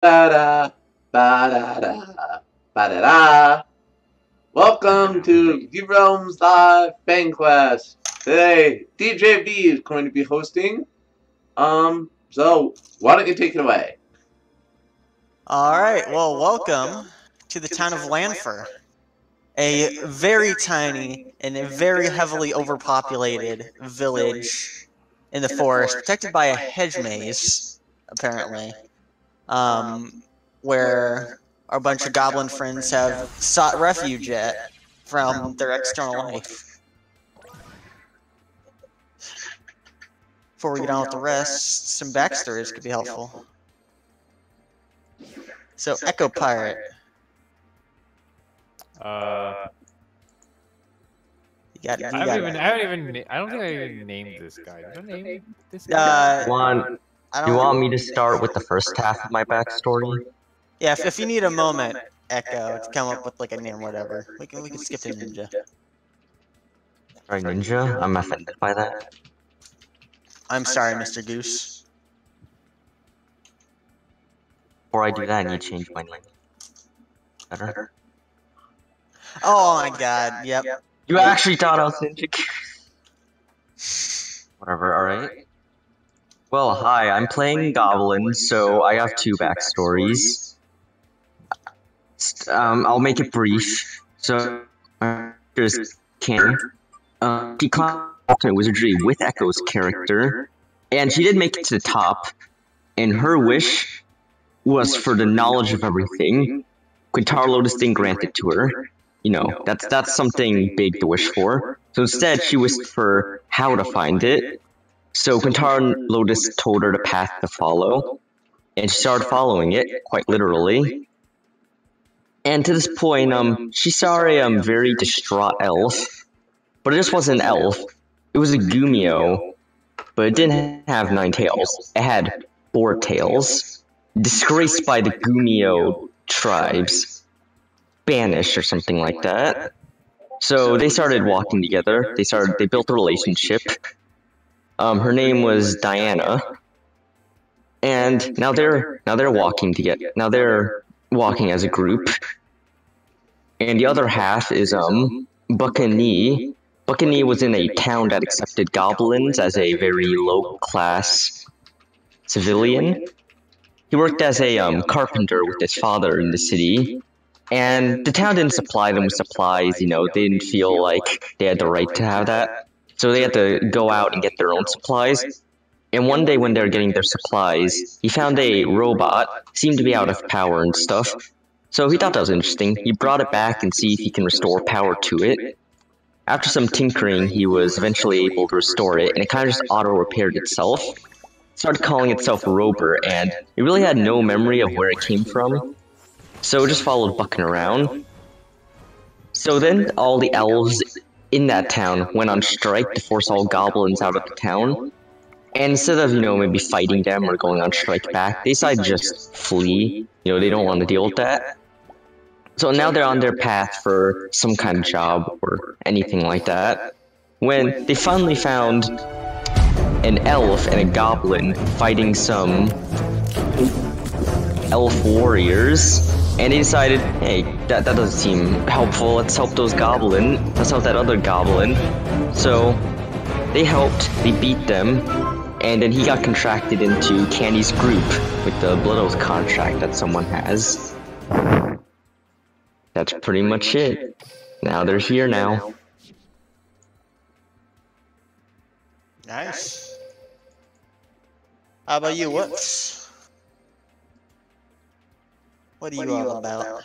Ba-da, ba-da-da, ba-da-da. Welcome to Urealms Live Fan Class. Today, DJV is going to be hosting. So why don't you take it away? Alright, well, welcome to the town of Lanfer. A very tiny and a very heavily overpopulated village in the forest, protected by a hedge maze, apparently, where our bunch of goblin friends have sought refuge at from their external life. Before we get on with the rest, some backstories could be helpful. So, Echo Pirate. I don't think I even named this guy. Did I name this guy? You want me to start with the first half of my backstory? Yeah, if you need a moment, Echo, to come up with like a name or whatever, we can skip to Ninja. Sorry, Ninja? I'm offended by that. I'm sorry, Mr. Goose. Before I do that, I need to change my name. Better? Oh my god, yep. You actually thought I was Ninja Whatever, alright. Well, hi, I'm playing Goblins, so I have two backstories. I'll make it brief. So, there's Ken. She ultimate wizardry with Echo's character, and she did make it to the top, and her wish was for the knowledge of everything. Quintara Lotus thing granted to her. You know, that's something big to wish for. So instead, she wished for how to find it. So Quintara Lotus told her the path to follow, and she started following it, quite literally. And to this point, she saw a very distraught elf, but it just wasn't an elf. It was a Gumio, but it didn't have 9 tails. It had 4 tails, disgraced by the Gumio tribes, banished or something like that. So they started walking together. They built a relationship. Her name was Diana, and now they're walking together. Now they're walking as a group. And the other half is Buckanee. Buckanee was in a town that accepted goblins as a very low-class civilian. He worked as a carpenter with his father in the city, and the town didn't supply them with supplies. You know, they didn't feel like they had the right to have that, so they had to go out and get their own supplies. And one day when they were getting their supplies, he found a robot, seemed to be out of power and stuff. So he thought that was interesting. He brought it back and see if he can restore power to it. After some tinkering, he was eventually able to restore it, and it kind of just auto-repaired itself. Started calling itself Rober, and it really had no memory of where it came from. So it just followed Buckin around. So then all the elves in that town went on strike to force all goblins out of the town. And instead of, you know, maybe fighting them or going on strike back, they decided to just flee. You know, they don't want to deal with that. So now they're on their path for some kind of job or anything like that, when they finally found an elf and a goblin fighting some elf warriors, and they decided, hey, that doesn't seem helpful, let's help those goblin, let's help that other goblin. So they helped, they beat them, and then he got contracted into Candy's group with the Blood Oath contract that someone has. That's pretty much it. Now they're here now. Nice. How about you, Wooks? What are you all about?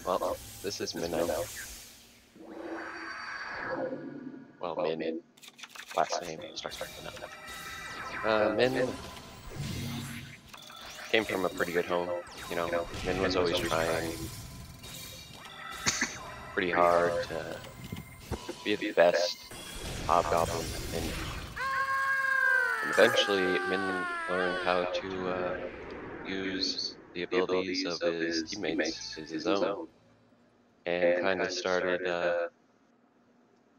Well, this is Minnow. Well, Min. Last name starts with Minnow. Min came from a pretty good home. You know, Min was always trying pretty hard to be the best hobgoblin, and eventually Min learned how to use the abilities of his teammates as his own, and kind of started.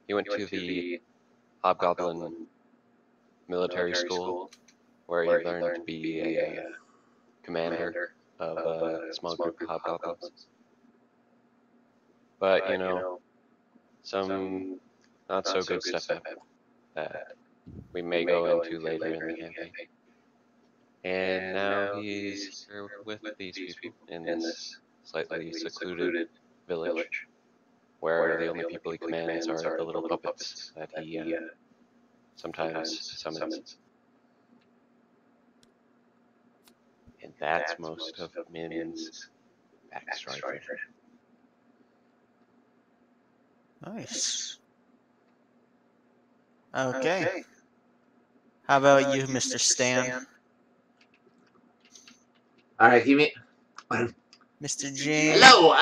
He went to the hobgoblin military school where he learned to be a commander of a small group of hobgoblins. But, you know, some not so good stuff happened that we may go into later in the campaign. And now he's here with these people in this slightly secluded village, where the only people he commands are the little puppets that he sometimes summons. And that's most of Min's backstory. Nice. Okay. How about you, Mr. Stan? Alright, give me. Mr. James? Hello,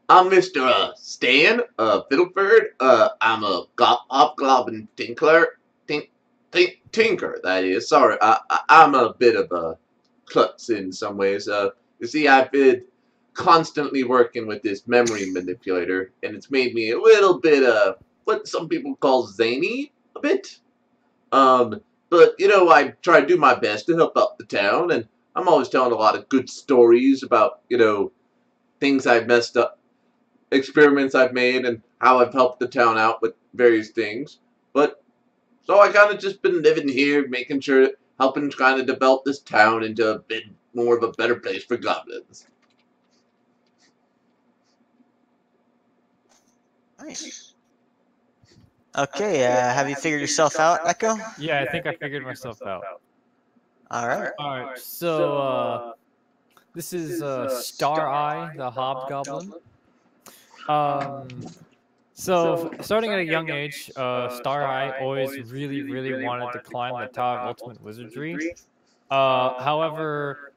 I'm Mr. Stan, Fiddleford. I'm a hobgoblin tinker, that is. Sorry, I'm a bit of a klutz in some ways. You see, I've been constantly working with this memory manipulator, and it's made me a little bit, what some people call zany, a bit. But, you know, I try to do my best to help out the town, and I'm always telling a lot of good stories about, you know, things I've messed up, experiments I've made, and how I've helped the town out with various things. But, so I kind of just been living here, making sure, helping kind of develop this town into a bit more of a better place for goblins. Nice. Okay, have you figured yourself out, Echo? Yeah, I think I figured myself out. Alright. Alright, so, this is Star Eye, the hobgoblin. So, starting at a young age, Star Eye always really wanted to climb the Tower of Ultimate Wizardry. However,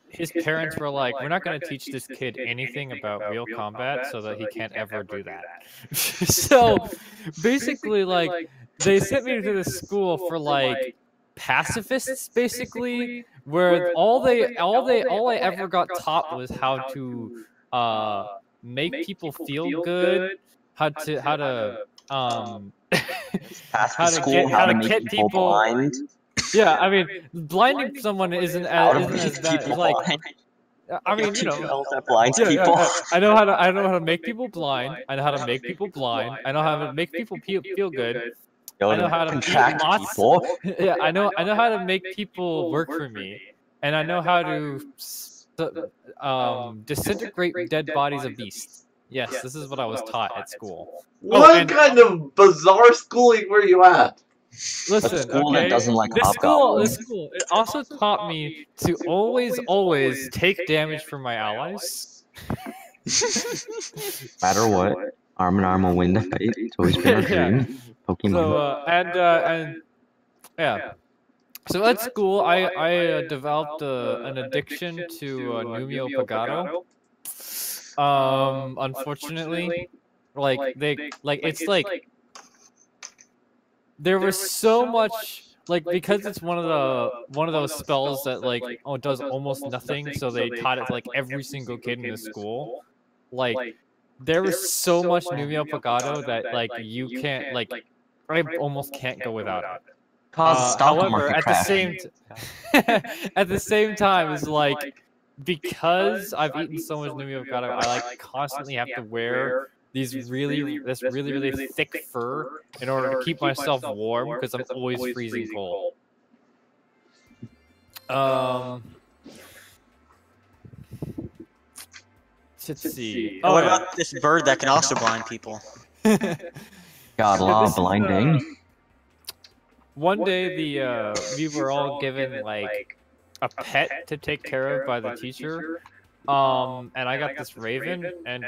his parents were like, we're not going to teach this kid anything about real combat so that he can't ever do that. So, basically, like, they sent me to this school for, like, pacifists, basically, where all I ever got taught was how to, make people feel good, how to get people blind. Yeah, I mean, blinding someone isn't as bad. Like, I mean, you know, that blinds people. I know how to make people blind. I know how to make people blind. I know how to make people feel good. I know how to contract people. Yeah, I know how to make people work for me, and I know how to disintegrate dead bodies of beasts. Yes, this is what I was taught at school. What kind of bizarre schooling were you at? Listen, a school okay? that doesn't like This hobgoblins. school, it also taught me to always take damage from my allies. Matter what, arm in arm will win the fight. It's always been our dream. Pokemon. So, and yeah. So at school, I developed an addiction to Numio Pagato. Unfortunately, it's like there was so much, like, because it's one of those spells that like does almost nothing, so they taught it to like every single kid in the school. Like, there was so much Numio Pagato that like you can't, like, I almost can't go without it. However, at the same time, it's like, because I've eaten so much Numio Pagato, I like constantly have to wear this really thick fur in order to keep myself warm because I'm always freezing cold. Let's see. What about this bird that can also blind people? God, law of blinding. One day, we were all given like a pet to take care of by the teacher, and I got this raven, and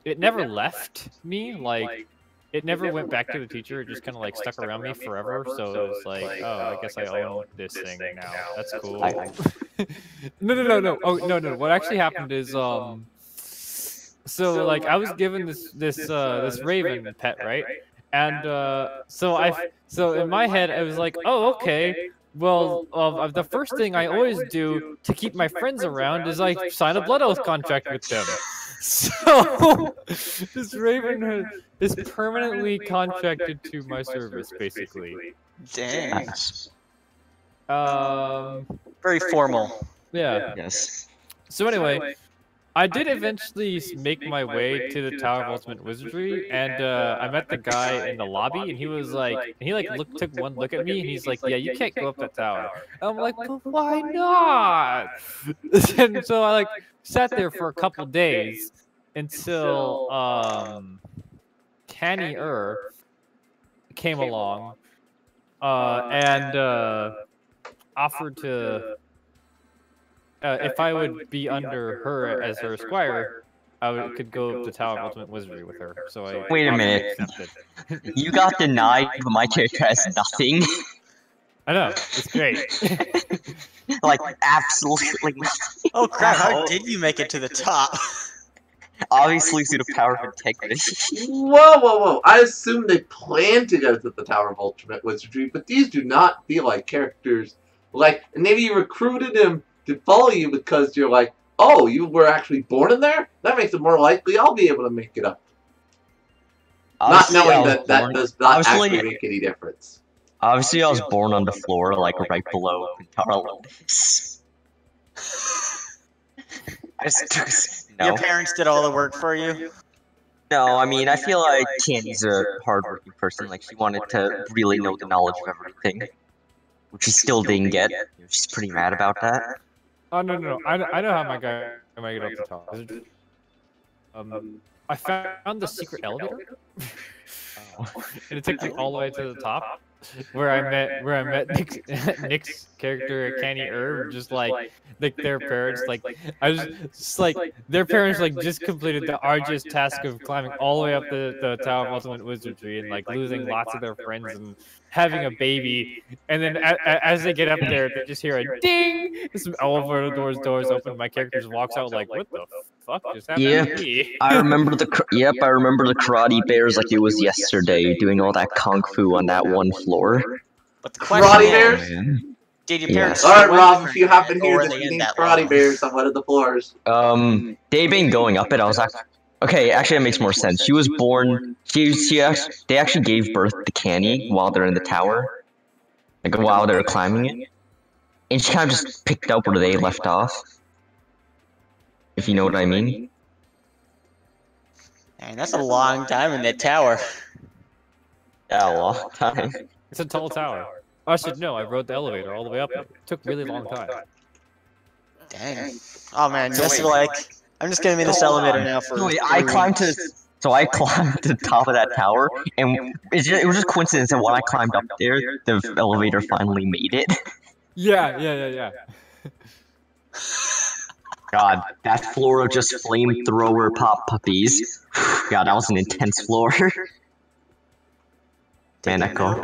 it never left me. Like, it never went back to the teacher. It just kind of like stuck around me forever. So it was like, oh, I guess I own this thing now. That's cool. No. Oh, no. What actually happened is, so like I was given this raven pet, right? And so in my head I was like, oh, okay. Well, the first thing I always do to keep my friends around is I sign a blood oath contract with them. So this raven is permanently contracted to my service, basically. Dang. Nice. Very formal. Yeah. Yes. So anyway, I did eventually make my way to the Tower of Ultimate Wizardry, and I met the guy in the lobby, and he was like, took one look at me, and he's like, "Yeah, you can't go up that tower." And I'm like, "But why not?" And so I like sat there for a couple days until Canny came along, and offered to. If I would be under her as her esquire, could go up the Tower of Ultimate Wizardry with her. So I Wait a minute. accepted. You got denied, but my character has nothing. I know, it's great. Like, absolutely nothing. Oh crap! How did you make it to the top? Obviously, through the power of integrity. Whoa. I assume they plan to go to the Tower of Ultimate Wizardry, but these do not feel like characters. Like, maybe you recruited him to follow you because you're like, oh, you were actually born in there? That makes it more likely I'll be able to make it up. Obviously, not knowing I was that that born- does not obviously- actually make any difference. Obviously, I was born on the floor, like, right below Carl. No. Your parents did all the work for you? No, I mean, I feel like Candy's a hardworking person. Like, she wanted to really know the knowledge of everything, which she still didn't get. She's pretty mad about that. Oh no! I know how my guy might get up the top. I found the secret elevator, and it took me all the way to the top, where I met Nick's character, Canny just like their parents, their parents just completed the arduous task of climbing all the way up the Tower of Ultimate Wizardry and like losing lots of their friends and having a baby, and then as they get up there, they just hear a ding. Some elevator doors open. My character just walks out like, what the fuck just happened to me? I remember the karate bears like it was yesterday, doing all that kung fu on that one floor. But the question Karate is, bears? did your parents? Alright, Rob, if you happen or here, were this they in eating that karate level? bears on one of the floors. They've been going up it. I was like, okay, actually that makes more sense. She was born. They actually gave birth to Canny while they're in the tower, like while they're climbing it, and she kind of just picked up where they left off. If you know what I mean. Man, that's a long time in that tower. Yeah, a long time. It's a tall tower. Oh, I should know. I rode the elevator all the way up. It took a really long time. Dang. Oh man, just like I'm just gonna be this elevator now for. So I climbed to the top of that tower, and it was just coincidence that when I climbed up there, the elevator finally made it. Yeah. God, that floor of just flamethrower pop puppies. God, that was an intense floor. Man, Echo,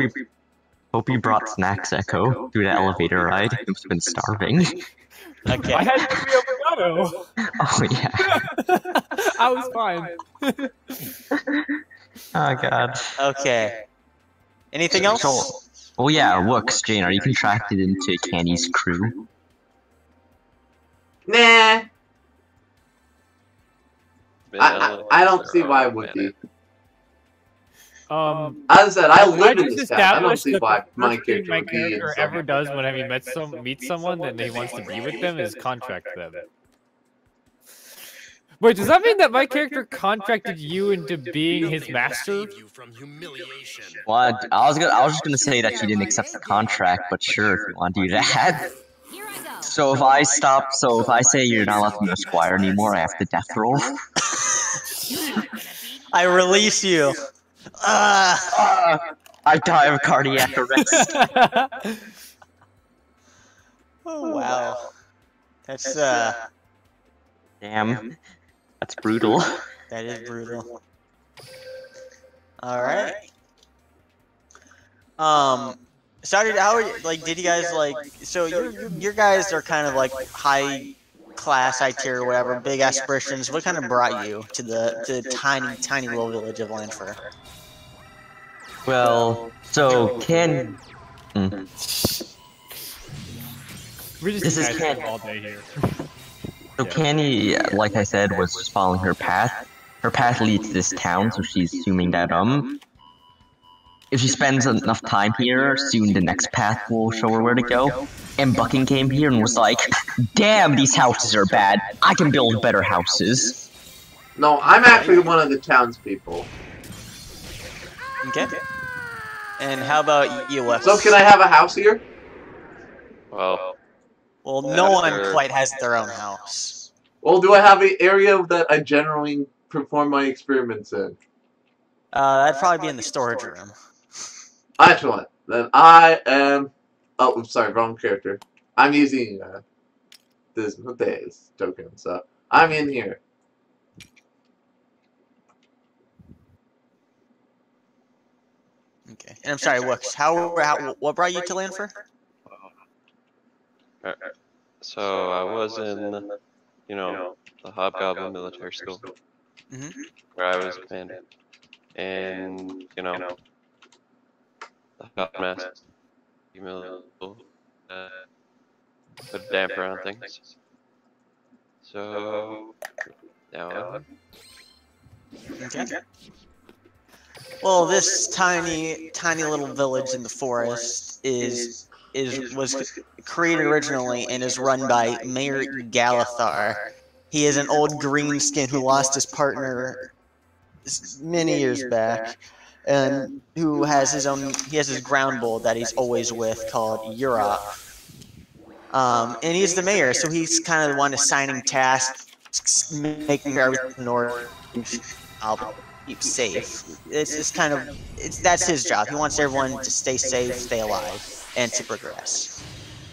hope you brought snacks, Echo, through that elevator ride. You've been starving. Okay. I had to be avocado. Oh yeah. I was fine. Oh god. Okay. Anything else? Oh yeah, Wooks, Jane, are you contracted into Candy's crew? Nah. I don't see why it would be. As I said, I live in this town. I don't see why my character would be in ever does whenever he meets someone and he wants to be with them is contract them. Wait, does that mean that my character contracted you into being his master? Well, I was just gonna say that she didn't accept the contract, but sure, if you want to do that. So if I say you're not allowed to be a squire anymore, I have to death roll. I release you. I die of cardiac arrest. Oh wow. That's Damn. That's brutal. that is brutal. All right. Did you guys so your guys are kind of like high class, high tier, whatever, big aspirations. What kind of brought you to the tiny little village of Landfur? Well, so We just This is Candy. all day here. So Candy, like I said, was just following her path. Her path leads to this town, so she's assuming that if she spends enough time here, soon the next path will show her where to go. And Bucking came here and was like, damn, these houses are bad. I can build better houses. No, I'm actually one of the townspeople. Okay. And how about you, Wes? So can I have a house here? Well, No one quite has their own house. Well, do I have an area that I generally perform my experiments in? That'd probably be in the storage room. Excellent. Then I am... Oh, sorry, wrong character. I'm using this token, so I'm in here. Okay. And I'm sorry, what brought you to Lanford? so I was in, the Hobgoblin military school, where I was commanding. And, the Hobmaster, put a damper on things. So, now Okay. Well, this tiny little village in the forest was created originally and is run by Mayor Galathar. He is an old greenskin who lost his partner many years back, and who has his ground bull that he's always with called Urealms. And he's the mayor, so he's kind of the one assigning tasks, making everything in order. I'll keep safe. That's his job. He wants everyone to stay safe, stay alive, and to progress.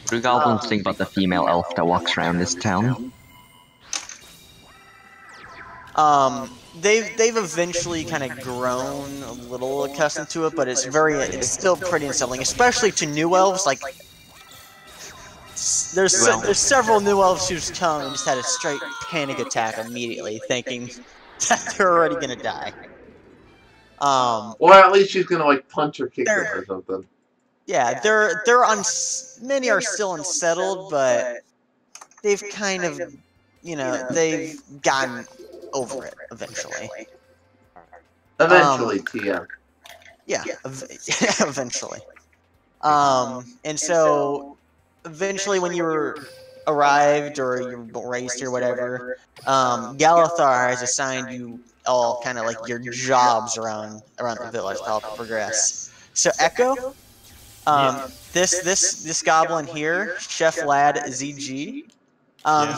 What do goblins think about the female elf that walks around this town? They've eventually kind of grown a little accustomed to it, but it's still pretty unsettling, especially to new elves. Like, there's several new elves who's come and just had a straight panic attack immediately, thinking that they're already gonna die. Or at least she's gonna like punch or kick them or something. Yeah, many are still unsettled, but they've kind of, they've gotten over it eventually. Eventually, TM. Yeah, eventually. And so, eventually when you arrived or you were raised or whatever, Galathar has assigned you all kind of like your jobs around the village to help progress. So Echo, this goblin here, Chef Lad ZG,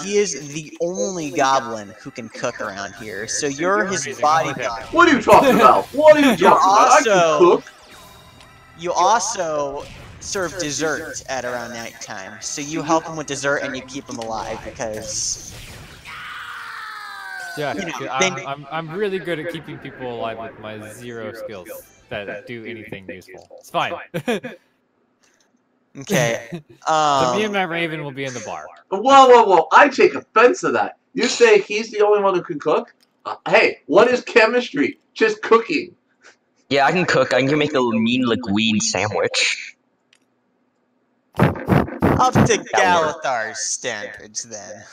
he is the only goblin who can cook around here. So you're his bodyguard. What are you talking about? What are you talking about? I can cook. You also serve dessert at around night time. So you help him with dessert and you keep him alive because... Yeah, I'm really good at keeping people alive with my 0 skills that do anything useful. It's fine. Okay. So me and my raven will be in the bar. Whoa! I take offense to that. You say he's the only one who can cook? Hey, what is chemistry? Just cooking. Yeah, I can cook. I can make a mean linguine sandwich. Up to Galathar's standards, then.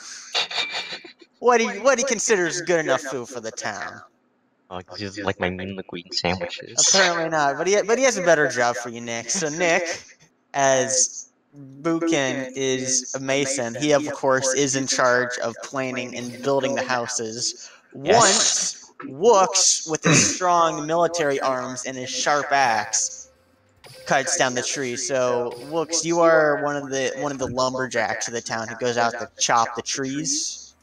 What he considers good enough food for the town. Oh, just like my mean linguine sandwiches. Apparently not, but he has a better job for you, Nick. So Nick, as Buchan is a mason, he of course is in charge of planning and building the houses. Once Wooks, with his strong military arms and his sharp axe, cuts down the tree. So Wooks, you are one of the lumberjacks of the town who goes out to chop the trees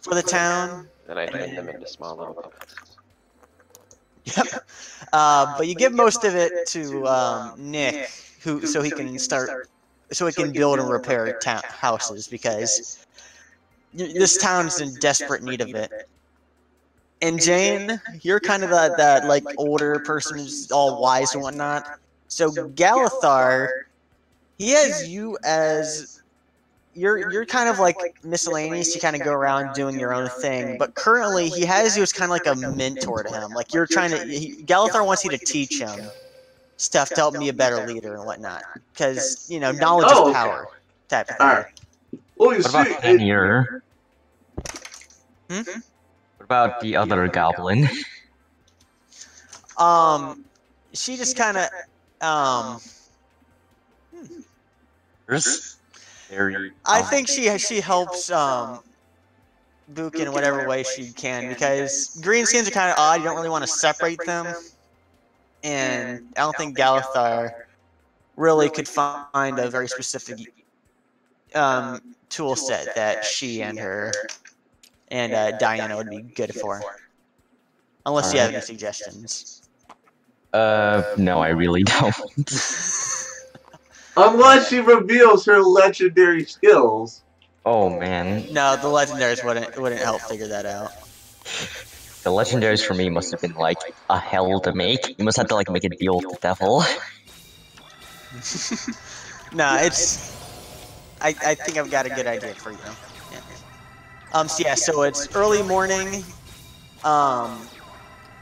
for the town. Then I turn them into small little puppets. Yep. But you give most of it to Nick, so he can build and repair houses, because this town's in desperate need of it. And Jane, you're kind of that like older person who's all wise and whatnot. So Galathar, he has you as you're kind of like miscellaneous. You kind of go around doing your own thing, but currently he has you as kind of like a mentor to him. Like you're trying to. Galathar wants you to teach him stuff to help me be a better leader and whatnot, because knowledge is power type of thing. All right. Well, you What about see, Tenure? Hmm? What about the other goblin? She just kind of There's very. I think she helps Wook in whatever way she can, because greenskins are kind of odd. You don't really want to separate them, and I don't think Galathar really could find a very specific tool set that she and Diana would be good for. Unless you have any suggestions. No, I really don't. Unless she reveals her legendary skills. Oh man. No, the legendaries wouldn't help figure that out. The legendaries for me must have been like a hell to make. You must have to like make a deal with the devil. Nah, it's. I think I've got a good idea for you. Yeah. So it's early morning.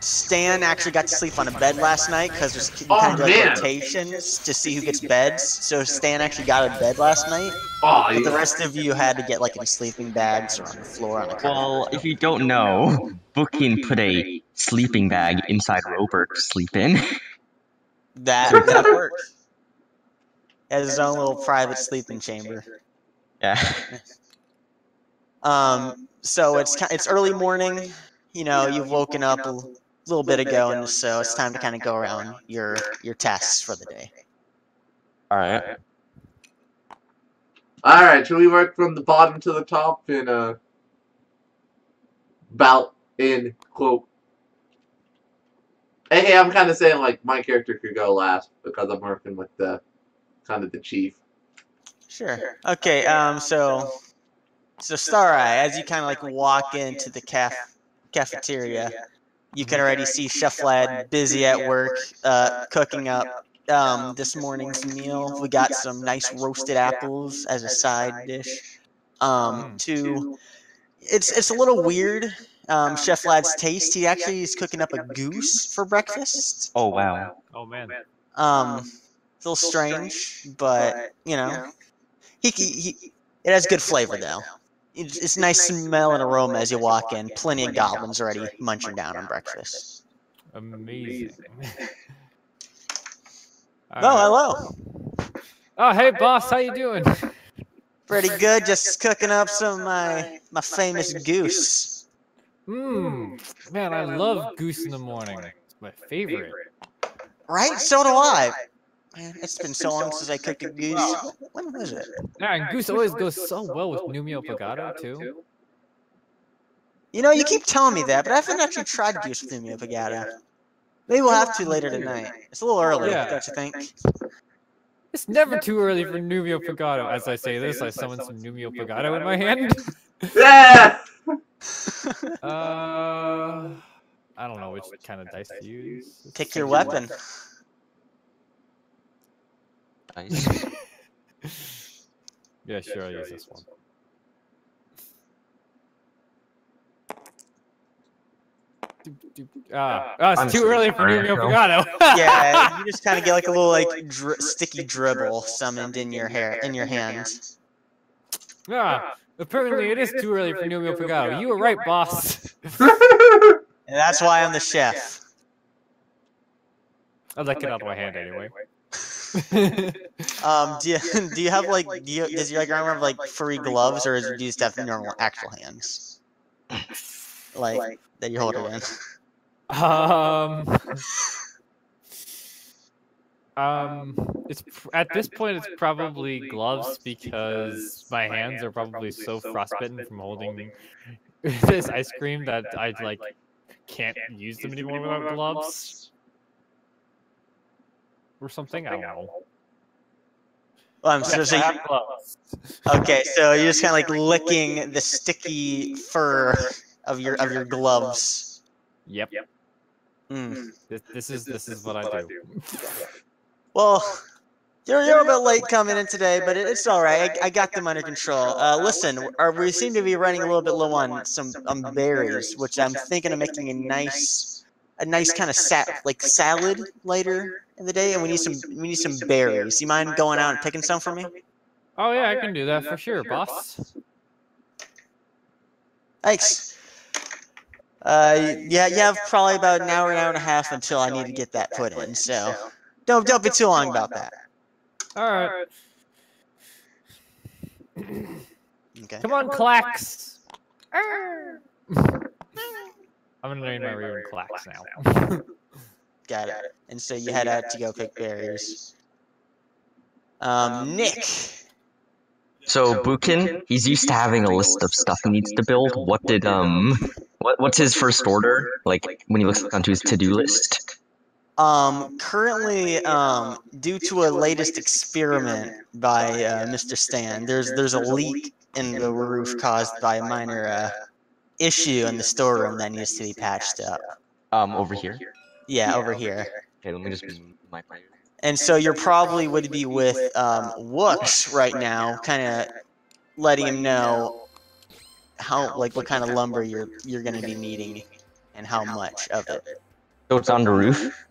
Stan actually got to sleep on a bed last night because there's kind of like rotations to see who gets beds. So Stan actually got a bed last night. But the rest of you had to get like in sleeping bags or on the floor on the carpet. Well, if you don't know, Bookin put a sleeping bag inside Robert to sleep in. That works. He has his own little private sleeping chamber. Yeah. So it's early morning. You know, you've woken up a little bit ago, and so it's time to kind of go around your tasks for the day. Alright. Alright, should we work from the bottom to the top in quote? Hey, I'm kind of saying like my character could go last because I'm working with the chief. Sure. Okay. So Stareye, as you kind of like walk into the cafeteria, you can already see Chef Lad busy at work, cooking up this morning's meal. We got some nice roasted apples as a side dish. It's a little weird. Chef Lad's taste. He actually is cooking up a goose for breakfast. Oh wow. Oh man. It's a little strange, but you know, it has good flavor though. It's nice smell and aroma as you walk in. Plenty of goblins already munching down on breakfast. Amazing. Hello. Oh, hey boss, how you doing? Pretty good. Just cooking up some of my famous goose. Man, I love goose in the morning. It's my favorite. Right? So do I. Man, it's been so long since I cooked a goose. When was it? Yeah, and goose always goes so well with Numio Pagado too. You know, you keep telling me that, but I haven't actually tried goose with Numio Pagado. Maybe we'll have to later tonight. It's a little early, don't you think? It's never too early for Numio Pagado. As I say this, I summon some Numio Pagado in my hand. Yeah! I don't know which kind of dice to use. Pick your weapon. Nice. Yeah, sure, I'll use this one. It's too early for Numio Pagado. Yeah, you just kind of get like a little like sticky dribble summoned in your hands. Apparently it is too early for Numio Pagado. You were right, boss. And that's why I'm the chef. I'd like it out of my hand anyway. Do you have like does your armor have like furry gloves, or do you just have normal actual hands? Like that you hold it in? It's at this point it's probably gloves because my hands are probably so frostbitten from holding this ice cream that I like can't use them anymore without gloves or something. I don't know. Okay, so you're just kind of like licking the sticky fur of your gloves. Yep. This is what I do. Well, you're a bit late coming in today, but it's all right. I got them under control. Listen, we seem to be running a little bit low on some berries, which I'm thinking of making a nice kind of salad later in the day, and we need some berries. You mind going out and picking some for me? Oh yeah, I can do that for sure, boss. Thanks. Yeah, you have probably about an hour and a half until I need to get that put in. So Don't be too long about that. Alright. Okay. Come on, Clax! I'm gonna name my Raven Clax now. Got it. And so you head out to go pick berries. Nick. So Bukin, he's used to having a list of stuff he needs to build. What did what's his first order? Like when he looks onto his to-do list? Currently, due to a latest experiment by Mr. Stan, there's a leak in the roof caused by a minor issue in the storeroom that needs to be patched up. Over here. Yeah, over here. Okay, let me just move my player. And so you're probably would be with Wooks right now, kind of letting him know how, like, what kind of lumber you're going to be needing and how much of it. So it's on the roof.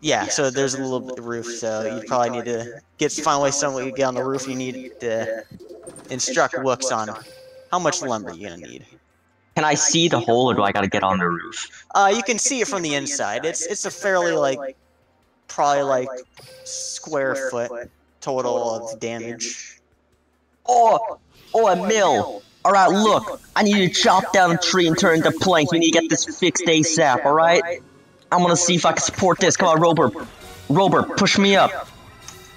Yeah, so there's a little bit of roof, so you probably need to find a way some way you get on the roof. You need to instruct Wooks on how much lumber you're gonna need. Can I see the hole, or do I gotta get on the roof? You can see it from the inside. It's a fairly probably square foot total of damage. Oh, a mill. All right, look, I need to chop down a tree and turn it into planks. We need to get this fixed ASAP. All right. I'm gonna see if I can support this. Come on, Robert. Robert, push me up.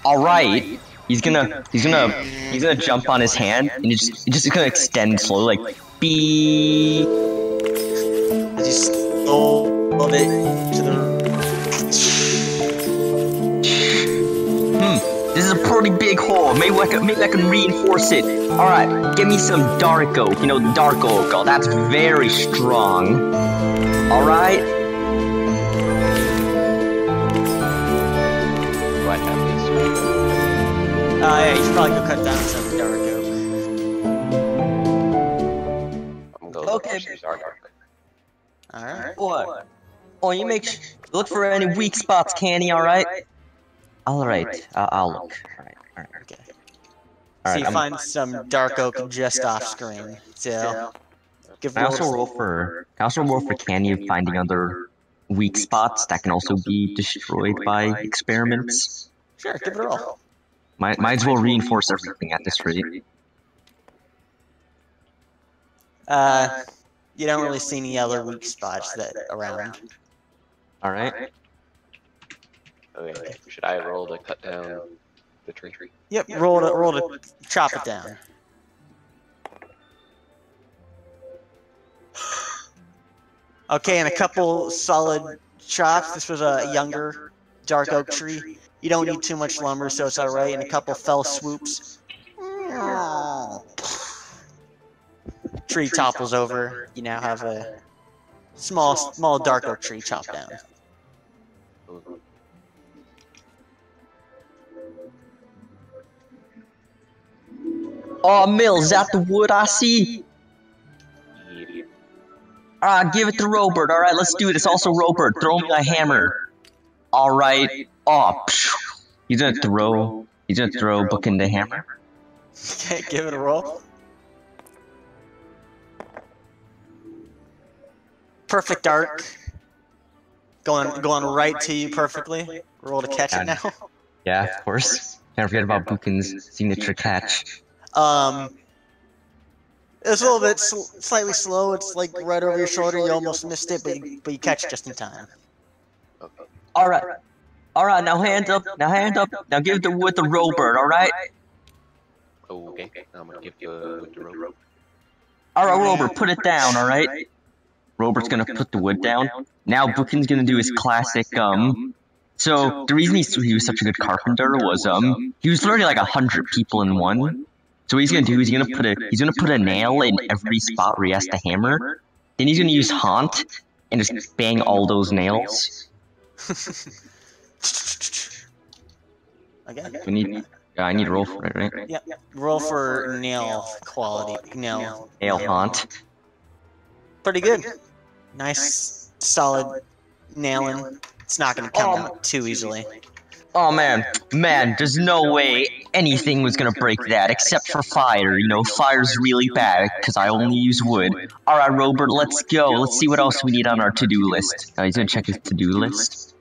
All right. He's gonna jump on his hand, and it's just gonna extend slowly, like beep. I just hold it to the. This is a pretty big hole. Maybe I can reinforce it. All right, give me some dark oak. You know, dark oak. Oh, that's very strong. All right. Yeah, you should probably go cut down some dark oak. I'm going to choose dark. Alright. What? Oh, you look for any weak spots, Canny, alright? Alright, I'll look. Alright. Okay. All So right, you find some dark oak just off screen. So give I also roll for Canny finding other weak spots that can also be destroyed by experiments. Sure, give it a roll. Might as well reinforce everything at this rate. You don't really see any other weak spots that around. Alright. Okay, should I roll to cut down the tree? Yep, roll to chop it down. Okay, and a couple solid chops. This was a younger dark oak tree. You don't need too much lumber, so it's alright. And a couple fell swoops. Tree topples over. You now have a small dark oak tree chopped down. Oh, Mills, is that the wood I see? Alright, give it to Robert. Alright, let's do this. Also, Robert, throw me a hammer. Alright. Oh, phew. He's gonna throw Book in the hammer. Okay, give it a roll. Perfect arc. Going right to you perfectly. Roll to catch it now. Yeah, of course. Can't forget about Bukin's signature catch. It's a little bit slightly slow. It's like right over your shoulder. You almost missed it, but you catch it just in time. Alright. Alright, now hand up. Now give the wood to Robert, alright? Okay, I'm gonna give you a wood to rope. Alright, Robert, put it down, alright? Robert's gonna put the wood down. Now Bukin's gonna do his classic, So, the reason he was such a good carpenter was, he was learning like 100 people in one. So what he's gonna do is he's gonna put a nail in every spot where he has to hammer. Then he's gonna use haunt and just bang all those nails. Okay. I need to roll for it, right? Yep. Roll for nail quality. Nail haunt. Pretty good. Nice, solid nailing. It's not gonna come out too easily. Oh man, there's no way anything was gonna break that except for fire. You know, fire's really bad because I only use wood. Alright, Robert, let's go. Let's see what else we need on our to-do list. He's gonna check his to-do list.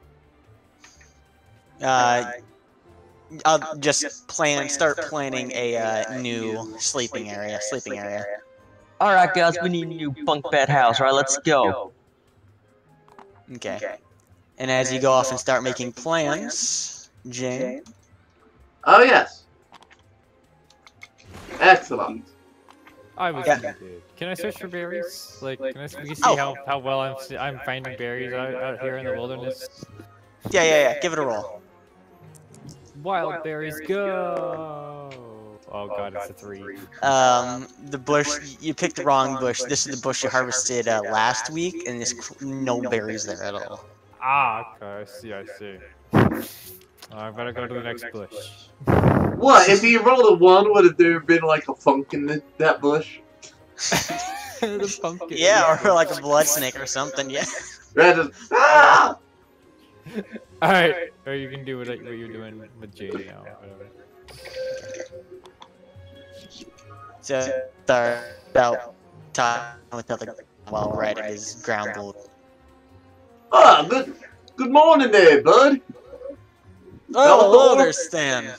I'll just start planning a new sleeping area. All right, guys, we need a new bunk bed house. All right, let's go. Okay. And as you go off and start making plans, Jane. Oh yes. Excellent. I was Yeah. thinking, can I search for berries? Like, can we see Oh. how well I'm finding berries out here in the wilderness? Yeah. Give it a roll. Wild berries, go! Oh god, it's a 3. The bush, you picked the wrong bush. This is the bush you harvested last week, and there's no berries there at all. Ah, okay, I see. I better go to the next bush. What? If you rolled a 1, would have there been like a funk in that bush? The pumpkin. Yeah, or like a blood snake or something, yeah. Rather, ah! Alright, or you can do what you're doing with Jade now. Whatever. So, start out talking with other while riding his ground bull. Ah, good morning there, bud. Oh, hello there, Stan.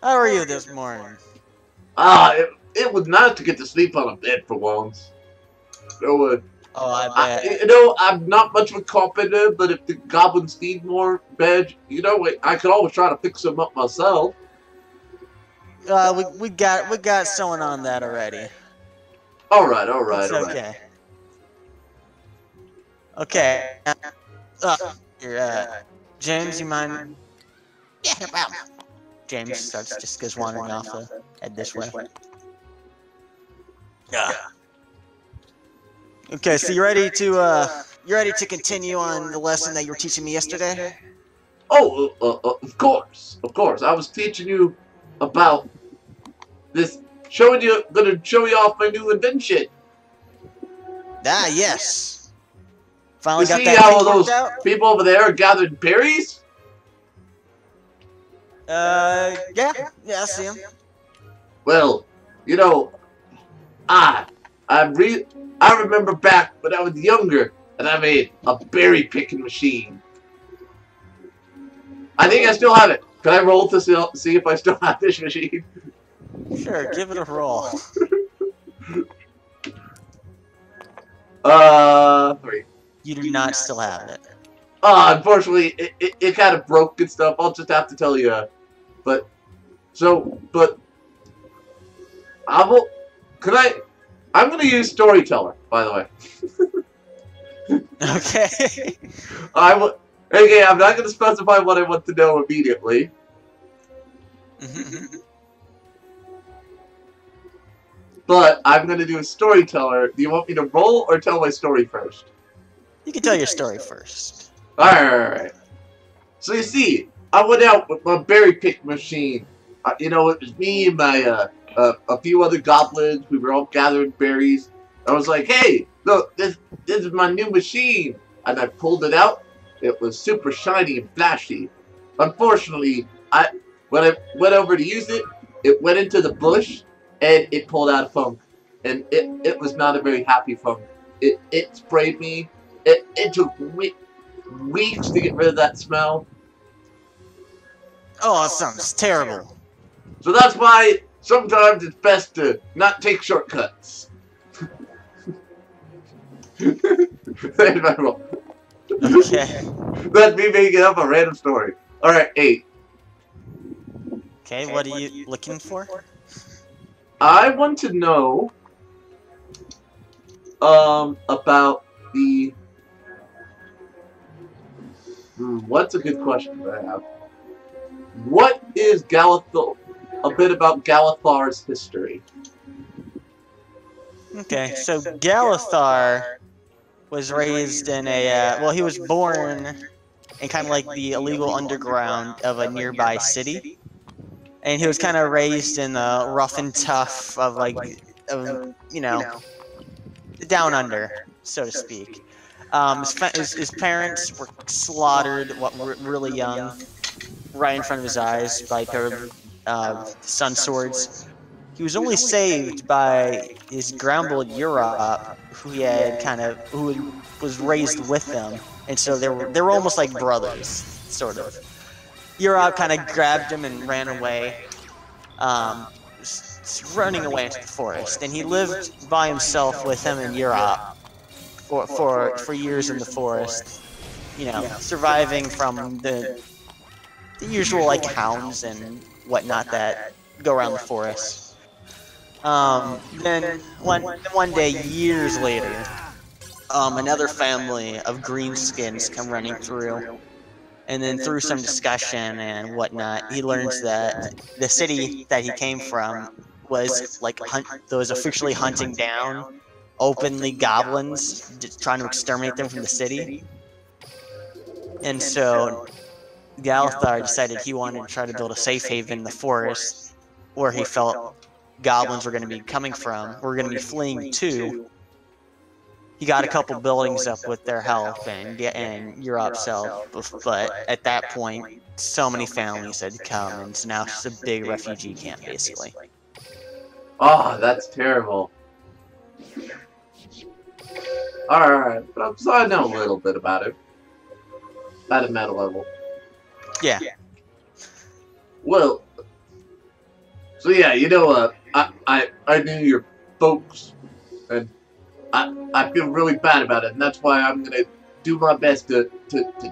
How are you this morning? Ah, it was nice to get to sleep on a bed for once. So, Oh, I bet. you know, I'm not much of a carpenter, but if the goblins need more beds, you know, I could always try to fix them up myself. We got someone on that already. All right. It's okay. Okay. James, you mind? Yeah, no problem. James just goes wandering off the head this way. Yeah. Okay, so you ready to continue on the lesson that you were teaching me yesterday? Oh, of course. I was teaching you about this, gonna show you off my new invention. Ah, yes. Finally You got see that how thing those worked out? people over there are gathering berries? Yeah, I see him. Well, you know, I remember back when I was younger, and I made a berry picking machine. I think I still have it. Can I roll to see if I still have this machine? Sure, give it a roll. 3. You do not still have it. Unfortunately, it kind of broke and stuff. I'll just have to tell you. But I will. I'm gonna use storyteller, by the way. Okay. I will. Okay, I'm not gonna specify what I want to know immediately. But I'm gonna do a storyteller. Do you want me to roll or tell my story first? You can tell your story first. Alright. So you see, I went out with my berry pick machine. You know, it was me and my a few other goblins. We were all gathering berries. I was like, hey, look, this is my new machine. And I pulled it out. It was super shiny and flashy. Unfortunately, when I went over to use it, it went into the bush and it pulled out a funk. And it was not a very happy funk. It sprayed me. It took weeks to get rid of that smell. Oh, that sounds terrible. So that's why sometimes it's best to not take shortcuts. There's my roll. Okay. That's me making up a random story. Alright, 8. Okay, what are you looking for? I want to know about the what's a good question to have? What is Galathar? A bit about Galathar's history. Okay, so Galathar was raised in a, well, he was born in kind of like the illegal underground of a nearby city. And he was kind of raised in the rough and tough of, like, you know, down under, so to speak. His parents were slaughtered really young, right in front of his eyes by a pair of sun swords. He was only saved by his ground bull Urealms, who was raised with them, and so they were almost like brothers, sort of. Urealms kind of grabbed him and ran away, running away into the forest. And he lived by himself with him and Urealms for years in the forest. You know, surviving from the usual like hounds and whatnot that go around the forest. Then one day, years later, another family of greenskins come running through, and then through some discussion and whatnot, he learns that the city that he came from was like was officially hunting down openly goblins, trying to exterminate them from the city. And so Galithar decided he wanted to try to build a safe haven in the forest where he felt goblins were going to be coming from, were going to be fleeing to. He got a couple buildings up with their help and Urealms' help, but at that point, so many families had come, and so now it's a big refugee camp, basically. Oh, that's terrible. Alright, so I know a little bit about it. At a meta level. Yeah. Well, so yeah, you know, I knew your folks, and I feel really bad about it, and that's why I'm gonna do my best to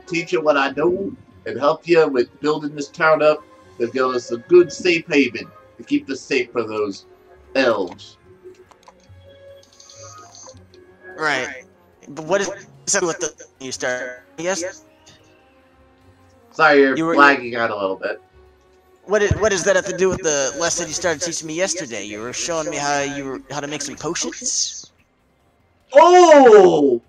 teach you what I know and help you with building this town up to give us a good safe haven to keep us safe from those elves. Right. But what is up with the you start? Yes. Sorry, you're lagging out a little bit. What does that have to do with the lesson you started teaching me yesterday? You were showing me how to make some potions. Oh!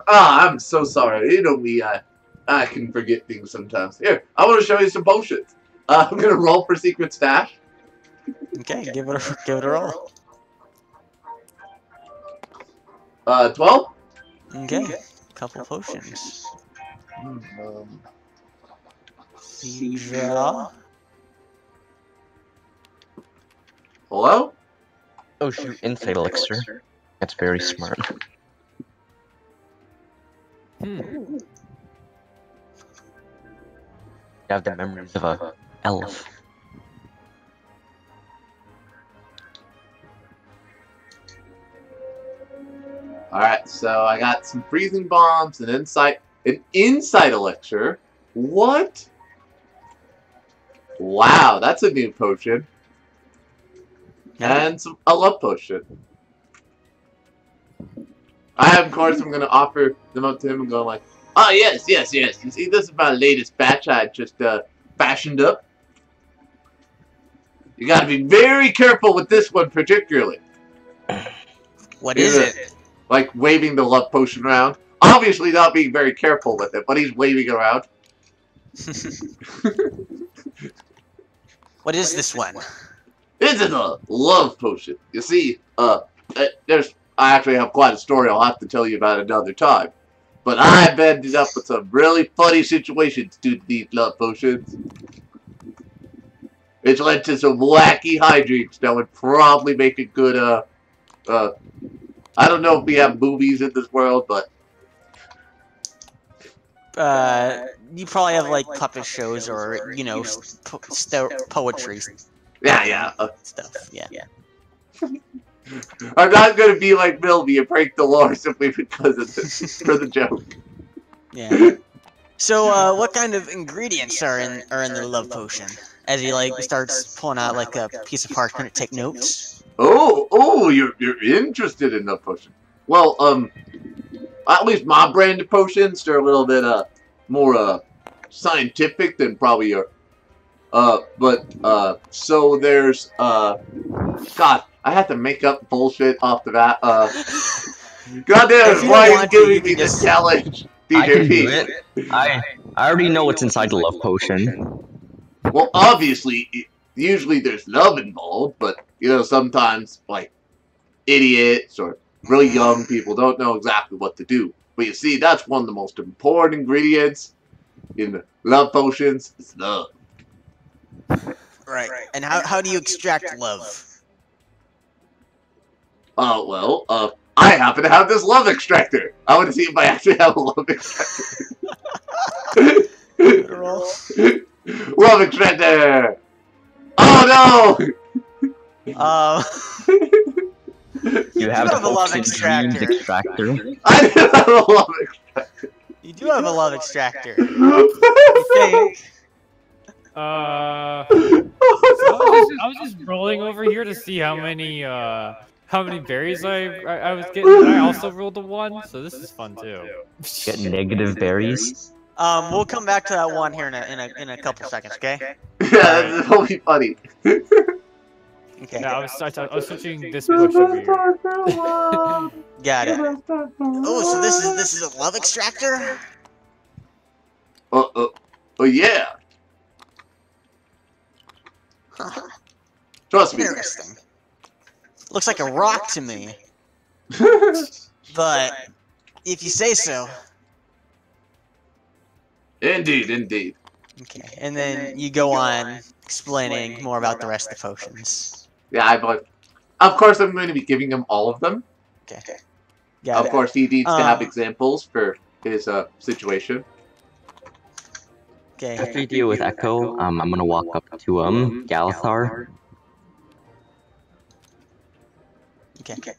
I'm so sorry. You know me, I can forget things sometimes. Here, I want to show you some potions. I'm gonna roll for secret stash. Okay, give it a roll. 12? Okay, couple potions. Draw. Hello? Oh shoot, insight elixir. That's very smart. You have the memories of a elf. Alright, so I got some freezing bombs, an insight elixir. What? Wow, that's a new potion. And a love potion. Of course, I'm going to offer them up to him and go like, oh, yes. You see, this is my latest batch I just fashioned up. You got to be very careful with this one particularly. What is it? Like waving the love potion around. Obviously not being very careful with it, but he's waving around. What is this one? This is a love potion. You see, I actually have quite a story I'll have to tell you about another time. But I've ended up with some really funny situations due to these love potions. It's led to some wacky hijinks that would probably make a good, I don't know if we have movies in this world, but... You probably have, like, puppet shows or, you know, poetry. Yeah. Stuff, yeah. I'm not gonna be like Milby and break the law simply because of this, for the joke. Yeah. So, what kind of ingredients are in the love potion? As he, like, starts pulling out, like, a piece of parchment to take notes. Oh, you're interested in the potion. Well, at least my brand of potions, they're a little bit, more, scientific than probably your, so there's, God, I have to make up bullshit off the bat, goddamn, why are you giving me this challenge, DJV? I can do it. I already know what's inside the love potion. Well, obviously, usually there's love involved, but, you know, sometimes, like, idiots or really young people don't know exactly what to do. But you see, that's one of the most important ingredients in the love potions, is love. Right. And how do you extract love? I happen to have this love extractor. I want to see if I actually have a love extractor. Love extractor! Oh Um, You have have a love the extractor. extractor. no! I didn't have a love extractor. you do have a love extractor. Oh, You think? So I was just rolling over here to see how many berries I was getting. And I also rolled a 1, so this is fun too. Get negative berries. We'll come back to that one here in a couple seconds, okay? Yeah, that'll be funny. Okay. Yeah, I was switching this bush over here. Got it. Oh, so this is a love extractor? Oh yeah. Huh. Trust me. Interesting. Looks like a rock to me, but if you say so. Indeed. Okay, and then you go on explaining more about the rest of the potions. Yeah, of course I'm going to be giving him all of them. Okay. Got Of it. course he needs to have examples for his situation. Okay. After you deal with Echo, I'm gonna walk up to Galathar. Okay.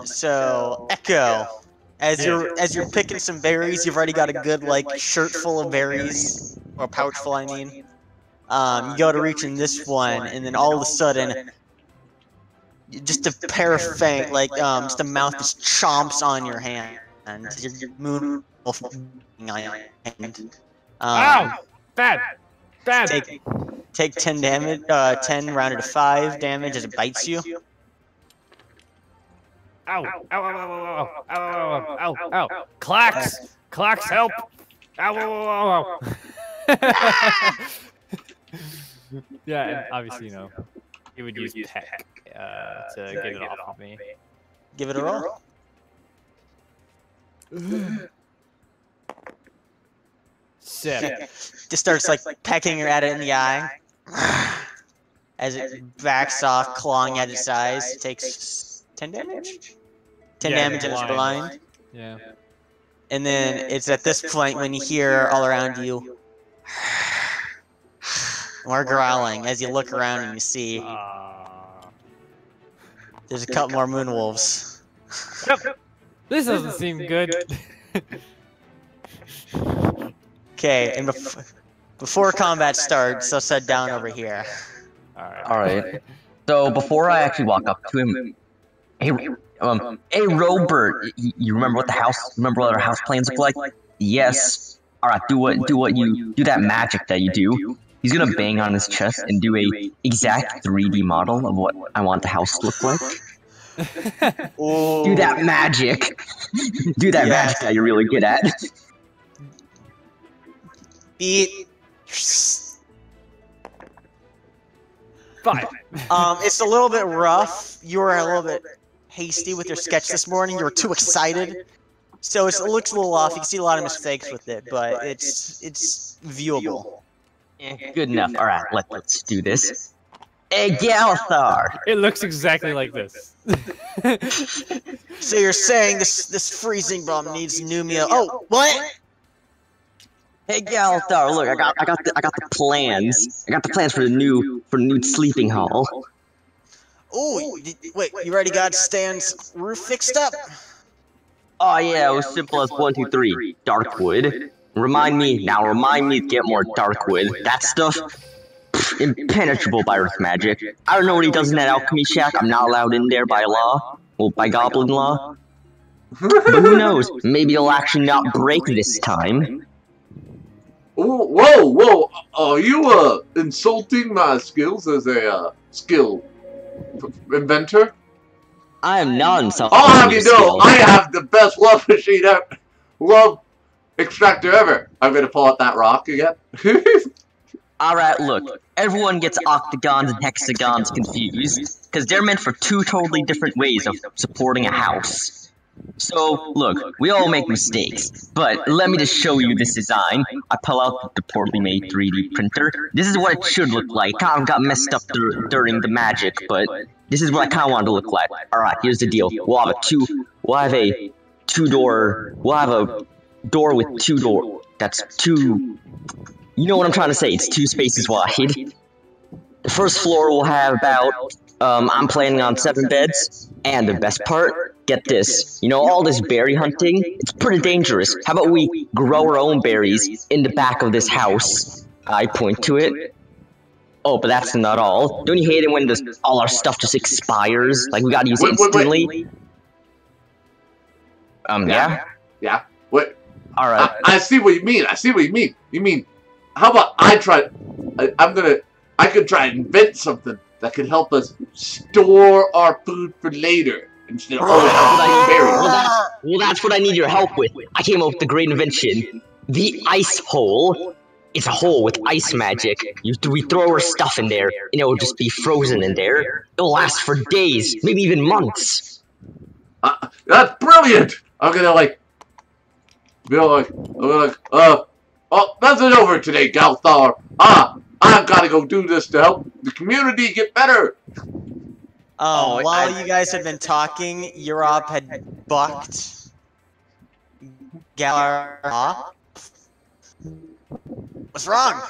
So Echo, as you're picking some berries, you've already got a good shirt full of berries, or pouch full, I mean. You go to reach in this one, and then all of a sudden, just a pair of fangs, just a mouth just chomps on your hand, and your moon wolf on your hand. Ow! Bad! Take 10 damage. 10 rounded to 5 damage as it bites you. Ow! Ow! Ow! Ow! Ow! Ow! Ow! Ow! Clacks! Clacks, help! Ow! Ow! Ow! Ow! Yeah, and obviously, it would use Peck to get it off of me. Give it a roll. Sick. Just starts pecking at it in the eye. As it backs off, clawing at its eyes. It takes 10 damage? 10 damage and it's blind. Yeah. And then it's at this point when you hear all around you more growling as you look around and you see there's a couple more moon wolves. This doesn't seem good. Okay, and before combat starts, I'll sit down over here. Alright. So before I actually walk up to him, hey Robert, you remember what our house plans look like? Yes. Alright, do that magic that you do. He's gonna bang on his chest and do a exact 3D model of what I want the house to look like. Do that magic. Do that magic that you're really good at. Beat. 5. It's a little bit rough. You were a little bit hasty with your sketch this morning. You were too excited. So it looks a little off. You can see a lot of mistakes with it, but it's viewable. Good enough. Alright, let's do this. Hey, Galathar! It looks exactly like this. So you're saying this freezing bomb needs new meal? Oh, what? Hey, Galathar! Look, I got the plans. I got the plans for the new sleeping hall. Ooh, wait, you already got Stan's roof fixed up? Oh yeah, it was simple as 1, 2, 3. Darkwood. Remind me to get more Darkwood. That stuff, impenetrable by earth magic. I don't know what he does in that alchemy shack. I'm not allowed in there by law. Well, by goblin law. But who knows? Maybe it'll actually not break this time. Whoa! Are you insulting my skills as a skill inventor? I am not insulting. I'll have you know, I have the best love machine ever. Love extractor ever. I'm gonna pull out that rock again. Alright, look. Everyone gets octagons and hexagons confused, because they're meant for 2 totally different ways of supporting a house. So, look, we all make mistakes, but let me just show you this design. I pull out the poorly made 3D printer. This is what it should look like. Kind of got messed up during the magic, but this is what I kind of wanted to look like. Alright, here's the deal. We'll have a door with 2 doors. That's 2 You know what I'm trying to say, it's 2 spaces wide. The first floor will have about, I'm planning on 7 beds, and the best part, get this, you know all this berry hunting? It's pretty dangerous. How about we grow our own berries in the back of this house? I point to it. Oh, but that's not all. Don't you hate it when all our stuff just expires? Like, we gotta use it instantly? Yeah? Yeah. What? Alright. I see what you mean. You mean, how about I could try and invent something that could help us store our food for later instead of always having berries. Well, that's what I need your help with. I came up with a great invention. The ice hole. It's a hole with ice magic. We throw our stuff in there, and it'll just be frozen in there. It'll last for days, maybe even months. That's brilliant! I'm gonna oh, that's it over today, Galthar. I've got to go do this to help the community get better. While you guys had been talking, Urealms had bucked Galar off. What's wrong?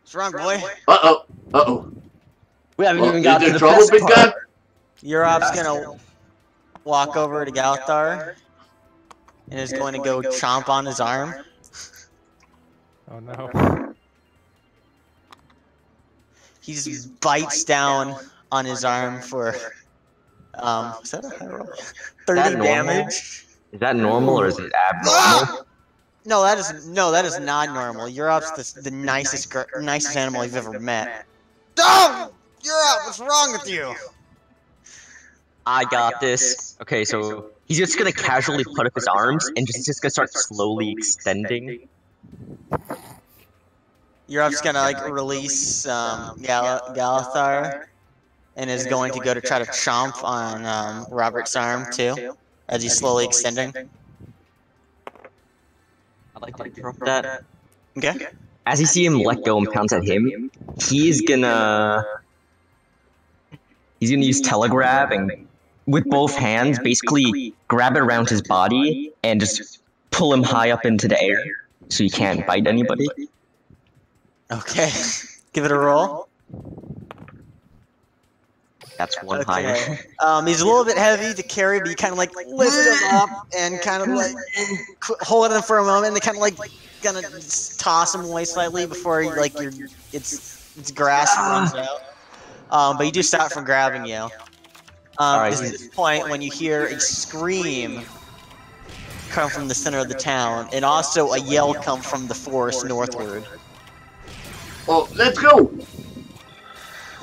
What's wrong, boy? Uh-oh. We haven't even got to the trouble, best big guy? part. Urealms gonna walk over to Galthar and is going to go chomp on his arm. Oh no. He just bites down on his arm for, is that a high roll? 30 damage. Is that normal or is it abnormal? No, that is not normal. Urealms the nicest animal you've ever met. Oh! Urealms, what's wrong with you? I got this. Okay, so he's just gonna casually put up his arms and just gonna start slowly extending. Urealms gonna release Galthar and is going to go to try to chomp on Robert's arm too, as he's slowly extending. I'd like to interrupt that. Okay. As you see him let go and pounce at him, he's gonna use telegrab and with both hands basically grab it around his body and just pull him high up into the air so he can't bite anybody. Okay. Give it a roll. That's one higher. He's a little bit heavy to carry, but you kind of lift him up and kind of hold him for a moment, and then kind of gonna toss him away slightly before its grasp runs out. But you do stop from grabbing you. At this point, when you hear a scream come from the center of the town, and also a yell come from the forest northward. Oh, let's go!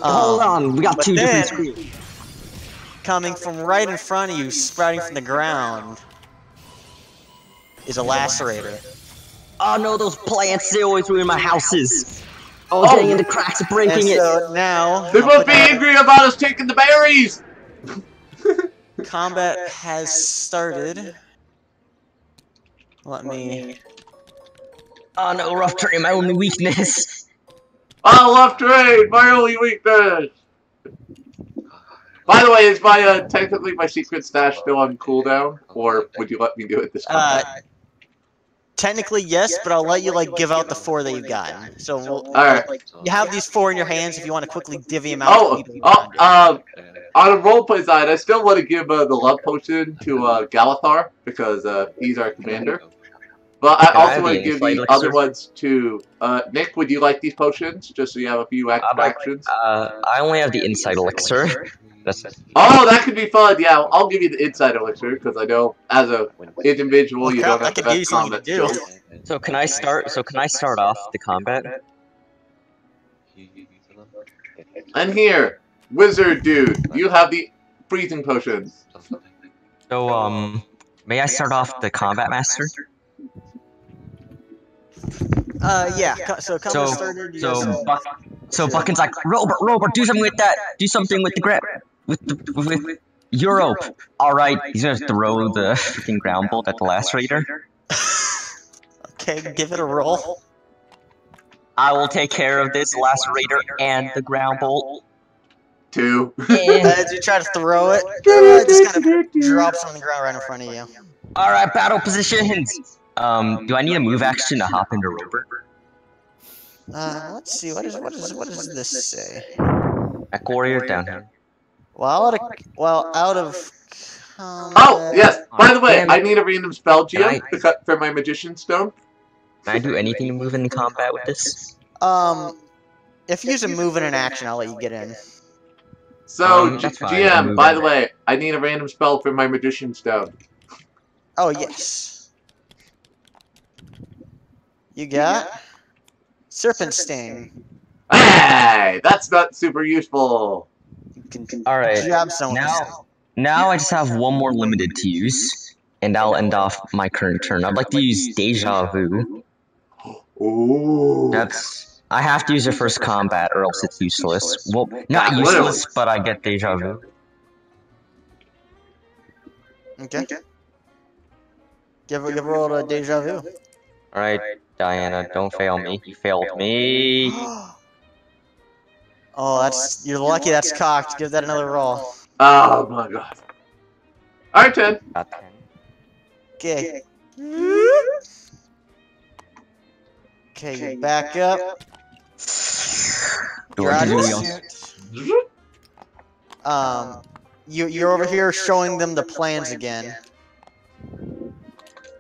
Hold on, we got 2 different screams. Coming from right in front of you, sprouting from the ground, is a lacerator. Oh no, those plants, they always ruin my houses. Oh, getting into cracks and breaking it. So now... They must be angry about us taking the berries! Combat has started. Let me... Oh no, rough terrain, my only weakness. Oh, rough terrain, my only weakness! By the way, is technically my secret stash still on cooldown? Or would you let me do it this time? Technically, yes, but I'll let you give out the 4 that you've gotten. So Alright. You have these 4 in your hands if you want to quickly divvy them out. On a roleplay side, I still want to give the love potion to Galthar because he's our commander. But I also want to give the other ones to Nick. Would you like these potions just so you have a few active actions? I only have the insight elixir. Oh, that could be fun. Yeah, I'll give you the insight elixir because I know as a individual you don't have the best combat skills. So can I start off the combat? And here, wizard dude, you have the freezing potions. So may I start off the combat master? Yeah. So combat started. So Buckin's like, Robert, do something with that. Do something with the grip. With Urealms. Alright, he's gonna throw the freaking ground bolt at the lacerator. Okay, give it a roll. I will take care of this lacerator and the ground bolt. 2. As you try to throw it, it just kind of drops on the ground right in front of you. Alright, battle positions! Do I need a move action to hop into Robert? Let's see. What does this say? Echo Warrior down here. Out of Oh, yes. By the way, Damn. I need a random spell, GM, Can for my magician stone. Can I do anything to move in combat with this? If you use a move and an action, I'll let you get in. So, That's fine, GM, move by in. the way, I need a random spell for my magician stone. Oh yes. You got Serpent Sting. Hey, that's not super useful. All right. Jab someone. Now I just have one more limited to use, and I'll end off my current turn. I'd like to use Deja Vu. Ooh. I have to use it first combat, or else it's useless. Well, not Yeah, useless, but I get Deja Vu. Okay. Give a roll to Deja Vu. All right, Diana, don't fail me. You failed me. Oh, you're lucky that's cocked. Give that another roll. Oh my god. Alright, 10. Got 10. Okay. Okay, you back up. You're out of your suit. You're over here showing them the plans again.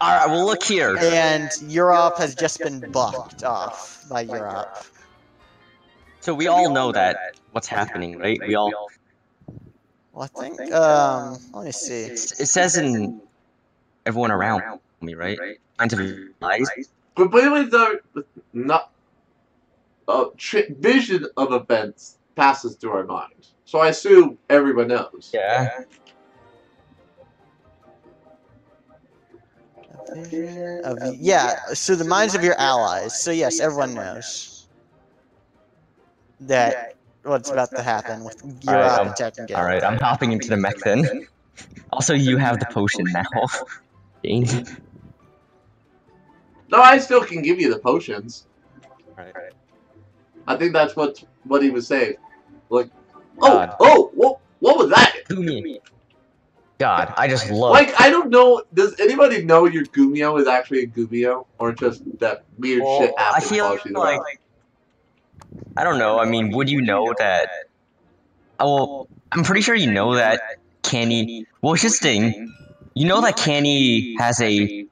Alright, well look here. And Europe has just been buffed off by Europe. So we all know that what's happening, right? We all. Well, I think, let me see. It says in everyone around me, right? Minds of your eyes. Completely not vision of events passes through our minds. So I assume everyone knows. Yeah. Yeah, so the minds of your allies. So yes, everyone knows that what's about to happen with Europe attacking. Alright, I'm hopping into the mech then. Also, you have the potion now. Dang. No, I still can give you the potions. Right. I think that's what he was saying. Like, God. what was that? Gumi. God, I just love. Like, I don't know. Does anybody know your Gumio is actually a Gumio, or just that weird shit happens I feel while she's like around? I don't know. I mean, would you know that? Well, I'm pretty sure you know that Canny. Well, it's just thing. You know that Canny has a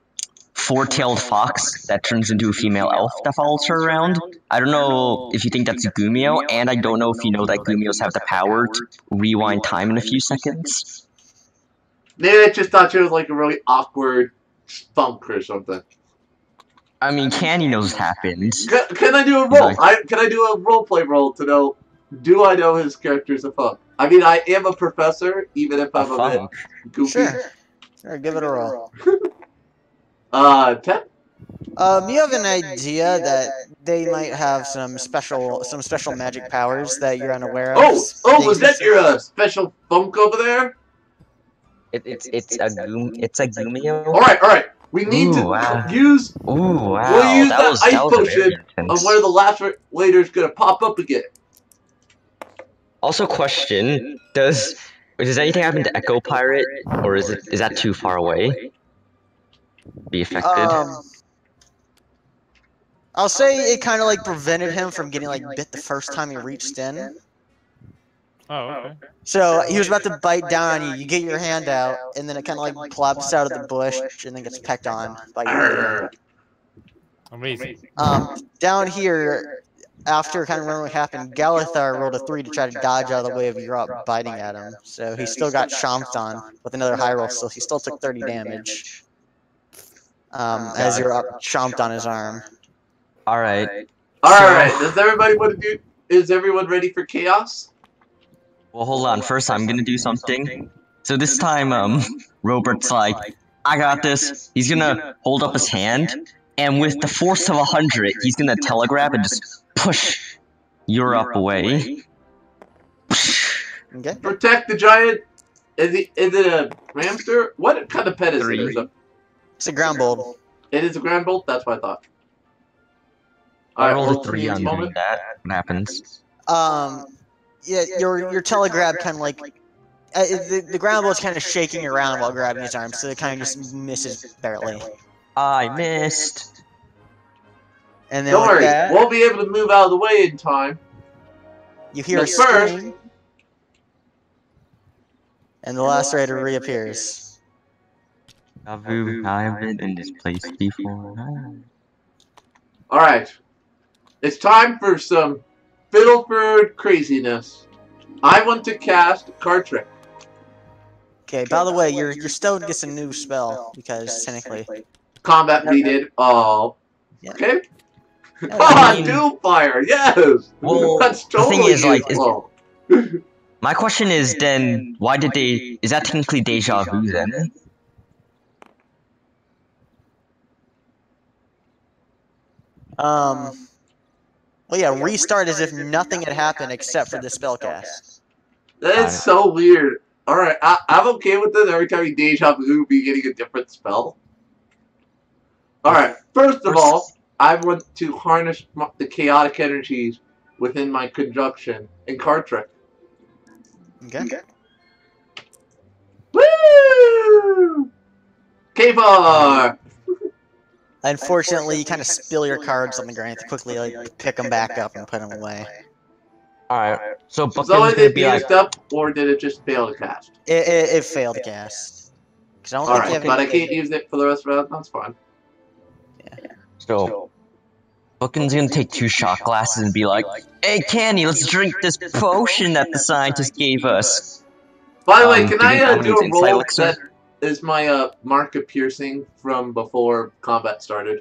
four-tailed fox that turns into a female elf that follows her around. I don't know if you think that's Gumio, and I don't know if you know that Gumios have the power to rewind time in a few seconds. Maybe I just thought she was like a really awkward spunk or something. I mean, Canny knows what happens. Can I do a roll? Can I do a roleplay roll to know? Do I know his character's a funk? I mean, I am a professor, even if I'm a bit goofy. Sure, give it a roll. 10. You have an idea that they might have some special magic powers that you're unaware of. Was that your special funk over there? It's a Gumio. All right. We need to use. Ooh, wow. We'll use that ice was potion of where the last later's gonna pop up again. Also, question: Does anything happen to Echo Pirate, or is that too far away? Be affected. I'll say it kind of like prevented him from getting like bit the first time he reached in. Oh, okay. So he was about to bite down on you. You get your hand out, and then it kind of like plops out of the bush, and then gets pecked on by you. Amazing. Down here, after kind of remembering what happened, Galithar rolled a 3 to try to dodge out of the way of Europe biting at him. So he still got chomped on with another high roll, so he still took 30 damage. As Europe chomped on his arm. All right. Does everybody want to do? Is everyone ready for chaos? Well, hold on. First, I'm gonna do something. So this time, Robert's like, I got this. He's gonna hold up his hand, and with the force of 100, he's gonna telegraph and just push Europe away. Okay. Protect the giant. Is it a hamster? What kind of pet is it? It's a ground bolt. It is a ground bolt. That's what I thought. I rolled a 3 on doing that. What happens? Yeah, your telegrab kind of like the ground bolt's kind of shaking around while grabbing his arm, so it kind of just misses barely. I missed. And then Don't with worry, that, we'll be able to move out of the way in time. you hear a But first- scream, and the last raider reappears. I've been in this place before. Alright. It's time for some Fiddleford craziness. I want to cast a card trick. Okay, by the way, your stone gets a new spell, because technically... Combat redid. Oh. Yeah. Okay. Yeah, Ah, Doom Fire, yes! Well, That's the thing totally is, like, useful. my question is then, why did they? Is that technically deja vu then? Well, yeah, restart as if nothing had happened except for the spell cast. That is so weird. Alright, I'm okay with this. Every time you deja vu, be getting a different spell. Alright, first of all, I want to harness the chaotic energies within my conjunction and card trick. Okay. Woo! K4! Unfortunately, you kind of spill your cards on the ground. You have to quickly like pick them back up and put them away. Alright, so So Buckin's is gonna it be like, used up, or did it just fail to cast? It failed to cast. 'Cause I don't think you Alright, have but I any- can't use it for the rest of the round. That's fine. so Buckin's gonna take 2 shot glasses and be like, "Hey, Candy, let's drink this potion that the scientist gave us." By the way, can I I'm gonna do use a insight roll elixir. that is my mark of piercing from before combat started?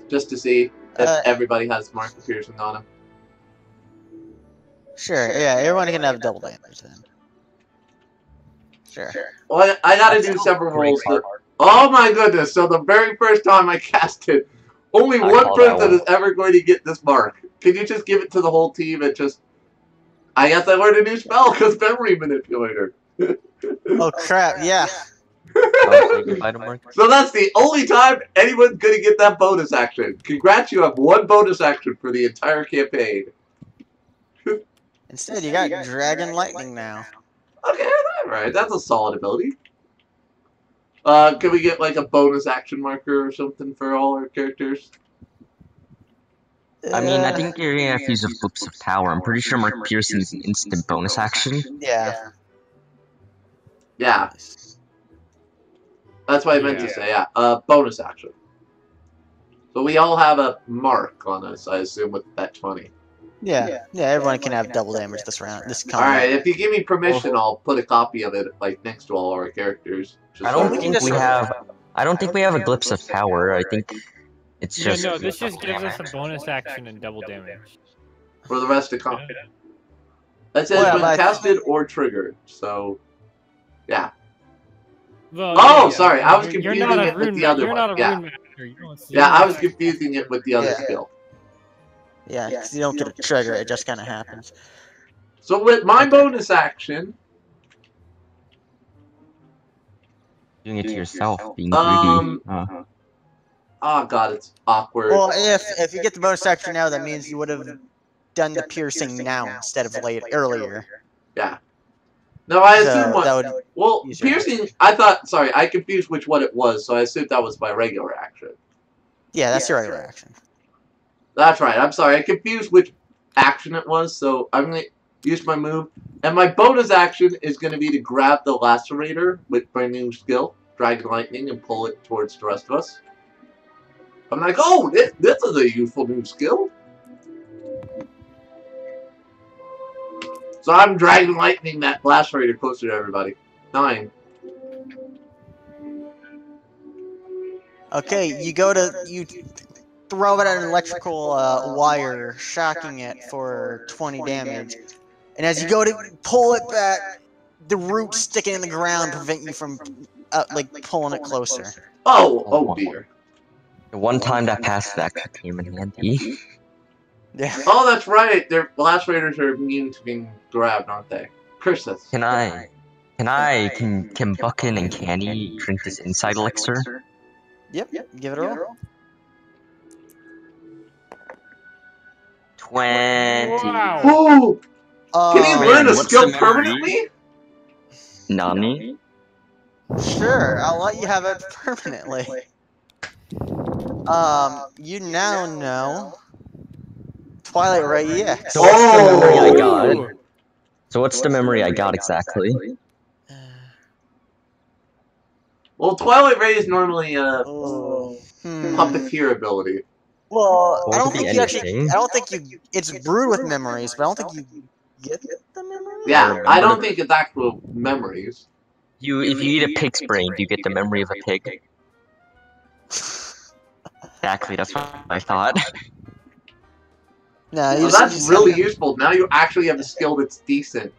Just to see if everybody has mark of piercing on them. Sure, yeah, everyone can have double damage then. Sure. Well, I gotta That's do a several great rolls. card. Oh my goodness, so the very first time I cast it, only I one call that person one. is ever going to get this mark. Can you just give it to the whole team and just... I guess I learned a new spell because memory manipulator. Oh crap, yeah. So that's the only time anyone's going to get that bonus action. Congrats, you have one bonus action for the entire campaign. Instead, you got Dragon Lightning now. Okay, alright, that's a solid ability. Can we get like a bonus action marker or something for all our characters? I mean, I think you're gonna have to use a Flips of Power. I'm pretty sure Mark Piercing is an instant bonus action. Yeah. Yeah. That's what I meant to say, yeah. Bonus action. So we all have a mark on us, I assume, with that 20. Yeah, everyone can have double damage this round, this combat. Alright, if you give me permission, I'll put a copy of it like next to all our characters. Just I don't so think we have. I don't think we have a Glimpse of Power. I think it's Yeah, just. no, this just gives us a bonus action and double damage. for the rest of combat. That says Well, when but- casted or triggered, so yeah. Well, Oh, yeah, sorry, I was you're confusing not a it with rune the ma- other You're one, not a yeah. rune master. You don't see Yeah, I it. was confusing it with the other Yeah. skill. Yeah, because you don't get a trigger, it just kind of happens. So with my bonus action, Doing it to yourself, being Um, greedy. oh god, it's awkward. Well, if you get the bonus action now, that means you would have done the piercing now instead of earlier. Yeah. No, I So assume what. that would Well, use your piercing. I thought. Sorry, I confused which one it was, so I assumed that was my regular action. yeah, that's your regular action. That's right. I'm sorry. I confused which action it was, so I'm gonna use my move, and my bonus action is gonna be to grab the lacerator with my new skill, Dragon Lightning, and pull it towards the rest of us. I'm like, oh, this is a useful new skill. So I'm Dragon Lightning that lacerator closer to everybody. 9. Okay, you throw it at an electrical wire, shocking it for 20 damage. And as you go to pull it back, the roots sticking in the ground prevent you from pulling it closer. Oh dear. The one time that passed that came in handy. Yeah. Oh, that's right. Their lacerators are immune to being grabbed, aren't they? Curses. Can Buckin and Canny drink this insight elixir? Yep. Give it a roll. 20. Wow. Oh! Can he learn a what's skill the memory? permanently? Nani? Sure, I'll let you have it permanently. You now know Twilight Ray EX. So what's the memory I got? Ooh. So what's the memory I got exactly? Well, Twilight Ray is normally a Oh. puppeteer ability. Well, Well, I it don't could think be you actually. anything. I don't think you. It's brewed with memories, but I don't think you get the memories. Yeah, I don't think it's actual memories. If you eat a pig's brain, do you get the memory of a pig? Exactly, that's what I thought. No, you Well, just, that's really useful. Now you actually have a skill that's decent.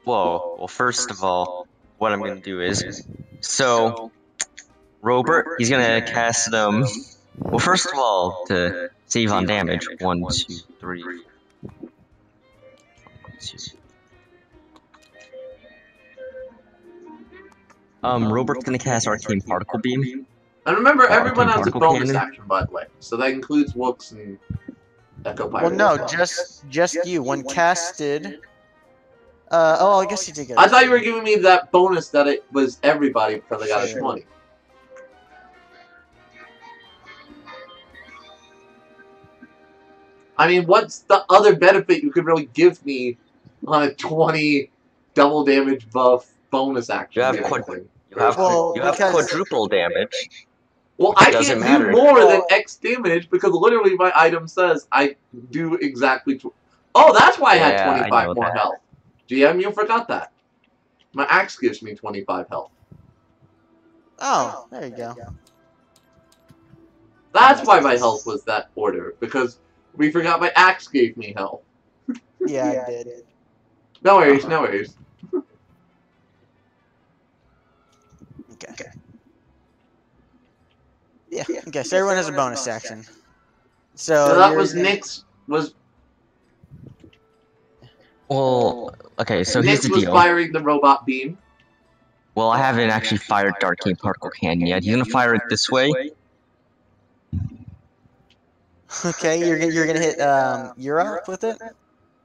Whoa. Well, first of all, what I'm gonna do is, so Robert, he's gonna cast them. Well, first of all, to save on damage, 1, 2, 3. 1, 2. Robert's gonna cast Arcane Particle Beam. And remember, everyone has a Particle bonus cannon. action, by the way. So that includes Wooks and Echo Well, Pirate. no, just you. When casted. Oh, I guess you did get it. I thought you were giving me that bonus that it was everybody because I got a Sure. 20. I mean, what's the other benefit you could really give me on a 20 double damage buff bonus action? You have Because- quadruple damage. Well, I doesn't can't matter. do more than X damage because literally my item says I do exactly. Oh, that's why I had Yeah, I 25 know more that. health. GM, you forgot that. My axe gives me 25 health. Oh, there you go. That's why my health was that order, because we forgot my axe gave me health. Yeah, I did. No worries, no worries. Okay. Yeah. Okay. So everyone has a bonus action. So that you're was gonna- Nick's. Well, okay, so here's Nick the was deal. firing the robot beam. Well, I haven't actually fired Arcane Particle Cannon yet. He's gonna fire it this way. Okay, you're gonna hit Europe with it.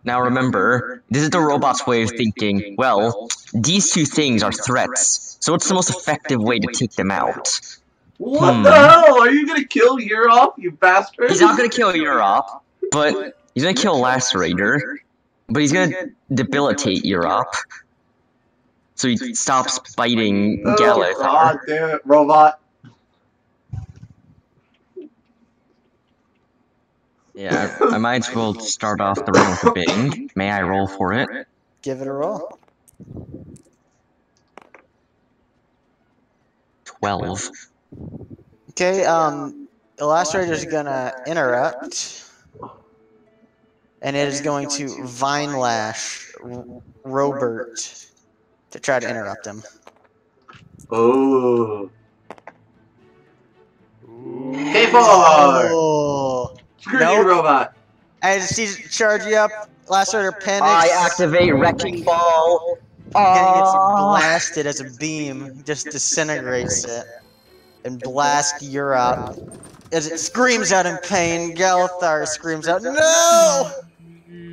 Now remember, this is the robot's way of thinking, well, these two things are threats, so what's the most effective way to take them out? What the hell? Are you gonna kill Urealms, you bastard? He's not gonna kill Urealms, but he's gonna kill Lacerator, but he's gonna debilitate Urealms. So he stops biting Oh, Galithar. God damn it, robot. Yeah, I might as well start off the round with a bang. May I roll for it? Give it a roll. 12. Okay. Illustrator's gonna interrupt, and it is going to Vine Lash Robert to try to interrupt him. Oh. Ooh. K4! Oh. Screw Nope. you, robot. As he charge you up, Illustrator panics. I activate Wrecking Ball. And gets blasted as a beam, just disintegrates it, and blasts Europe. As it screams out in pain, Galithar screams out, "No!"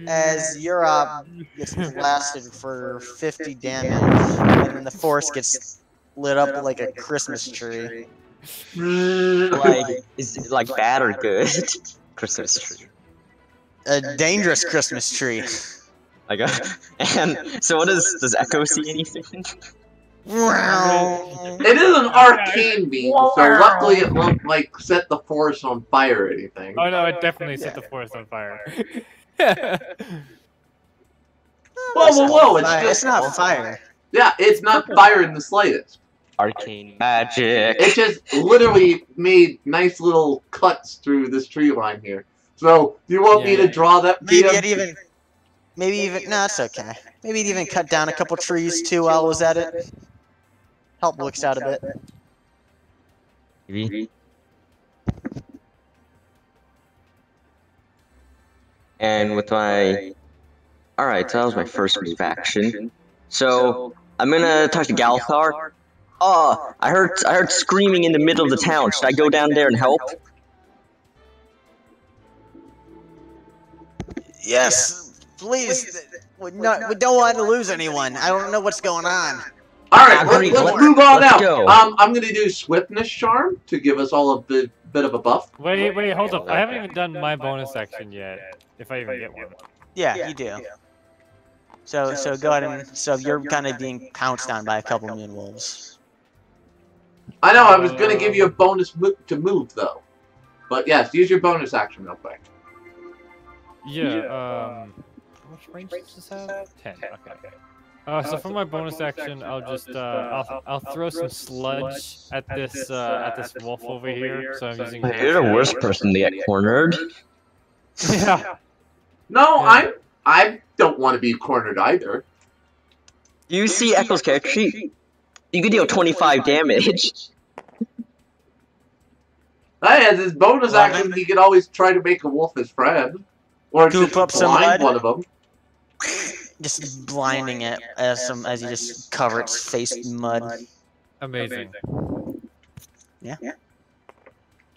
As Europe gets blasted for 50 damage, and then the forest gets lit up like a Christmas tree. Like, is it like bad or good? Christmas tree. A dangerous Christmas tree. Like and so what does Echo see anything? It is an arcane beam, so luckily it won't, like, set the forest on fire or anything. Oh no, it definitely set the forest on fire. Whoa, It's not fire. Yeah, it's not fire in the slightest. Arcane magic. It just literally made nice little cuts through this tree line here. So, do you want me to draw that? Maybe PM? no, it's okay. Maybe it'd even cut down a couple trees too while I was at it. Help Wooks out a bit. Maybe. And with my... Alright, so that was my first move action. So, I'm gonna talk to Galithar. Oh, I heard screaming in the middle of the town. Should I go down there and help? Yes, please. We don't want to lose anyone. I don't know what's going on. Alright, Agreed. let's Let's- move on let's now. go. I'm gonna do Swiftness Charm to give us all a bit of a buff. Wait, hold up. I haven't even done my bonus action yet. If I even get one. Yeah, you do. So go ahead and you're kind of being pounced on by a couple moon wolves. I know, I was gonna give you a bonus to move, though. But yes, use your bonus action real quick. Yeah, how much range does this have? 10, okay. So for my bonus action, I'll just, I'll throw some sludge at this wolf over here, so I'm using... You're the worst person to get cornered. Yeah. No, I don't want to be cornered either. You see Echo's character sheet? You can deal 25 damage. Hey, as his bonus action, he could always try to make a wolf his friend. Or Goop just up some blind mud. one of them. Just blinding it as you just cover its face in mud. Amazing. Yeah.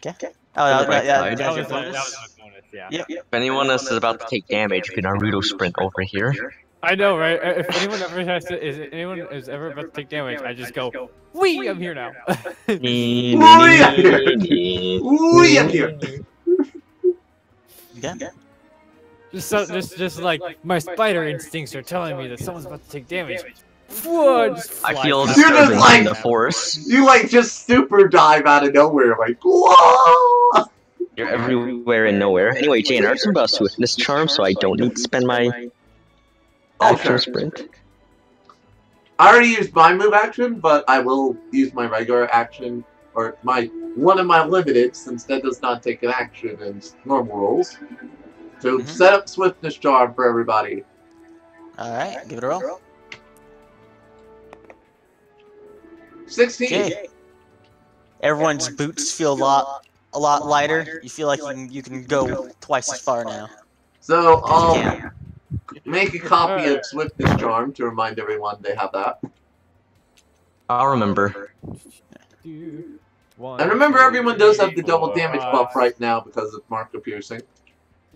Okay. Oh, That that was was your my bonus. bonus, yeah. Yep. If anyone else is about to take damage, you can Naruto sprint over here. I know, right? If anyone ever anyone is ever about to take damage, I just go, "Wee! I'm here now." Wee up here! Yeah. Just like my spider instincts are telling me that someone's about to take damage. Whoa, just I fly feel past. You're just disturbance like- in the force. You like just super dive out of nowhere, like, whoa! You're everywhere and nowhere. Anyway, Jane, I some about Swiftness Charm, so I don't need to spend my action sprint. I already used my move action, but I will use my regular action, or one of my limited, since that does not take an action in normal rolls. So set up Swiftness Charm for everybody. Alright, give it a roll. 16. Okay. Everyone's boots feel a lot lighter. You feel like you can go twice as far now. So I'll Yeah. make a copy of Swiftness Charm to remind everyone they have that. I'll remember. And remember, everyone does have the double damage buff right now because of Marco Piercing.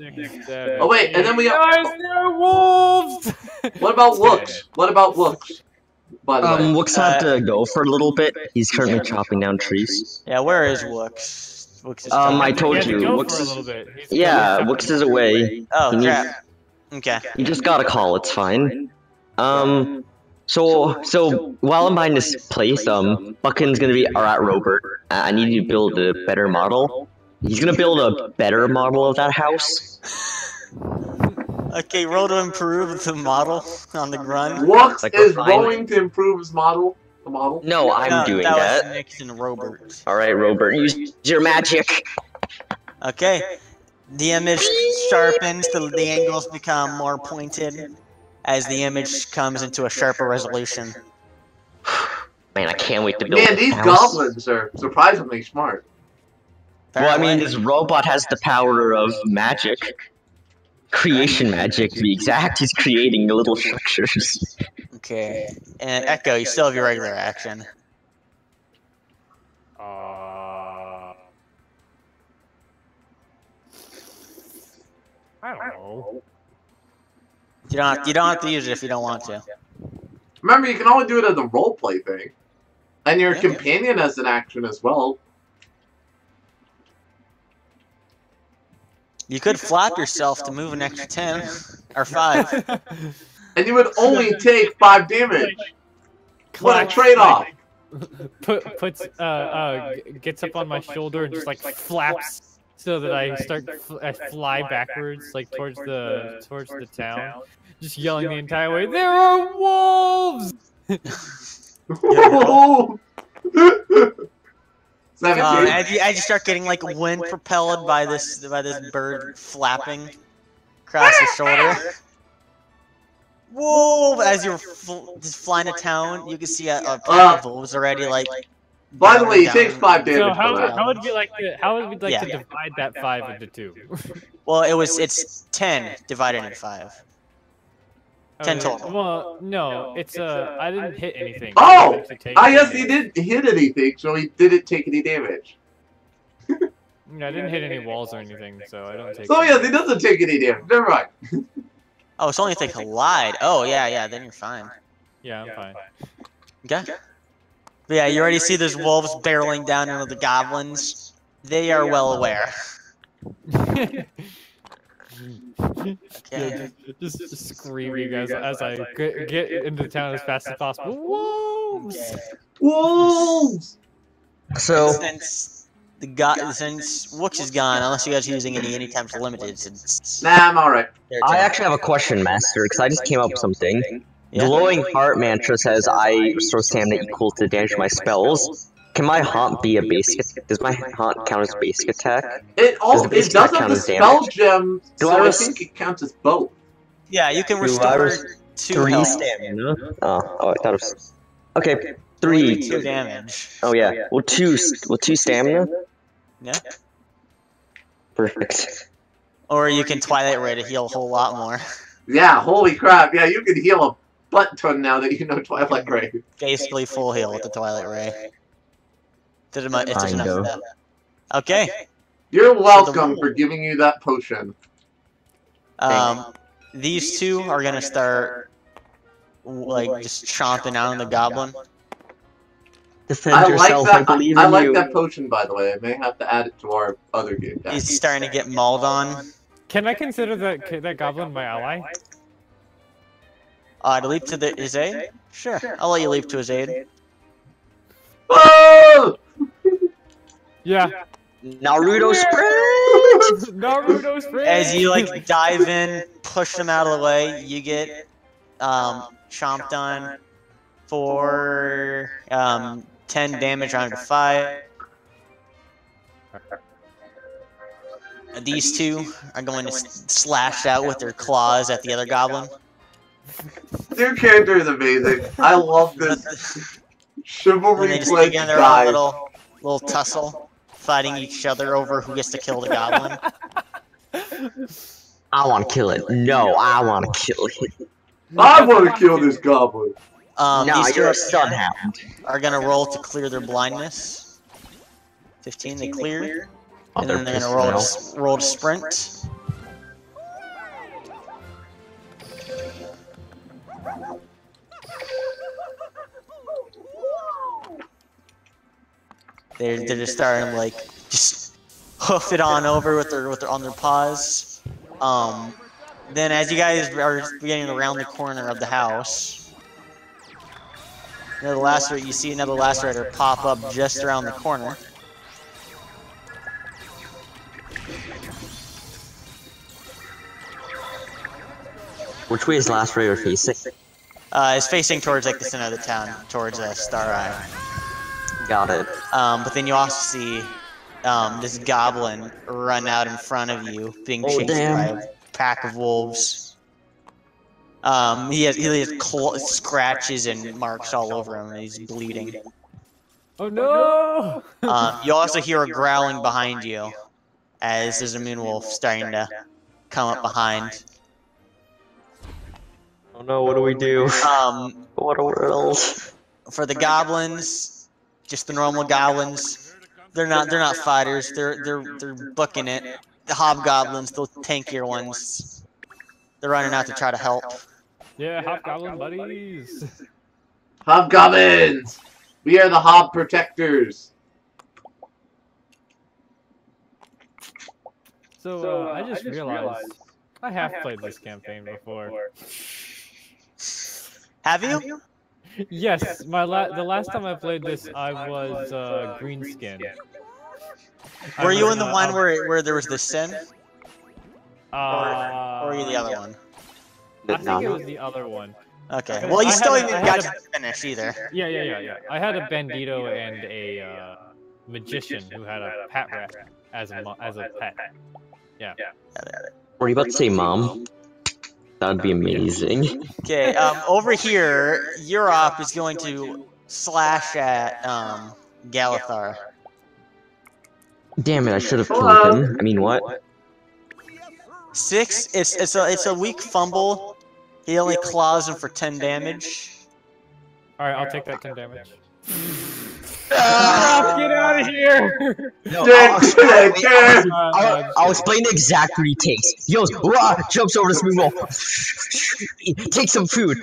Oh wait, and then we have... Guys, they're wolves! What about Wooks? What about Wooks? By the way. Wook's had to go for a little bit. He's currently chopping down trees. Yeah, where is Wooks? Wooks is I He told had to you, go Wooks for a is... little bit. Yeah, Wooks is away. Oh, He needs- crap. Okay. You just got a call, it's fine. So while I'm behind this place, Buckin's gonna be at Robert. I need you to build a better model. He's gonna build a better model of that house. Okay, roll to improve the model on the grunt. Wooks Like is refinement. rolling to improve his model. The model. No, I'm doing that. that. Was Nick and Robert. Alright, Robert, use your magic. Okay. The image sharpens, the angles become more pointed as the image comes into a sharper resolution. Man, I can't wait to build Man, this these house. goblins are surprisingly smart. Well, I mean, this robot has the power of magic. Creation magic, to be exact. He's creating little structures. Okay. And Echo, you still have your regular action. I don't know. You don't have to use it if you don't want to. Remember, you can only do it as a roleplay thing. And your Yeah. companion has an action as well. You could flap yourself to move an extra 10 or 5. And you would only take 5 damage. What a trade-off. Gets up on my shoulder and just like flaps so that I fly backwards like towards the town, just yelling the entire way, "There are wolves!" 17. As you start getting like wind propelled by this bird flapping across your shoulder. Whoa! As you're just flying to town, you can see a pack of wolves already like. By the way, he takes 5 damage So for that. how would we like to Yeah. divide that 5 into 2? Well, it's 10 divided into 5. 10 total. Well, no, it's I didn't hit anything. Oh! Actually take I guess any he damage. didn't hit anything, so he didn't take any damage. Yeah, I didn't hit any walls or anything, so I don't take. So any yes, he damage. doesn't take any damage. Never mind. Oh, it's only if they collide. Oh, yeah, then you're fine. Yeah, I'm fine. Okay. But yeah, you already see there's wolves barreling down into the goblins. They are well aware. Okay. Yeah, just scream, you guys, as I get into town as fast as possible. Wolves! Okay. Wolves! So, Since Wook is gone, unless you guys are using any times limited, it's Nah, I'm alright. their I turn. actually have a question, Master, because I just came up with something. Yeah? Glowing Heart mantra says I restore stamina equal to the damage of my spells. Can my haunt be a basic? Does my haunt count as basic attack? It the basic does attack have the count as spell damage? gem, Do so I I res- think it counts as both. Yeah, you can Do I restore res- 2 3 health. stamina. Oh, I thought it was. Okay, You only do 3. 2 damage. Oh yeah, well 2 stamina. Yeah. Perfect. Or you can Twilight Ray to heal a whole lot more. Yeah, holy crap. Yeah, you can heal a butt ton now that you know Twilight Ray. Basically full heal with the Twilight Ray. If there's Kind enough of. of that. Okay. You're welcome for giving you that potion. These two are gonna start like just chomping out on the goblin. Defend I like yourself, that. I believe I in like you. that potion, by the way. I may have to add it to our other game. He's starting to get mauled on. Can I consider that goblin my ally? To leap to his aid? Sure, I'll let you leap to his aid. Oh! Yeah. Naruto sprint! Naruto sprint! As you like dive in, push him out of the way, you get chomped on for 10 damage round to 5. These two are going to slash out with their claws at the other goblin. Your character is amazing. I love this And chivalry they just pledge begin their own guy. little tussle, fighting each other over who gets to kill the goblin. I want to kill it. No, I want to kill it. I want to kill this goblin. No, These two you're a sunhound. are gonna roll to clear their blindness. 15, they clear. And then they're gonna roll to sprint. They're just starting to, like, just hoof it on over with their on their paws. Then as you guys are getting around the corner of the house, you see another lacerator pop up just around the corner. Which way is Last Raider facing? It's facing towards like the center of the town, towards Star Eye. Got it. But then you also see this goblin run out in front of you, being chased by a pack of wolves. He has scratches and marks all over him, and he's bleeding. Oh no! You also hear a growling behind you, as there's a moon wolf starting to come up behind. Oh no, what do we do? What a world. For the goblins, just the normal goblins. They're not fighters. They're booking it. The hobgoblins, the tankier ones, they're running out to try to help. Yeah, hobgoblin buddies. Hobgoblins! We are the Hob Protectors. So, I just realized I have played this campaign before. Have you? Yes, the last time I played this, I was greenskin. Were you in the one where there was the sin? Or were you the other one? I think it was the other one. Okay. Well, you still even got to finish either. Yeah. I had a bandito and a magician who had a pat rat as a pet. Yeah. Were you about to say mom? That would be amazing. Okay. Over here, Urealms is going to slash at Galithar. Damn it, I should have killed him. I mean, what? 6. It's a weak fumble. He only claws him for 10 damage. Alright, I'll take that 10 damage. Stop! Get out of here! No, Dodge. I'll explain the exact route he takes. He goes, wah, jumps over the smooth wall, takes some food,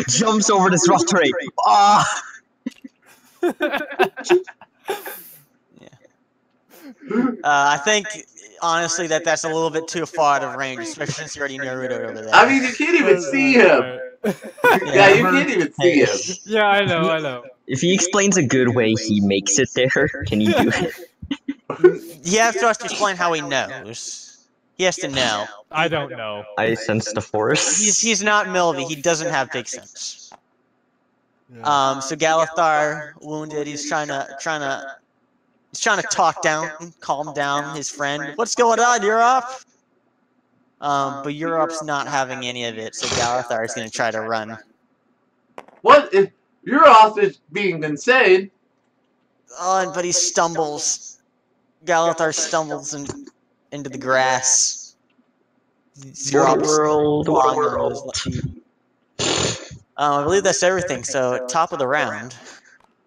jumps over this rough terrain. Ah! I think, honestly, that's a little bit too far out of range, especially since you already narrowed it over there. I mean, you can't even see him. Yeah, you can't even see him. Yeah, I know. If he explains a good way he makes it there, can you do it? He has to explain how he knows. He has to know. I don't know. I sense the force. He's not Milby. He doesn't have big sense. So Galithar, wounded, he's trying to talk down, calm down his friend. What's going on, Europe? But Europe's not having any of it, so Galithar is going to try to run. What? If Urealms is being insane? Oh, but he stumbles. Galithar stumbles into the grass. World. I believe that's everything, so top of the round.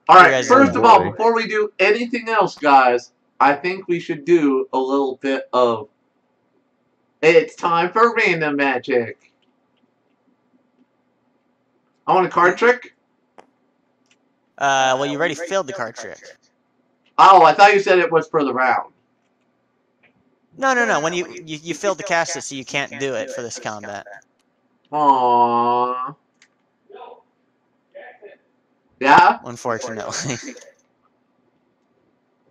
Alright, first of all, before we do anything else, guys, I think we should do a little bit of... It's time for random magic. I want a card trick? Well, you already failed the card trick. Oh, I thought you said it was for the round. No. When you failed to cast it, so you can't do it for this combat. Aww. Yeah? Unfortunately.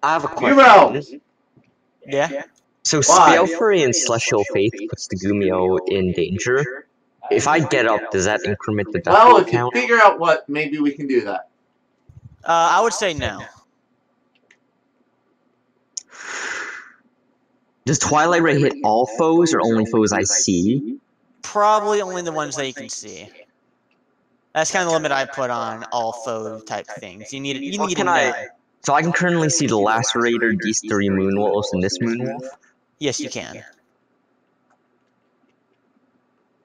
I have a Urealms! question. Yeah? So Spellfury and Celestial Faith puts the Gumio in danger. If I get up, does that increment the death Well, if you count? figure out what, maybe we can do that. I would say no. Does Twilight Ray hit all foes or only foes I see? Probably only the ones that you can see. That's kind of the limit I put on all foe type things. You need to know. So I can currently see the Lacerator, these 3 Moonwolves, and this Moonwolf? Yes, you can.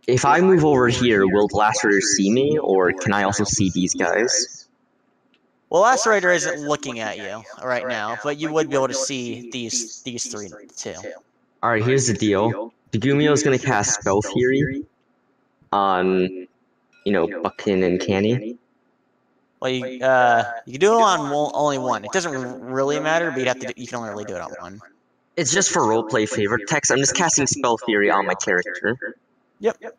If I move over here, will the Lacerator see me, or can I also see these guys? Well, Lacerator isn't looking at you right now, but you would be able to see these 3 too. Alright, here's the deal. The Gumio is going to cast Spell Fury on, Buckin and Canny. Well, you can do it on only one. It doesn't really matter, but you can only really do it on one. It's just for roleplay favorite text. I'm just casting Spell Fury on my character. Yep.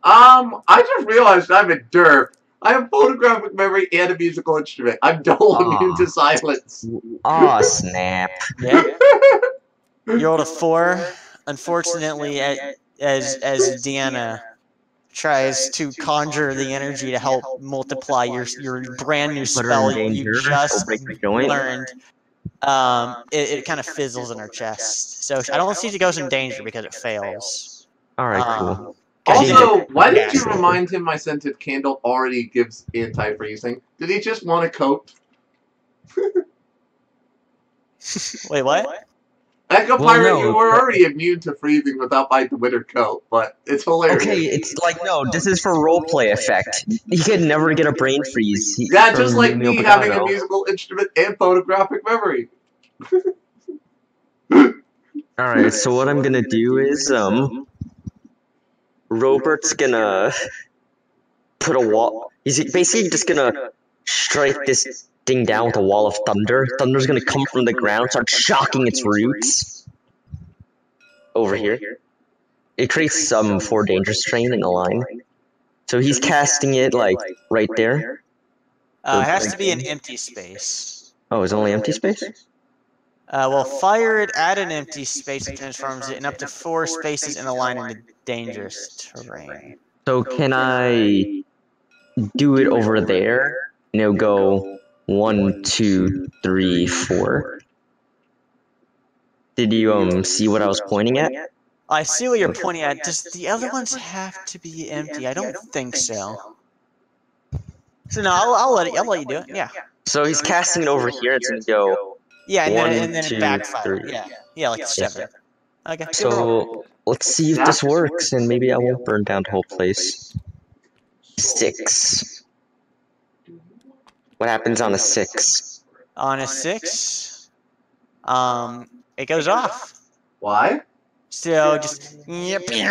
I just realized I'm a derp. I have photographic memory and a musical instrument. I'm double immune to silence. Aw, snap. Yeah. You rolled a 4. Unfortunately, as Deanna tries to conjure the energy to help multiply your brand new spell you just learned, it kind of fizzles in her chest. So I don't see she goes in danger because it fails. Alright, cool. Also, why did you remind him my scented candle already gives anti-freezing? Did he just want a coat? Wait, what? Echo Pirate, you were already immune to freezing without buying the winter coat, but it's hilarious. Okay, it's like, no, this is for roleplay effect. He could never get a brain freeze. Yeah, just like me having a musical instrument and photographic memory. Alright, so what I'm gonna do is, Robert's gonna put a wall. He's basically just gonna strike this thing down with a wall of thunder. Thunder's gonna come from the ground, start shocking its roots. Over here. It creates some 4 danger strain in a line. So he's casting it, like, right there. It has to be an empty space. Oh, it's only empty space? Well, fire it at an empty space and transforms it in up to 4 spaces in a line into dangerous terrain. So can I do it over there? Go 1, 2, 3, 4. Did you see what I was pointing at? I see what you're pointing at. Does the other ones have to be empty? I don't think so. So no, I'll let you do it. Yeah. So he's casting it over here. It's gonna go. Yeah, and 1, then 2, it backfires. 3. Yeah, like 7. Okay. So let's see if this works, and maybe I won't burn down the whole place. 6. What happens on a 6? On a 6, it goes off. Why? So just Maybe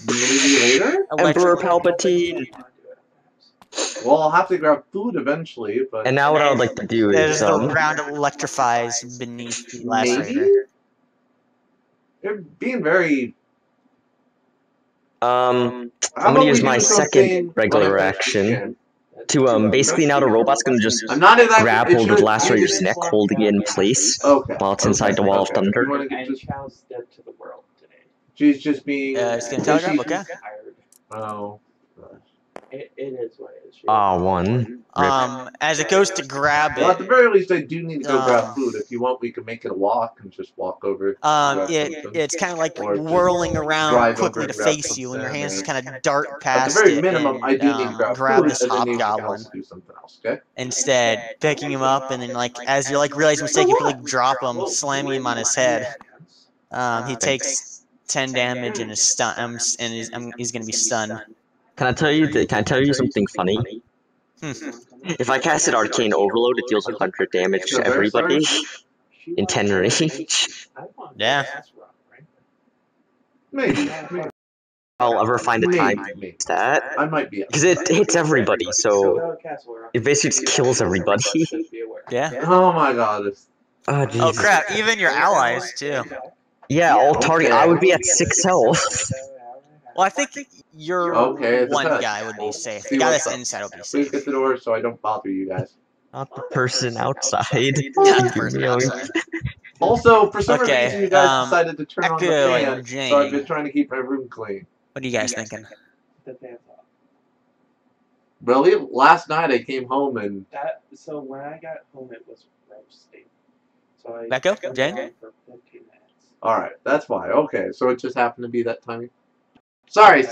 later? Emperor Palpatine. Well, I'll have to grab food eventually, but... And now what I would like to do is, the ground electrifies beneath the lacerator. You're being very... I'm gonna use my second regular action to, basically now the robot's gonna just grab hold of the lacerator's neck, holding it in place while it's inside the Wall of Thunder. She's just being... it's gonna telegram, okay? Oh. It is what it is. Ah, 1. As it goes to grab Well, at it, the very least, I do need to go grab food. If you want, we can make it a walk and just walk over. it's kind of like whirling around quickly to face you, and your hands just kind of dart past at the very it minimum, I do need to and grab food, this and then maybe hobgoblin. do something else, okay? Instead, picking him up, and then as you realize your mistake, you drop him, slamming him on his head. He takes 10 damage and is stunned, and he's gonna be stunned. Can I tell you something funny? If I casted Arcane Overload, it deals 100 damage to everybody in 10 range. Yeah. Maybe. I'll ever find a time to use that. I might be. Because it hits everybody, so it basically just kills everybody. Yeah. Oh my god. Oh, Oh crap, even your allies, too. Yeah, all target. I would be at 6 health. Well, I think your one depends. guy would be safe. See The guy what's that's up. inside will be Please safe. get the door so I don't bother you guys. Not the person outside. Not the person outside. Also, for some Okay, reason, you guys decided to turn on the Echo fan, and Jane. so I've been trying to keep my room clean. What are you guys thinking? The fan's off. Really? Last night I came home and... So when I got home, it was roasting. So I Echo? kept it Jane? on for 15 minutes. Alright, that's why. Okay, so it just happened to be that timing. Sorry,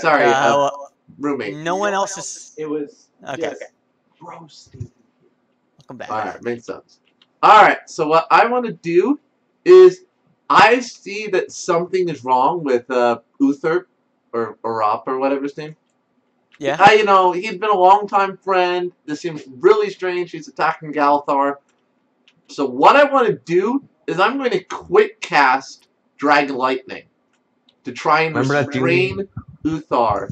roommate. No one else is... It was Okay. just roasting. Welcome back. Alright, makes sense. Alright, so what I want to do is... I see that something is wrong with Uther, or Urop, or whatever his name. Yeah. You know, he's been a long-time friend. This seems really strange. He's attacking Galthar. So what I want to do is I'm going to quick cast Dragon Lightning to try and restrain Uthar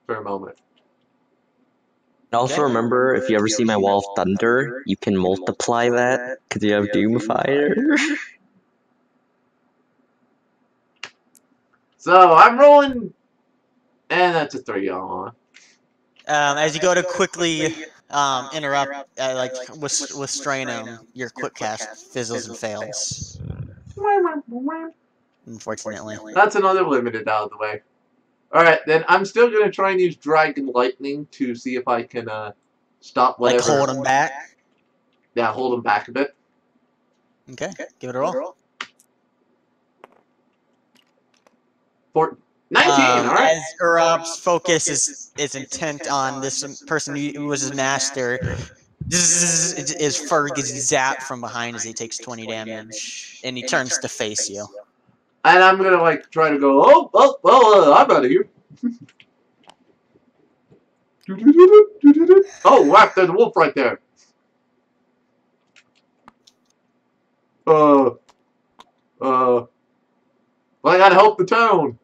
for a moment. And also remember, if you ever see my Wall of Thunder, you can multiply that, because you have Doomfire. So I'm rolling, and that's a 3 on. As you go to quickly interrupt, with strain him, your quick cast fizzles and fails. Unfortunately. That's another limited out of the way. Alright, then I'm still going to try and use Dragon Lightning to see if I can stop whatever. Hold him back? Yeah, hold him back a bit. Okay, give it a roll. 19, alright. As Urop's focus is intent on this person who was his master, his fur gets zapped from behind as he takes 20 damage, and he turns to face you. And I'm gonna try to go, I'm out of here. Oh, wow, there's a wolf right there. Well, I gotta help the town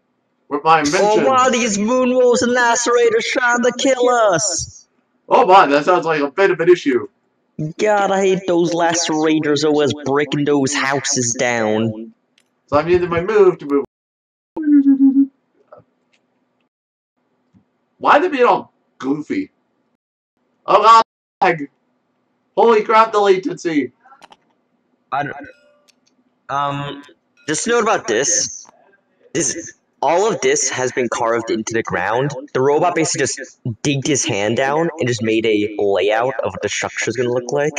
with my invention. Oh, wow, these moonwolves and lacerators trying to kill us. Oh my, that sounds like a bit of an issue. God, I hate those lacerators always breaking those houses down. So I'm using my move to move. Why are they being all goofy? Oh god, lag. Holy crap, the latency. Just note about this. All of this has been carved into the ground. The robot basically just digged his hand down and just made a layout of what the structure's gonna look like.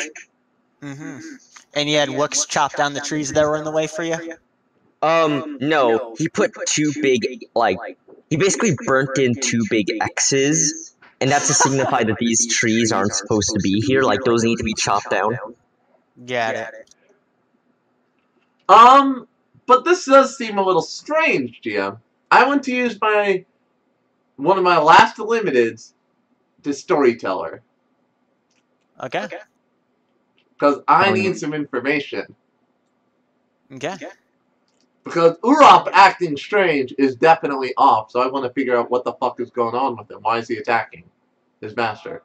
Mm-hmm. And you had Wooks chop down the trees that were in the way for you? No. He put two big, he basically burnt in two big X's, and that's to signify that these trees aren't supposed to be here, those need to be chopped down. Got it. But this does seem a little strange, GM. I want to use one of my last limiteds to Storyteller. Okay. Because I need some information. Okay. Because Urop acting strange is definitely off, so I want to figure out what the fuck is going on with him. Why is he attacking his master?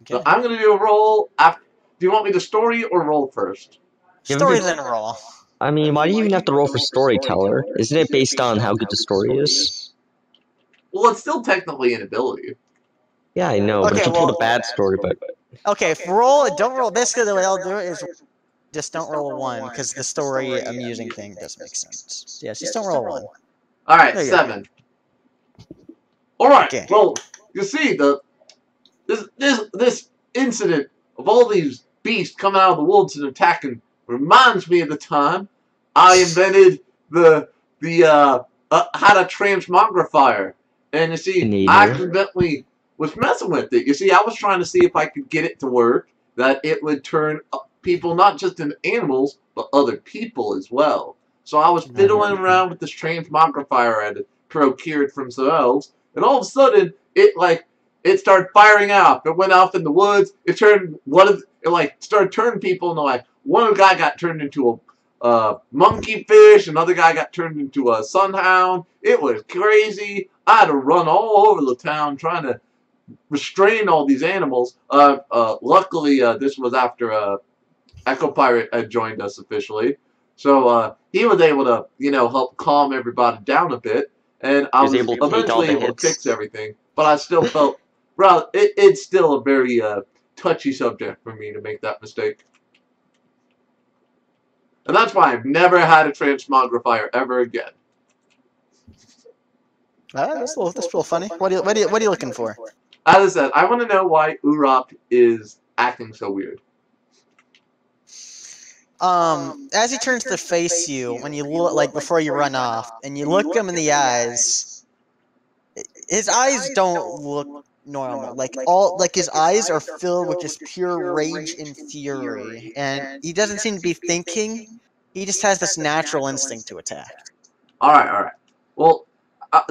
Okay. So I'm going to do a roll. After, do you want me to story or roll first? Story then roll. I mean, why do you even have to roll for storyteller? Isn't it based on how good the story is? Well, it's still technically an ability. Yeah, I know, but if you told a bad story, but... Okay, if don't roll. Basically, the way I'll do it is just don't roll a 1, because the story amusing thing doesn't make sense. Yeah, just don't roll a 1. Alright, 7. Alright, Okay. well, you see, this incident of all these beasts coming out of the woods and attacking reminds me of the time I invented had a transmogrifier. And you see, I accidentally was messing with it. You see, I was trying to see if I could get it to work, that it would turn people not just into animals, but other people as well. So I was fiddling around with this transmogrifier I had procured from some elves, and all of a sudden, it started firing off. It went off in the woods. It turned started turning people into one guy got turned into a monkey fish. Another guy got turned into a sunhound. It was crazy. I had to run all over the town trying to restrain all these animals. Luckily, this was after Echo Pirate had joined us officially, so he was able to help calm everybody down a bit, and I was eventually able to fix everything. But I still felt, well, it's still a very touchy subject for me to make that mistake. And that's why I've never had a transmogrifier ever again. That's a little funny. What are you looking for? As I said, I want to know why Urop is acting so weird. As he turns to face you, when you look, before you run off, and you look him in the eyes, his eyes don't look normal. His eyes are filled with just pure rage and fury, and he doesn't seem to be thinking. He just has this natural instinct to attack. Alright. Well,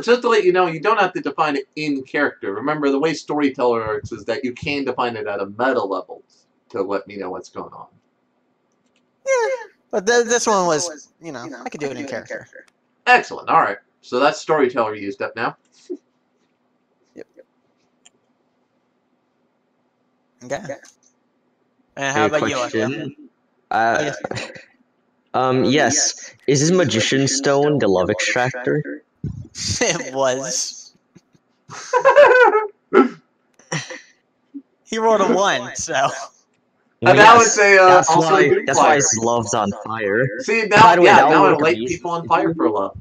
just to let you know, you don't have to define it in character. Remember, the way storyteller works is that you can define it at a meta level to let me know what's going on. Yeah, but this one was, I could do it in character. Excellent. Alright. So that's storyteller used up now. Yep. Okay. And how about you? Yes. Is this magician stone the love extractor? It was. He rolled a 1, so. And I would say that's also why his love's on fire. See, now, now I light people on fire for love.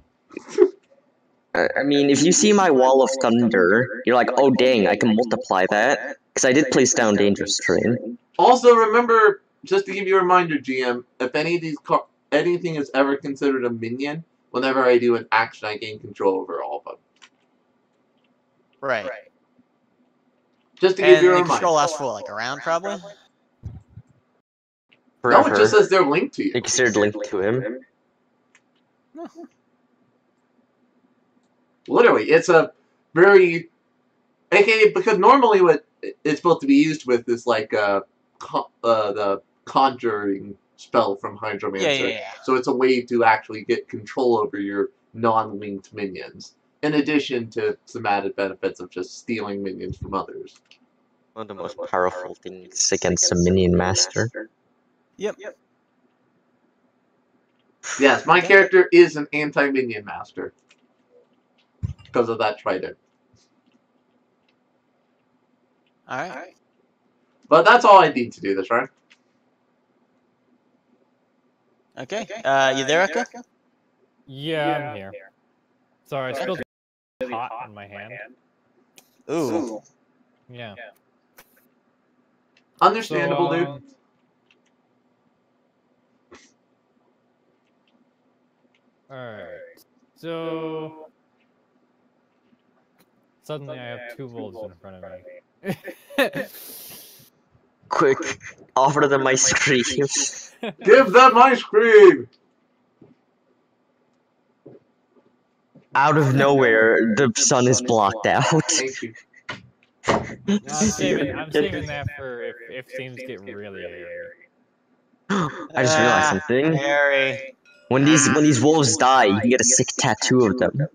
I mean, if you see my wall of thunder, you're like, oh dang, I can multiply that. Because I did place down Dangerous Terrain. Also, remember, just to give you a reminder, GM, if any of these anything is ever considered a minion, whenever I do an action, I gain control over all of them. Right. Just to give you a reminder. Control lasts for a round, probably? Forever. No, it just says they're linked to you. They're considered linked to him. Literally, it's a very... AKA, because normally what it's supposed to be used with is the conjuring spell from Hydromancer. Yeah. So it's a way to actually get control over your non-linked minions. In addition to some added benefits of just stealing minions from others. One of the most powerful things against a minion master. Yep. Yes, my character is an anti-minion master. Because of that trident. Alright. But that's all I need to do this, right? Okay. You there, Echo? Yeah, I'm here. Sorry, I spilled hot on my hand. Ooh. Yeah. Understandable, dude. Alright. So... Suddenly I have 2 wolves in front of me. Quick, offer them ice cream. Give them ice cream! Out of nowhere, the sun is blocked out. Thank you. I'm saving that for if things get really hairy. I just realized something. Harry. When these wolves die, you can get a sick tattoo of them.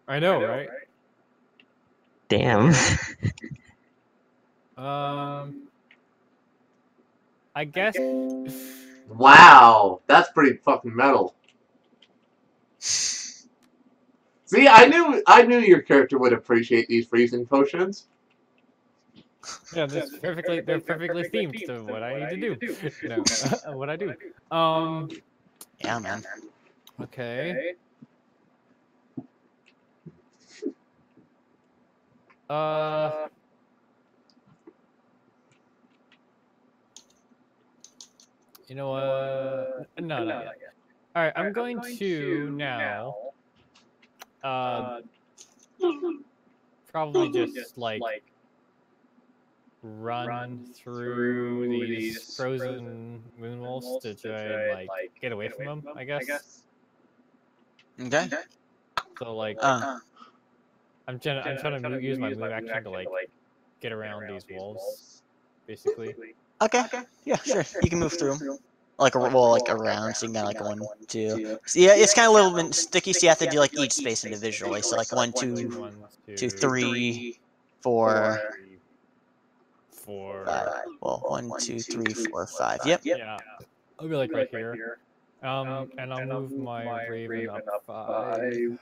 I know, right? Damn. I guess. Wow, that's pretty fucking metal. See, I knew your character would appreciate these freezing potions. Yeah, they're perfectly themed to what I need to do. You know, what I do. Yeah, man. Okay. You know what? No, not yet. All right, I'm going to now. Probably just like run through these frozen moonwolves to try and like get away from them, I guess. Okay. So like, I'm trying to use my move action to like get around these wolves, basically. Okay. Yeah, sure. You can move through them. Like around, so you can go like 1, 2. So yeah, it's kind of a little bit sticky, so you have to do like each space individually. So like 1, 2, 2, 3, 4, 5. Well, 1, 2, 3, 4, 5. Yep. Yeah. I'll be like right here. And I'll move my Raven up 5.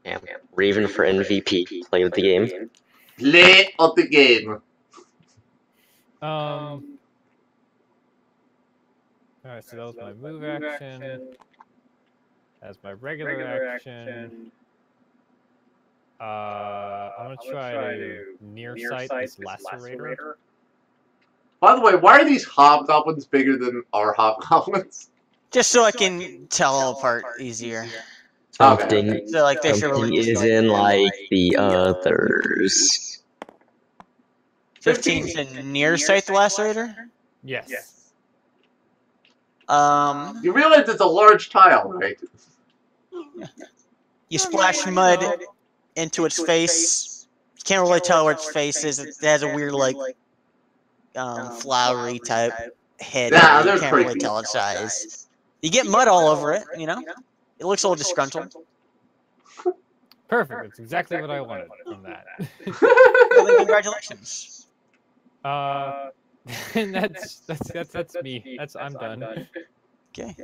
Damn. Raven for MVP. Play with the game. Play of the game. Alright, so that was my move action. That's my regular action. I'm gonna try to nearsight this lacerator. By the way, why are these hobgoblins bigger than our hobgoblins? Just so I can tell them apart easier. Something, So like they should something really isn't like the others. 15 to nearsight the lacerator. Yes. You realize it's a large tile, right? You splash mud into its face. You can't really tell where its face is. It has a weird like flowery type head. Yeah, You they're can't really creepy. tell its size. You get mud all over it, you know? It looks a little disgruntled. Perfect. That's exactly what I wanted from that. Well, then congratulations. And that's me. I'm done. Okay.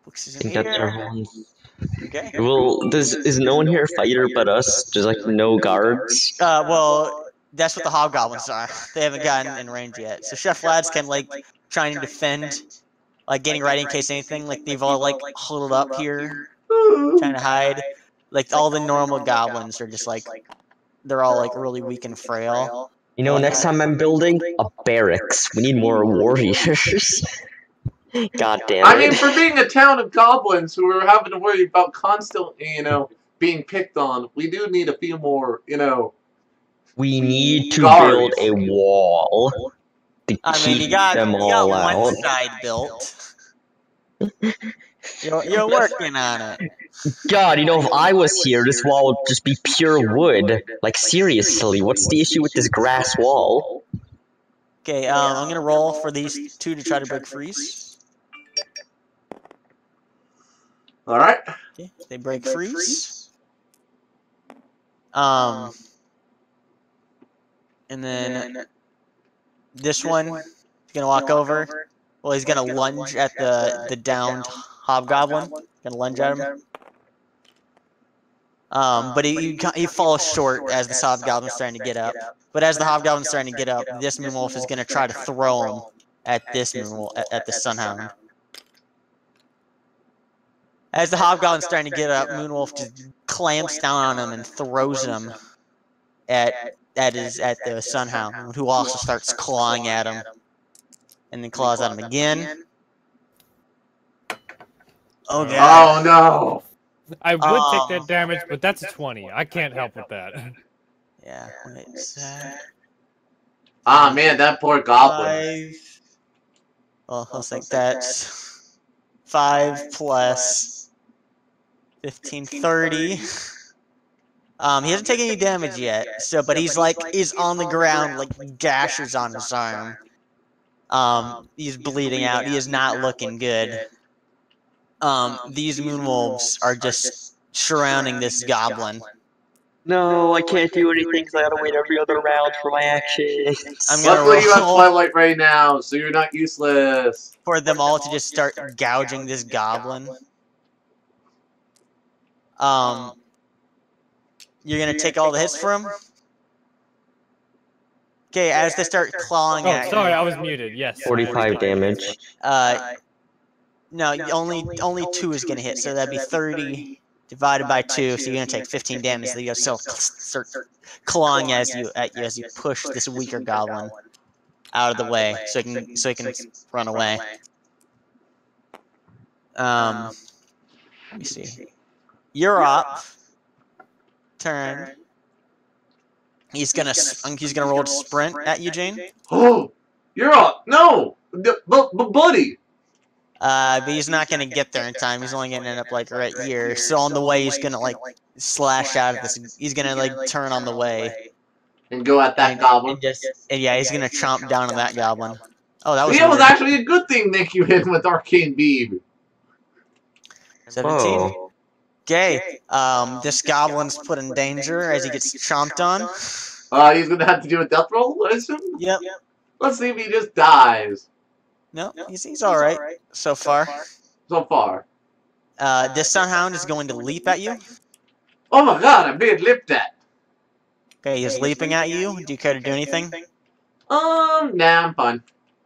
Books is I think in that's our here. hands. Okay. Well, is no one here a fighter but us? There's like no guards. Well, that's what the hobgoblins are. They haven't gotten in range yet. So Chef Lad's kind of like trying to defend, like getting ready in case anything. Like they've all like huddled up here, trying to hide. Like all the normal goblins are just like, they're all like really weak and frail. You know, next time I'm building a barracks. We need more warriors. God damn it. I mean, for being a town of goblins who are having to worry about constantly, being picked on, we do need a few more, We need to guards. build a wall to keep you got them all one out. side built. You're working on it. God, if I was here, this wall would just be pure wood. Like, seriously, what's the issue with this grass wall? Okay, I'm gonna roll for these two to try to break freeze. Alright. Okay, they break freeze. And then this one is gonna walk over. Well, he's gonna lunge at the downed hobgoblin. Gonna lunge at him. But he falls short as the hobgoblin's starting to get up. But as the hobgoblin's starting to get up, this moonwolf is gonna try to throw him at this moonwolf at the sunhound. As the hobgoblin's starting to get up, Moonwolf just clamps down on him and throws him at the sunhound, who also starts clawing at him, and then claws at him again. Oh god! Oh no! I would take that damage, but that's a 20. I can't help with that. Yeah. Wait, Ah man, that poor goblin. Well, let's think that's 5 plus 15, 30. He hasn't taken any damage yet. So, but he's on the ground, like gashes on his arm. He's bleeding out. He is not looking good. These moonwolves are just surrounding this goblin. No, I can't do anything because I gotta wait every other round for my actions. I'm gonna Luckily, you have roll Twilight right now, so you're not useless. for them all to just start gouging this goblin. You're gonna take all the hits for him. Okay, as they start clawing at Oh, you. sorry, I was muted. Yes. 45 damage. No, only 2 is gonna hit, so that'd be 30 divided by 2. So you're gonna take 15 damage. So you start clawing as you push this weaker goblin out of the way, so he can run away. Let me see. You're up. Turn. He's gonna roll to sprint at you, Jane. Oh, you're up. No, buddy. But he's not gonna get there in time. He's only gonna end up like right here. So on the way, he's gonna like slash out of this. He's gonna like turn on the way And go at that goblin. and yeah, he's gonna chomp down on that goblin. Oh, that was That was weird. actually a good thing. Thank you, hit him with Arcane Beam. 17. Whoa. Okay. This goblin's put in danger as he gets chomped on. He's gonna have to do a death roll. Listen. Yep. Let's see if he just dies. No, he's all right so far. So far. This Sunhound is going to leap at you. Oh my God, I'm being lipped at. Okay, he's leaping at you. Do you care to do anything? Nah, I'm fine.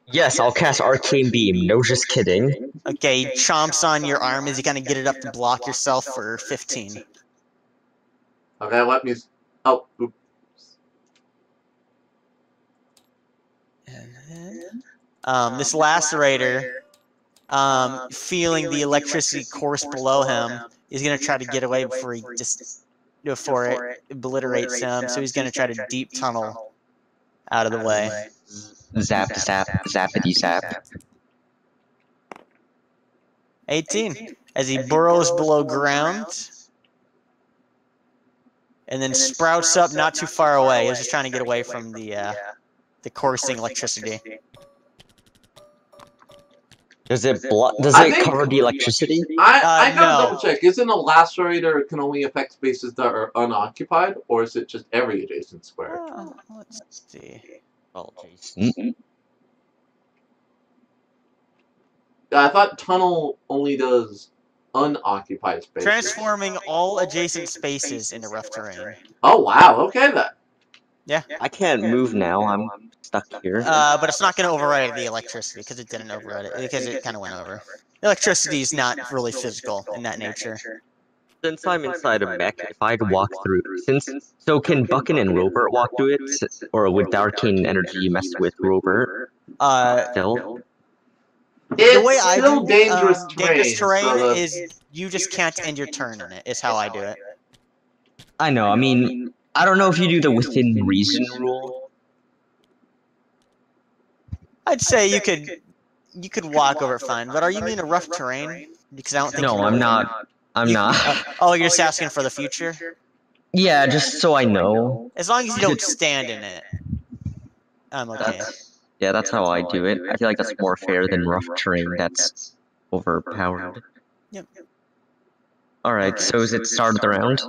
Yes, I'll cast Arcane Beam. No, just kidding. Okay, he chomps on your arm as you kind of get it up to block yourself for 15. Okay, let me. Oh, oops. This lacerator, feeling the electricity course below him, is gonna try to get away before it obliterates him. So he's gonna try to deep tunnel out of the way. Zap, zap, zappity zap. 18 as he burrows below ground, and then sprouts up not too far away. He was just trying to get away from the coursing electricity. Does it cover the electricity? I gotta no. double check. Isn't a lacerator can only affect spaces that are unoccupied, or is it just every adjacent square? Let's see. Well, Jason. I thought tunnel only does unoccupied spaces. Transforming all adjacent spaces into rough terrain. Oh wow. Okay then. Yeah. I can't move now. I'm stuck here. But it's not going to override the electricity because it didn't override it because it kind of went over. Electricity is not really physical in that nature. Since I'm inside a mech, if I'd walk through, so can Buckin and Robert walk through it, or would the arcane energy mess with Robert? Still? It's The way I still do dangerous dangerous terrain so is you just can't end your turn in it. Is how I do it. I know. I mean, I don't know if you do the within reason rule. I'd say you could walk over it fine, but are you mean a rough terrain? Because I don't think. No, I'm not. I'm not. Oh, you're just asking for the future? Yeah, just so I know. As long as you don't stand in it, I'm okay. That's how I do it. I feel like that's more fair than rough terrain that's overpowered. Yep. Alright, so is it start of the round?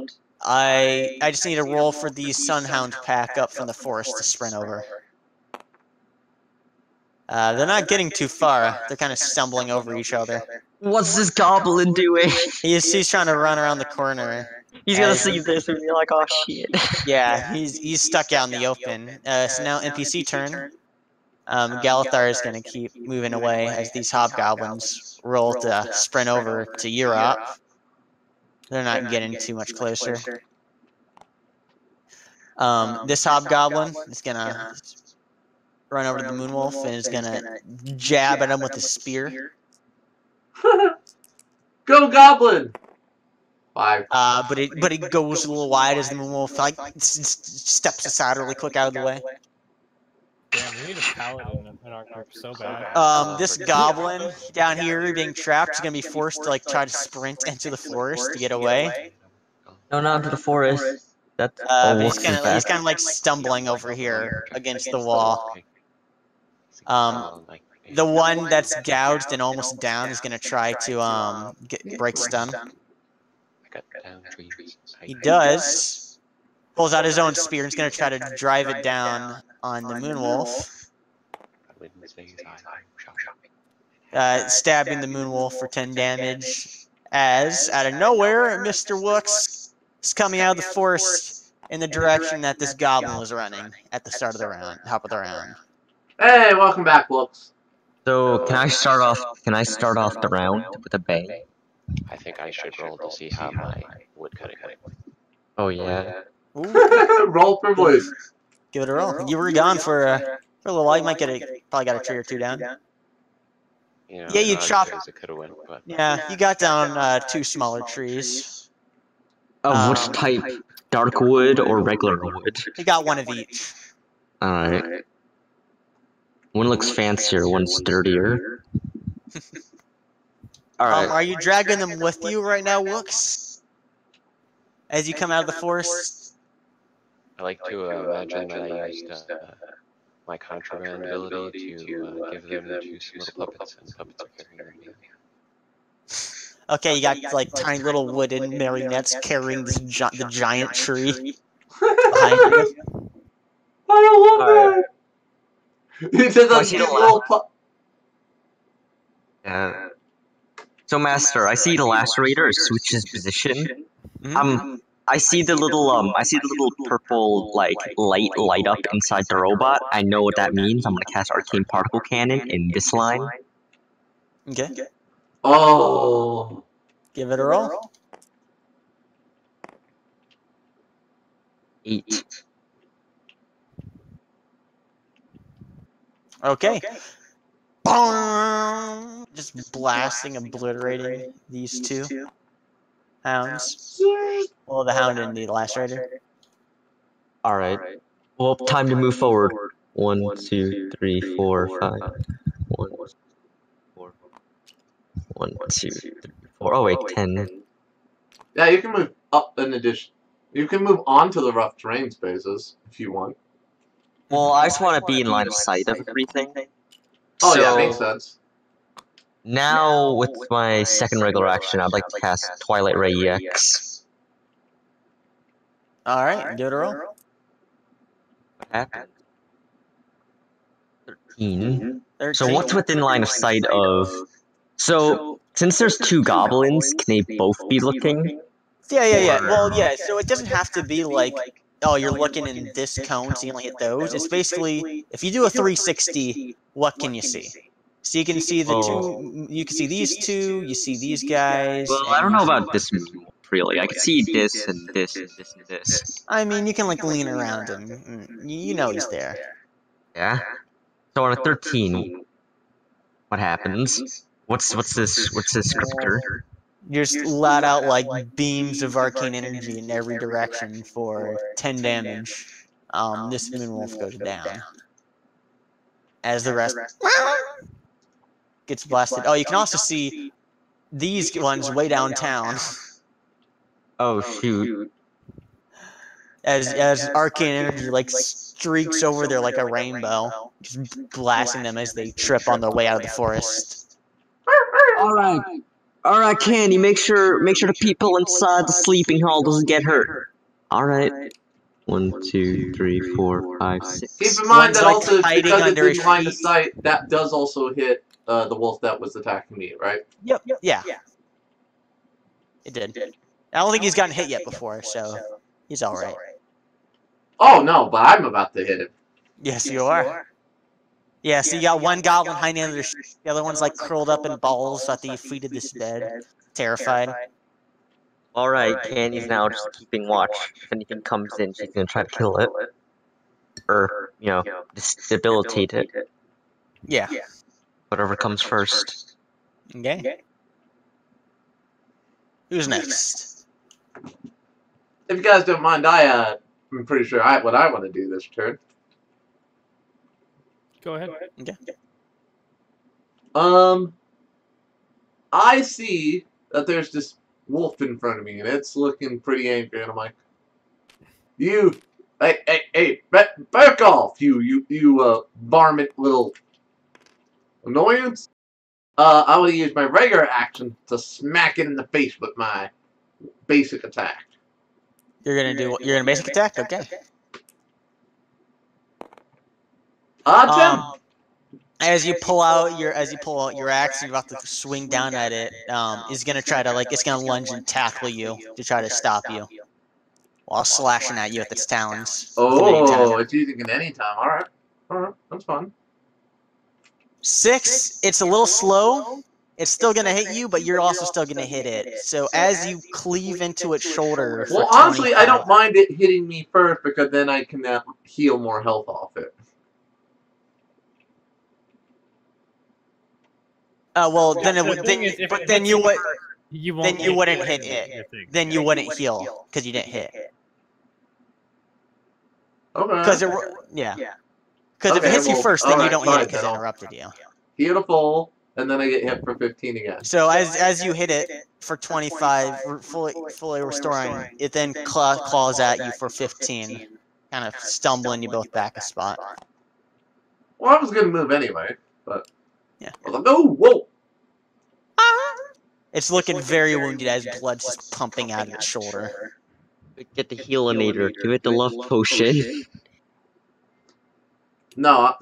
I just need a roll for the Sunhound pack up from the forest to sprint over. They're not getting too far. They're kind of stumbling over each other. What's this goblin doing? He's trying to run around the corner. He's gonna see this and be like, oh shit. Yeah, he's stuck out in the open. So now NPC turn. Galathar is going to keep moving away as these hobgoblins roll to sprint over to Europe. They're not getting too much closer. This hobgoblin is going to run over to the Moonwolf and is going to jab at him with his spear. Go Goblin! 5. But it goes a little wide as the Moonwolf like steps aside really quick out of the way. Damn, we need a paladin in our group so bad. This goblin down here being trapped is gonna be forced to like try to sprint into the forest to get away. No, not into the forest. That's But he's almost kind as of bad. like stumbling over here against the wall. Okay. Like, The one that's gouged and almost down is gonna try to break stun. I got down trees. He does. Pulls out his own spear and is gonna try to drive it down on the Moonwolf. Stabbing the Moonwolf for 10 damage. As, out of nowhere, Mr. Wooks is coming out of the forest in the direction that this goblin was running at the start of the round, top of the round. Hey, welcome back, Wooks. So can I start off? Can I start off the round with a bang? I think I should roll to see how my wood cutting went. Oh yeah. Ooh, Roll for wood. give it a roll. You were gone for a little while. You might probably got a tree or two down. You know, Yeah, you not as chopped. good as it could have went, but Yeah, you got down 2 smaller trees. Of which type? Dark wood or regular wood? You got one of each. Alright. One looks fancier, one's sturdier. Alright. Are you dragging them with you right now, Wooks? As you come out of the forest? I like to imagine that I used my contraband ability to give them to some little puppets, and puppets are carrying me. Okay, you got like tiny little wooden marionettes carrying this the giant tree behind you. I love that. He says I a see cute the little Yeah. So, Master, I see the lacerator switches position. I see the little purple like light up inside the robot. I know what that means. I'm gonna cast Arcane Particle Cannon in this line. Okay. Oh. Give it a roll. 8. Okay. Just blasting, obliterating these 2 hounds. Well, the hound and the lacerator. Alright. Well, time to move forward. 1, 2, 3, 4, 5. 1, 4. 1, 2, 3, 4. Oh wait, 10. Yeah, you can move up in addition. You can move onto the rough terrain spaces if you want. Well, I just want to be in line of sight of everything. Oh So, yeah, makes sense. now, with my second regular action, I'd like to cast Twilight Ray EX. Alright, give it a roll. What happened? 13. 13. So what's within line of sight of... So, since there's 2 goblins, can they both be looking? Yeah. Well, yeah, so it doesn't have to be like, oh, you're looking in this cone, so you only hit those. It's basically, if you do a 360, what can you see? So you can see the 2, you can see these 2, you see these guys. Well, I don't know about this move, really. I can see this and this and this and this. I mean, you can like lean around him. You know he's there. Yeah? So on a 13, what happens? What's this scripter? You just let out like beams of arcane energy in every direction for 10 damage. This Moonwolf goes down. As the rest gets blasted. Oh, you can also see these ones way downtown. Oh shoot. As arcane energy like streaks over there like a rainbow, just blasting them as they trip on their way out of the forest. Alright, Candy, make sure the people inside the sleeping hall doesn't get hurt. Alright. 1, 2, 3, 4, 5, 6. Keep in mind One's, that like, also, hiding because it's under in his line of feet. sight, that does also hit the wolf that was attacking me, right? Yep. Yeah. It did. I don't think he's gotten hit yet before, so he's alright. Oh no, but I'm about to hit him. Yes, you are. Yeah, so you got one goblin hiding under the other one's like curled up in balls at the feet of this bed, terrified. Alright, Candy's now just keeping watch. If anything comes in, she's gonna try to kill it. Or, you know, debilitate it. Yeah. Whatever comes first. Okay. Who's next? If you guys don't mind, I'm pretty sure what I want to do this turn. Go ahead. Okay. I see that there's this wolf in front of me, and it's looking pretty angry, and I'm like, You, hey, back off, you, varmint little annoyance. I will use my regular action to smack it in the face with my basic attack. You're gonna basic attack? Okay. 10. As you pull out your axe, and you're about to swing down at it. Is gonna try to it's gonna lunge and tackle you to try to stop you, while slashing at you with its talons. Oh, it's using it anytime. All right, that's fun. 6. It's a little slow. It's still gonna hit you, but you're also still gonna hit it. So as you cleave into its shoulder. Well, honestly, I don't mind it hitting me first because then I can heal more health off it. Well, then it would. Then you would. Then you wouldn't hit it. Then you wouldn't heal because you didn't hit. Okay. Because if it hits you first, then you don't hit it because it interrupted you. Beautiful. And then I get hit for 15 again. So as you hit it for 25, fully restoring, it then claws at you for 15, kind of stumbling you both back a spot. Well, I was gonna move anyway, but yeah. I was like, oh, whoa! It's looking very wounded as blood's just pumping out of its shoulder. Get the healinator. Give it the love potion. No,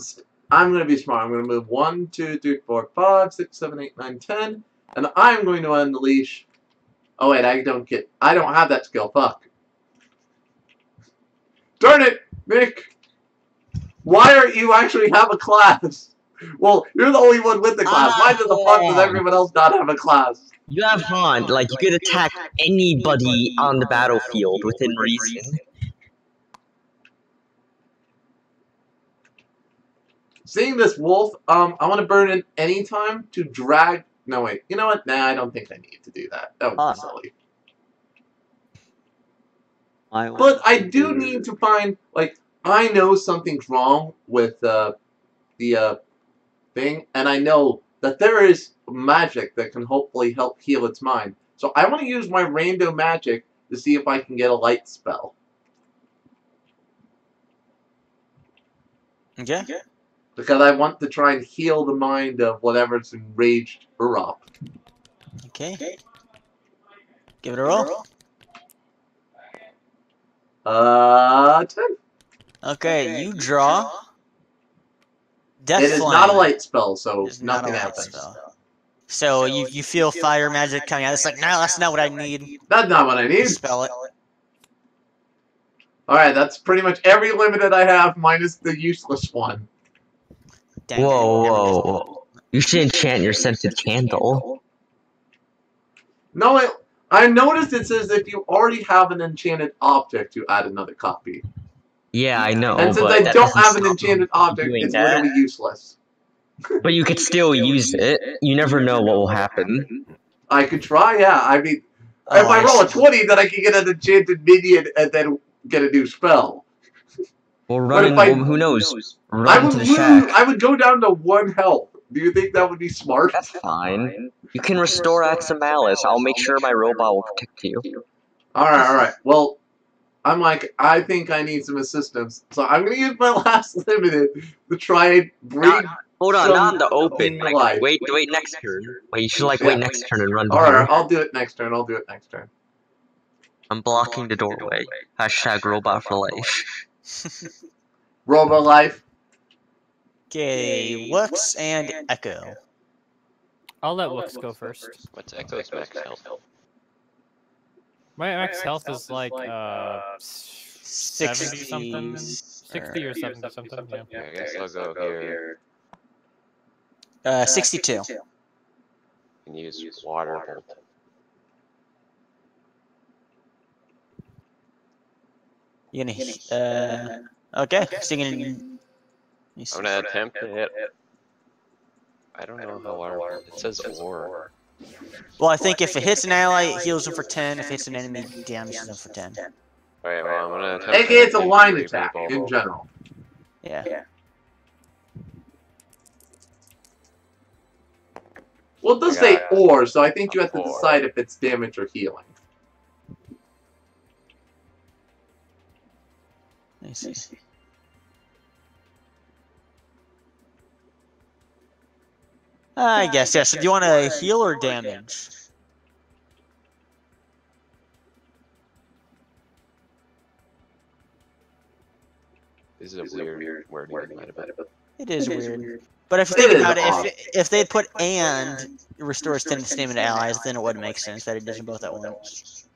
I'm going to be smart. I'm going to move 1, 2, 3, 4, 5, 6, 7, 8, 9, 10. And I'm going to unleash... Oh, wait, I don't have that skill. Fuck. Darn it, Nick! Why don't you actually have a class? Well, you're the only one with the class. Why the fuck does everyone else not have a class? You have Haunt. Like, you could attack anybody on the battlefield within reason. Seeing this wolf, I want to burn it anytime to drag... No, wait. You know what? Nah, I don't think I need to do that. That would be silly. But I do need to find, like, I know something's wrong with the thing, and I know that there is magic that can hopefully help heal its mind. So I want to use my random magic to see if I can get a light spell. Okay. Because I want to try and heal the mind of whatever's enraged Urop. Okay. Give it a roll. 10. Okay, you draw. Death It is Flame. not a light spell, so nothing happens. So you feel fire magic coming out. It's like, no, that's not what I need. That's not what I need. Spell it. Alright, that's pretty much every limited I have minus the useless one. Dang. Whoa. You should enchant your scented candle. No, I noticed it says if you already have an enchanted object, you add another copy. Yeah, I know. And since I don't have an enchanted object, it's literally useless. But you could still use it. You never know what will happen. I could try, yeah. I mean, if I roll a 20, then I can get an enchanted minion and then get a new spell. Well, who knows? Run to the shack. I would go down to 1 health. Do you think that would be smart? That's fine. You can restore Acts of Malice. I'll make sure my robot will protect you. Alright. Well, I'm like, I think I need some assistance. So I'm going to use my last limited to try and bring... Hold on, not in the open. Like, wait next turn. Wait, you should wait next turn and run to Alright, I'll do it next turn. I'm blocking the doorway. Hashtag robot for life. Robo life. Okay, Wooks and Echo. I'll let Wooks go first. What's Echo's max health? My max health is like 60 something, 60 or 70 something. Yeah. I guess I'll go here 62. and use water bolt. You're gonna okay, so you're gonna... I'm gonna attempt to hit. I don't know how large. It says ore. Well, I think if it hits an ally, it heals them for 10. If it hits an enemy, it damages them for 10. Alright, well, I'm gonna attempt AKA it's a line attack in general. Yeah. Well, it does say ore, so I think you have to decide if it's damage or healing. Let me see. I guess, yeah. So do you want to heal or damage? This is a weird wording in my bit. It is weird. But if you think about it, if they put and restores 10 stamina to allies, then it would make sense that it does both at once.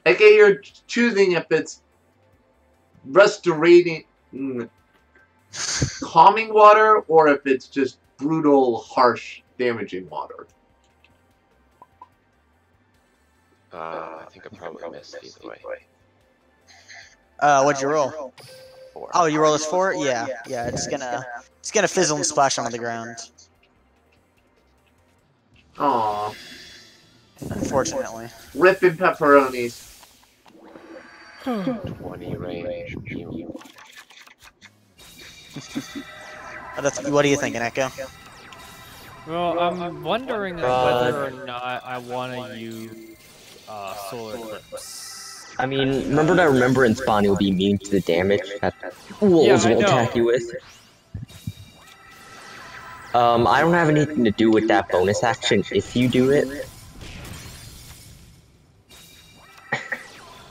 Okay, you're choosing if it's restorating calming water or if it's just brutal, harsh, damaging water. I think I probably missed either way. What'd you roll? 4. Oh, you roll this 4? Yeah. It's gonna fizzle and splash onto the ground. Aww. Unfortunately. Ripping pepperonis. 20 range. What are you thinking, Echo? Well, I'm wondering whether or not I want to use solar eclipse. I mean, remember that Remembrance Bond will be immune to the damage that wolves will attack you with? I don't have anything to do with that bonus action if you do it.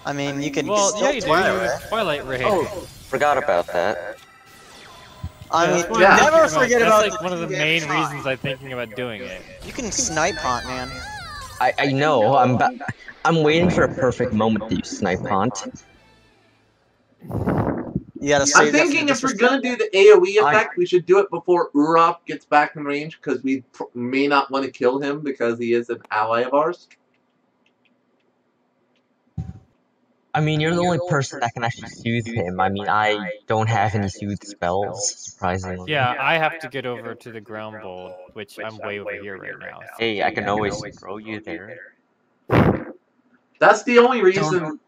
I mean, you can. Well, yeah, you do. Twilight Ray. Oh, forgot about that. I mean, Yeah. never forget about. That's like one of the main reasons I'm thinking about doing it. You can snipe haunt, man. I know. I'm waiting for a perfect moment to use Snipe Haunt. You gotta I'm save that for thinking the if we're gonna do the AoE effect, we should do it before Urealms gets back in range, because we may not want to kill him because he is an ally of ours. I mean, you're the only person that can actually soothe him. I mean, I don't have any soothe spells, surprisingly. Yeah, I have to get over to the ground bowl, which I'm way over here right now. Hey, I can always throw you there. That's the only reason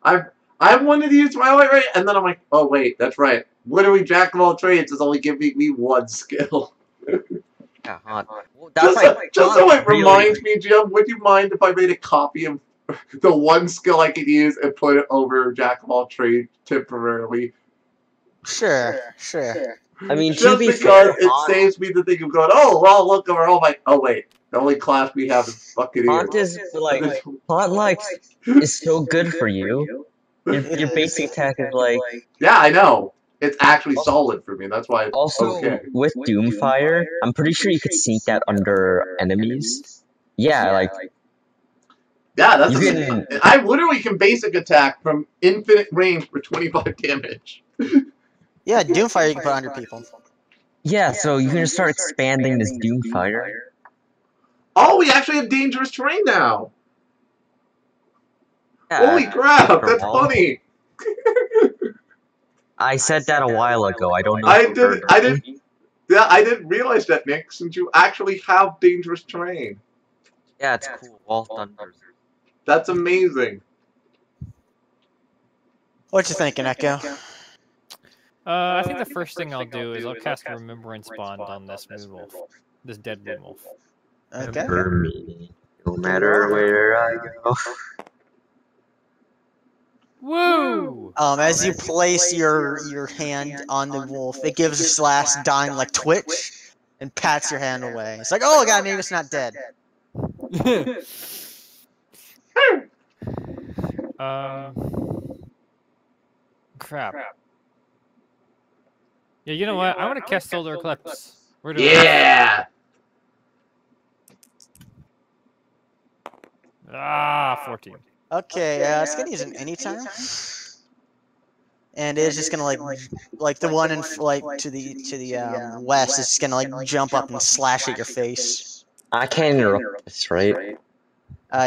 I wanted to use Twilight Ray, and then I'm like, oh wait, that's right. Literally, Jack of all trades is only giving me one skill. Yeah, Haunt. Well, that's Just so it really reminds me, Jim, would you mind if I made a copy of the one skill I could use and put it over Jack of all trades temporarily? Sure. I mean, Just to be because fair, it saves me the thing of going, oh, well, look over, oh my, oh wait, the only class we have is fucking Haunt is is so good for you. Your basic attack is like. Yeah, I know. It's actually solid for me. That's why it's Also, okay. with Doomfire, I'm pretty sure you could sneak that under enemies. Yeah, like. Yeah, that's You can- I literally can basic attack from infinite range for 25 damage. Yeah, Doomfire you can put under people. Yeah, so you can just start expanding this Doomfire. Oh, we actually have dangerous terrain now. Yeah, Holy crap, that's all. funny. I said that a while ago. I don't know. I if you heard didn't- me. Yeah, I didn't realize that, Nick, since you actually have dangerous terrain. Yeah, it's cool. Wall Thunders. That's amazing. What you thinking, Echo? I think the first thing I'll do is I'll cast a Remembrance Bond on this moonwolf. This dead moonwolf. Okay. For me, no matter where I go. Woo! As you place your hand on the wolf, it gives this last dying like twitch and pats your hand away. It's like, oh god, maybe it's not dead. Crap. Yeah, you know what? I want to cast Solar Eclipse. Where do Yeah! I... 14. Okay, it's gonna use it anytime. And it's just gonna like the one in to the west is just gonna jump up and slash at your face. I can't interrupt this, right?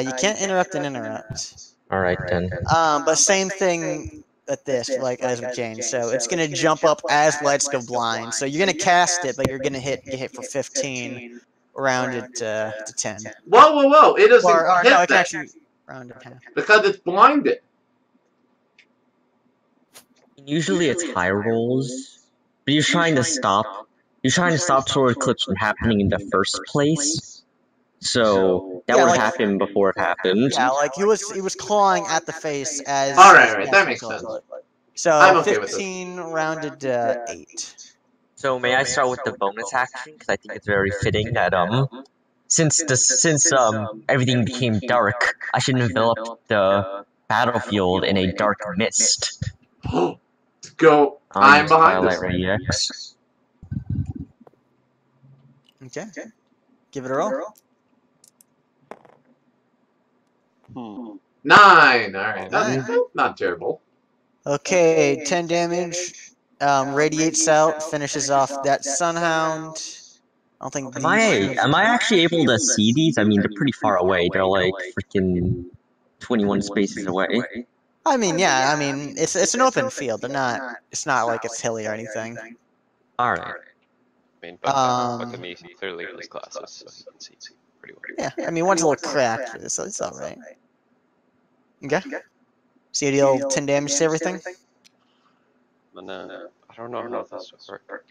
You can't interrupt an interrupt. Alright then. But same thing at this, as with Jane. So it's gonna jump up as lights go blind. So you're gonna cast it, but you're gonna get hit for 15, rounded to 10. Whoa! It doesn't Or hit no, it can that actually round it half. because it's blinded. Usually it's high rolls, but you're trying to stop. You're trying to stop Solar Eclipse from happening in the first place. So that Yeah, would like- happen before it happened. Yeah, like he was clawing at the face as. Alright, that makes sense. So I'm okay with this. 15 rounded 8. So may I start with the bonus action? Because I think it's very fitting that since everything became dark, I should envelop the battlefield in a dark mist. Let's go. I'm behind this. Twilight Ray EX. Okay. Give it a roll. 9. Alright, that's not terrible. Okay, 10 damage. Radiates out, finishes off that Sunhound. I don't think. Am I actually able to see these? I mean, they're pretty far away. They're like freaking 21 spaces away. I mean, yeah. I mean, it's an open field. They're not. It's not like it's hilly or anything. All right. I mean, but me clearly has glasses, so he can see pretty well. Yeah. I mean, one's a little cracked, so it's all right. Okay. So you deal 10 damage to everything. And, I don't know how this will work.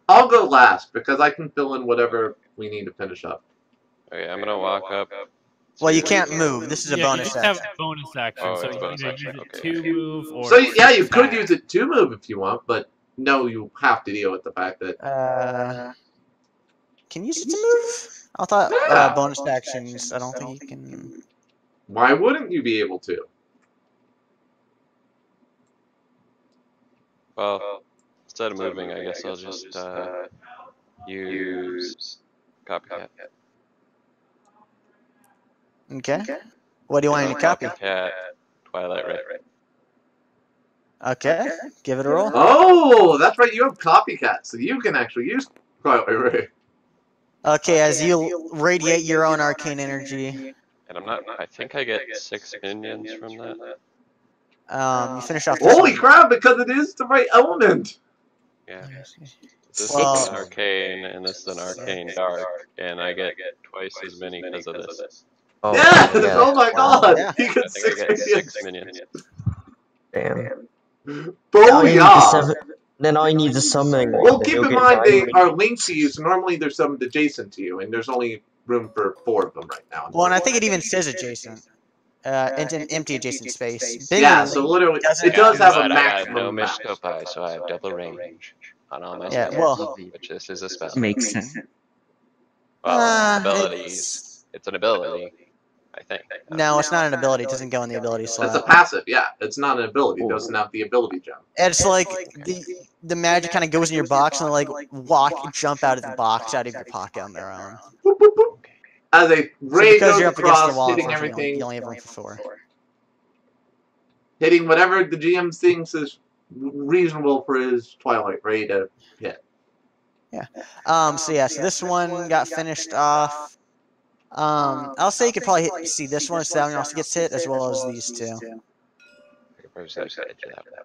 I'll go last because I can fill in whatever we need to finish up. Okay, I'm gonna walk up. Well, you can't move. This is a You bonus just action. have bonus action, Oh, so it's you bonus can action, use it okay. to move or. So yeah, you could use it to move if you want, but no, you have to deal with the fact that Can you use it to move? I thought Yeah. bonus actions. I don't think you can. why wouldn't you be able to? Well, instead of moving, I guess I'll just use copycat. Okay. What do you want me to copy? Copycat Twilight Ray. Okay. Give it a roll. Oh, that's right. You have copycat, so you can actually use Twilight Ray. Okay, as you radiate your own arcane energy, And I'm not. I think I get 6 minions from that. you finish off this Holy one. crap! Because it is the right element. Yeah. This Well- is an arcane, and this is an arcane dark, and I get twice as many because of this. Oh, Yes! yeah. Oh my god! Yeah. He I gets think I 6 get minions. 6 minions. Damn. All you need Booyah! then all you need is summoning one. Well, then keep you'll in get mind they 9 are linked to you, so normally they're summoned adjacent to you, and there's only room for 4 of them right now. Well, and I think it even says adjacent. It's an empty adjacent space. Yeah, so literally, doesn't- it does have a But I got maximum no amount. Mishkopai, so I have double range on all my Yeah, spells, well- which this is a spell. Makes sense. Well, it's- abilities. It's an ability, I think. No, it's not an ability. It doesn't go in the ability It's a slot. passive, yeah. It's not an ability. It doesn't have the ability gem. It's like the magic kind of goes in your box and like jump out of the box, out of your pocket on their own. Boop, boop, boop. As a So ray because goes you're up against the across, wall, hitting unfortunately, everything, you only have room for 4. hitting whatever the GM thinks is reasonable for his Twilight Ray to hit. So yeah, so this one got finished off. I'll say you could probably see this one, so that one also gets hit, as well as these two. Or is that edge of that?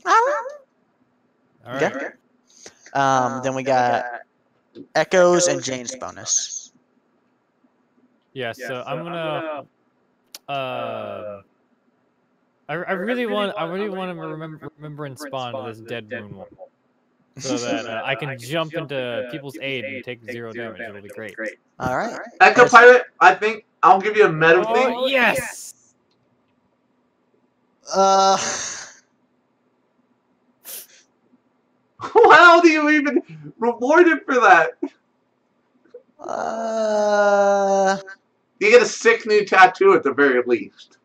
All right. Okay. Then we got Echoes and Jane's bonus. Yeah, so I'm gonna. I really want to remember and spawn to this dead moon one, so that I can jump into people's aid and take 0 damage. It'll be great. All right. Echo Pirate, I think I'll give you a meta thing. Oh yes. How do you even reward it for that? You get a sick new tattoo at the very least.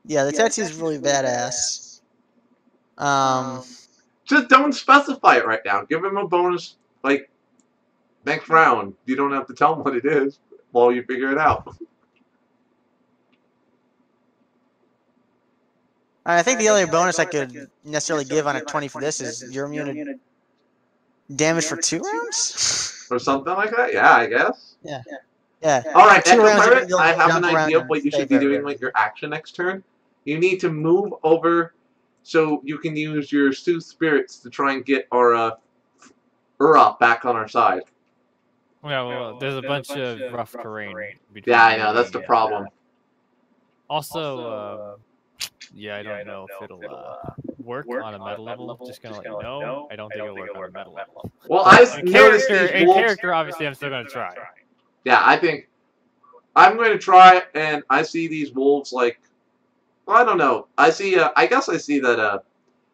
Yeah, the tattoo's really badass. Just don't specify it right now. Give him a bonus, like, next round. You don't have to tell him what it is while you figure it out. I think the only bonus I could necessarily give on a 20 for this is you're immune to damage for 2 rounds? Or something like that? Yeah, I guess. Yeah. Alright, For 2 Echo rounds, Pirate, you'll I have jump an around idea of and what you should stay be doing very with your action next turn. You need to move over so you can use your Sooth Spirits to try and get our Ura back on our side. Yeah, well, there's a bunch of rough terrain. Yeah, I know, that's the problem. Also, yeah, I don't know if it'll work on a meta level. Just gonna let you know. I don't think it'll work on a meta level. Well, But I noticed these in wolves. character, obviously, I'm still gonna try. Yeah, I think I'm going to try, and I see these wolves like, well, I don't know. I see. I guess I see that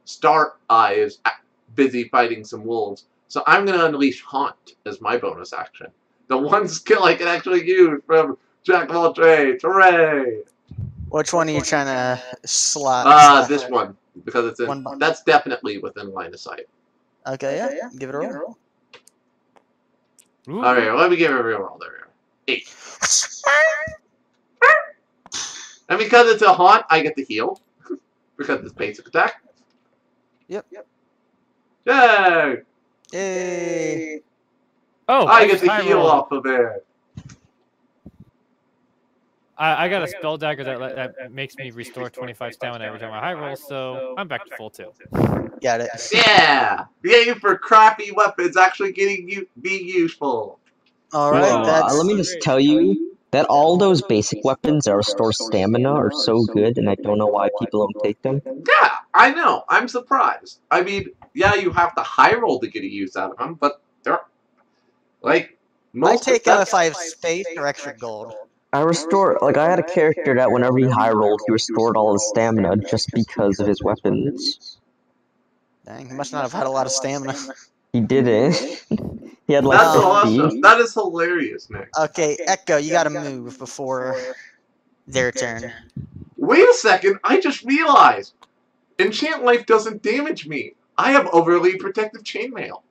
Star Eye is busy fighting some wolves, so I'm going to unleash Haunt as my bonus action. The one skill I can actually use from Jack of all trades. Hooray! Which one are you trying to slot? This one, because it's in. That's definitely within line of sight. Okay, yeah. Give it a roll. Ooh. All right, let me give it a real roll. There we go. 8. And because it's a haunt, I get to heal. Because it's basic attack. Yep. Yay! Yay! Oh, I get to high heal roll. off of it. I got a spell dagger that makes me restore 25 stamina every time I high roll, so I'm back to full 2. Got it. Yeah! The aim for crappy weapons actually being useful. All right, Well, that's let me just tell you that all those basic weapons that restore stamina are so good, and I don't know why people don't take them. Yeah, I know. I'm surprised. I mean, yeah, you have to high roll to get a use out of them, but they're like I take them that's- if I have space or extra gold. I had a character that whenever he high rolled, he restored all his stamina just because of his weapons. Dang, he must not have had a lot of stamina. He didn't. He had like That's 50. awesome. That is hilarious, Nick. Okay, Echo, you gotta move before their turn. Wait a second, I just realized. Enchant Life doesn't damage me. I have overly protective chainmail.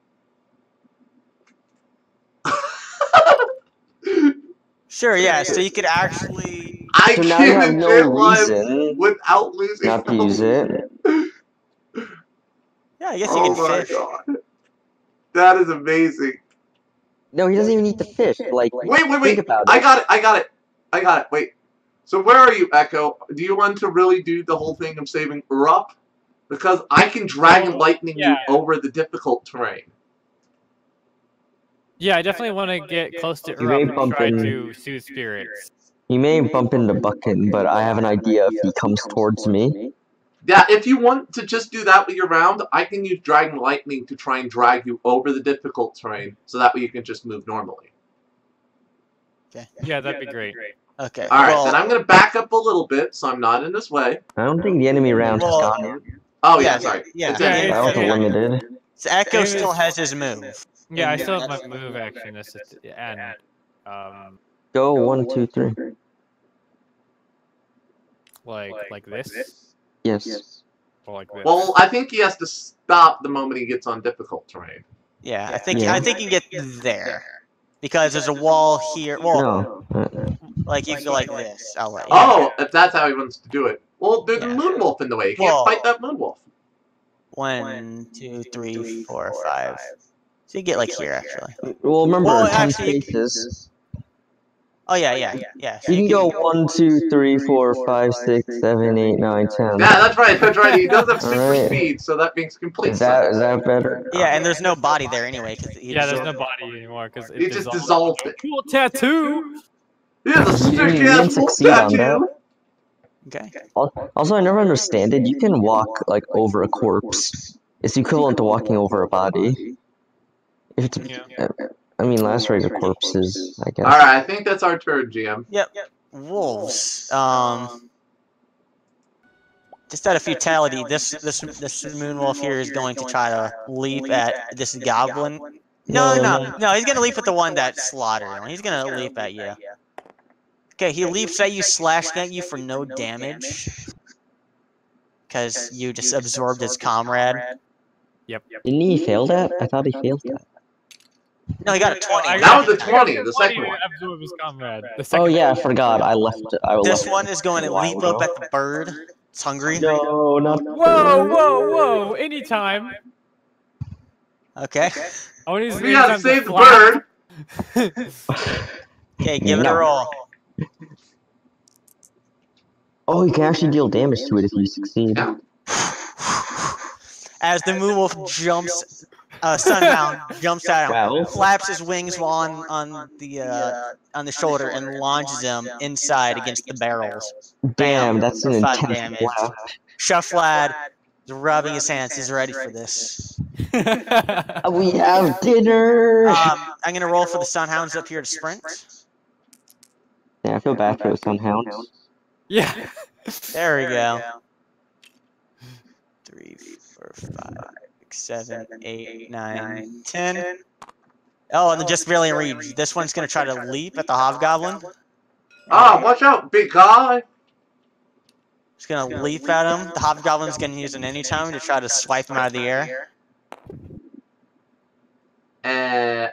Sure, yeah, so you could actually... I So now you can have no enchant life reason without losing not to use it. Yeah, I guess you Oh can my fish. god. That is amazing. No, he doesn't even need to fish. Like, Wait, think about it. I got it. Wait. So where are you, Echo? Do you want to really do the whole thing of saving Urup? Because I can Dragon Lightning you over the difficult terrain. Yeah, I definitely want to get close to You may Urup and bump try in- to soothe spirits. He may bump into Buckin, but I have an idea if he comes towards me. Yeah, if you want to just do that with your round, I can use Dragon Lightning to try and drag you over the difficult terrain, so that way you can just move normally. Okay. Yeah, that'd be great. Okay. Alright, well, then I'm going to back up a little bit, so I'm not in this way. I don't think the enemy round has Well, gone yet. Oh, yeah, sorry. Yeah. It's Yeah, in That was yeah. limited. So Echo still has his move. Yeah, I And still have that's- my move action, and Go 1, 2, 3. like this, Yes. or like this. Well, I think he has to stop the moment he gets on difficult terrain. Yeah, I think Yeah. you can get there. Because there's a wall here. Well, No. like you can go like this. I'll let you. Oh, if that's how he wants to do it. Well, there's a Yeah. Moonwolf in the way. You can't Well- fight that Moonwolf. 1, 2, 3, 4, 5. So you get like here, actually. Well, remember, Well, 10 actually, spaces. Oh, yeah. So You can go 1, 2, 3, 4, 5, 6, 7, 8, 9, 10. Yeah, that's right. He does have super Alright. speed, so that makes complete Is sense. that better? Yeah, and there's no body there anyway. Cause Yeah, there's no body anymore because He just dissolved it. Cool tattoo. Yeah, the You sister didn't cat succeed on tattoo. Okay. Also, I never understand it. You can walk, like, over a corpse. It's equivalent to walking over a body. If it's, Yeah. I mean, lacerated corpses, I guess. Alright, I think that's our turn, GM. Yep. Wolves. Just out of futility, this Moonwolf here is going to try to leap at this goblin. No, he's gonna leap at the one that slaughtered him. He's gonna leap at you. Okay, he leaps at you, slashing at you for no damage. Because you just absorbed his comrade. Didn't he fail that? I thought he failed that. No, he got a 20. That was a 20, the second one. Absorb his comrade. The Oh second yeah, I one. forgot. I left it. This one is going to leap up at the bird. It's hungry. No, not. Whoa! Anytime. Okay. We gotta save the bird. Okay, give it a roll. Oh, you can actually deal damage to it if you succeed. Yeah. As the Moonwolf jumps, Sunbound jumps at him, Wow. flaps his wings on the shoulder, and launches him inside against the barrels. Damn, Bam, that's an for 5 intense damage. flap. Shufflad He's rubbing his hands. He's ready for this. We have dinner. I'm gonna roll for the Sunhounds up here to sprint. Yeah, I feel bad for the Sunhounds. Yeah. There we go. 3, 4, 5, 6, 7, 8, 9, 10. Oh, and then just barely in reach. This one's gonna try to leap at the Hobgoblin. Ah, watch out, big guy! He's gonna leap at him. The Hobgoblin's gonna use an anytime to try to swipe him out of the air.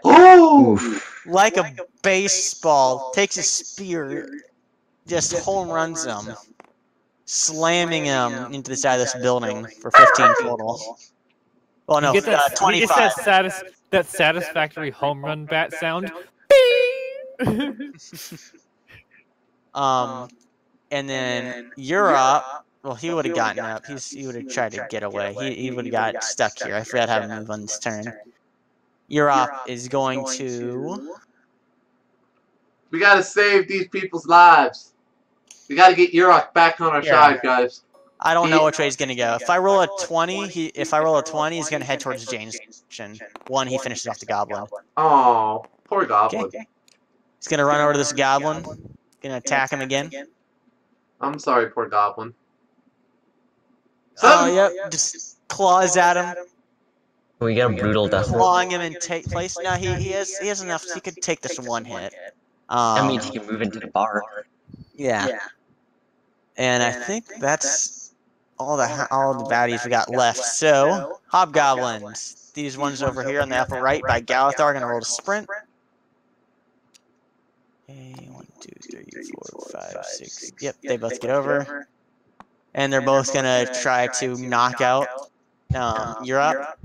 Oh! Like a baseball, takes a spear, just home runs him, slamming him into the side of this building for 15 total. Well, no, You get 25. that satisfactory home run bat sound. And then Europe, well, he would have gotten up. He would have tried to get away. He would have got stuck here. I forgot how to move on this turn. Europe is going to... We gotta save these people's lives. We gotta get Urok back on our side, guys. I don't know which way he's gonna go. If I roll a 20, he's gonna head towards Jane's direction. One, he finishes off the Goblin. Oh, poor Goblin. Okay. He's gonna run over to this Goblin. Gonna attack him again. I'm sorry, poor Goblin. Oh, yep. Just claws at him. We get a brutal death. Clawing him and take place. No, he has enough. He could take this one hit. That means he can move into the bar. Yeah. And I think that's all the baddies we got left. So, Hobgoblins. These ones over here on the upper right by Galathar are gonna roll to sprint. Okay, 1, 2, 3, 4, 5, 6. Yep, they both get over. And they're both gonna try to knock out Europe.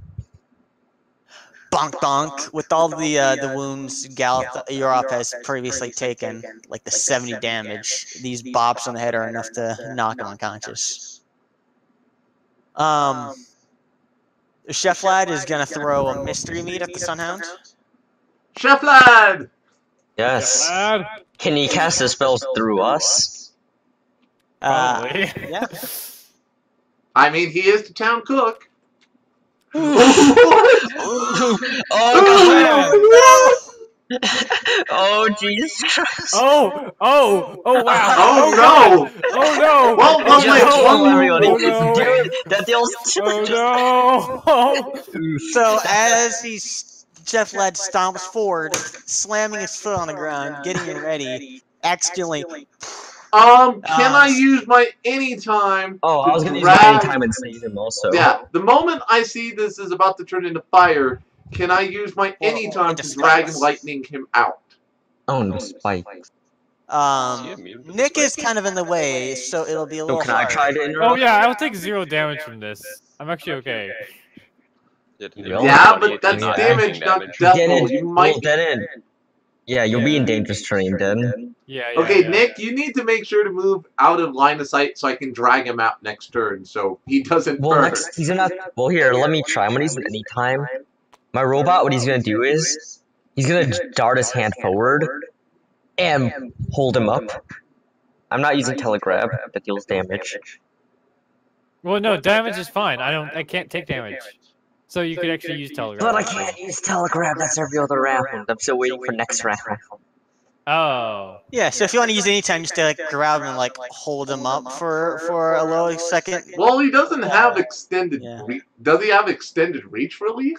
Bonk bonk. With all the wounds Europe has previously taken, like the 70 damage, these bops on the head are enough to knock him unconscious. Chef Lad is gonna throw a mystery meat at the Sunhounds. Chef Lad! Yes. Can he cast his spells through us? Probably. Yeah. I mean, he is the town cook. Oh god! Oh Jesus Christ! Oh wow! Oh no! Oh no! Well, everybody. Oh, no. Dude, that deals. Oh no! So as Chef Lad stomps forward, slamming his foot on the ground, getting it ready, accidentally. Can I use my anytime? Oh, I was gonna use my anytime and save him also. Yeah, the moment I see this is about to turn into fire, can I use my anytime to Dragon Lightning him out? Oh, no spikes. Nick is kind of in the way, so it'll be a little So can I hard. try to interrupt? Oh yeah, I'll take 0 damage from this. I'm actually okay. Yeah, but that's damage, not death roll. You might dead end. Yeah, you'll be in dangerous terrain then. Yeah. Okay, Nick, you need to make sure to move out of line of sight so I can drag him out next turn, so he doesn't burn. He's gonna. Well, here, let me try. I'm gonna use it anytime. My robot, what he's gonna do is, he's gonna dart his hand forward and hold him up. I'm not using telegrab. That deals damage. Well, no, damage is fine. I can't take damage. So you could actually use telegraph. But I can't use telegrab. That's every other round. I'm still waiting for next round. Oh. Yeah, so if you want to use it anytime, just to like grab him and like hold him up for a low second. Well, he doesn't have extended reach. Does he have extended reach relief?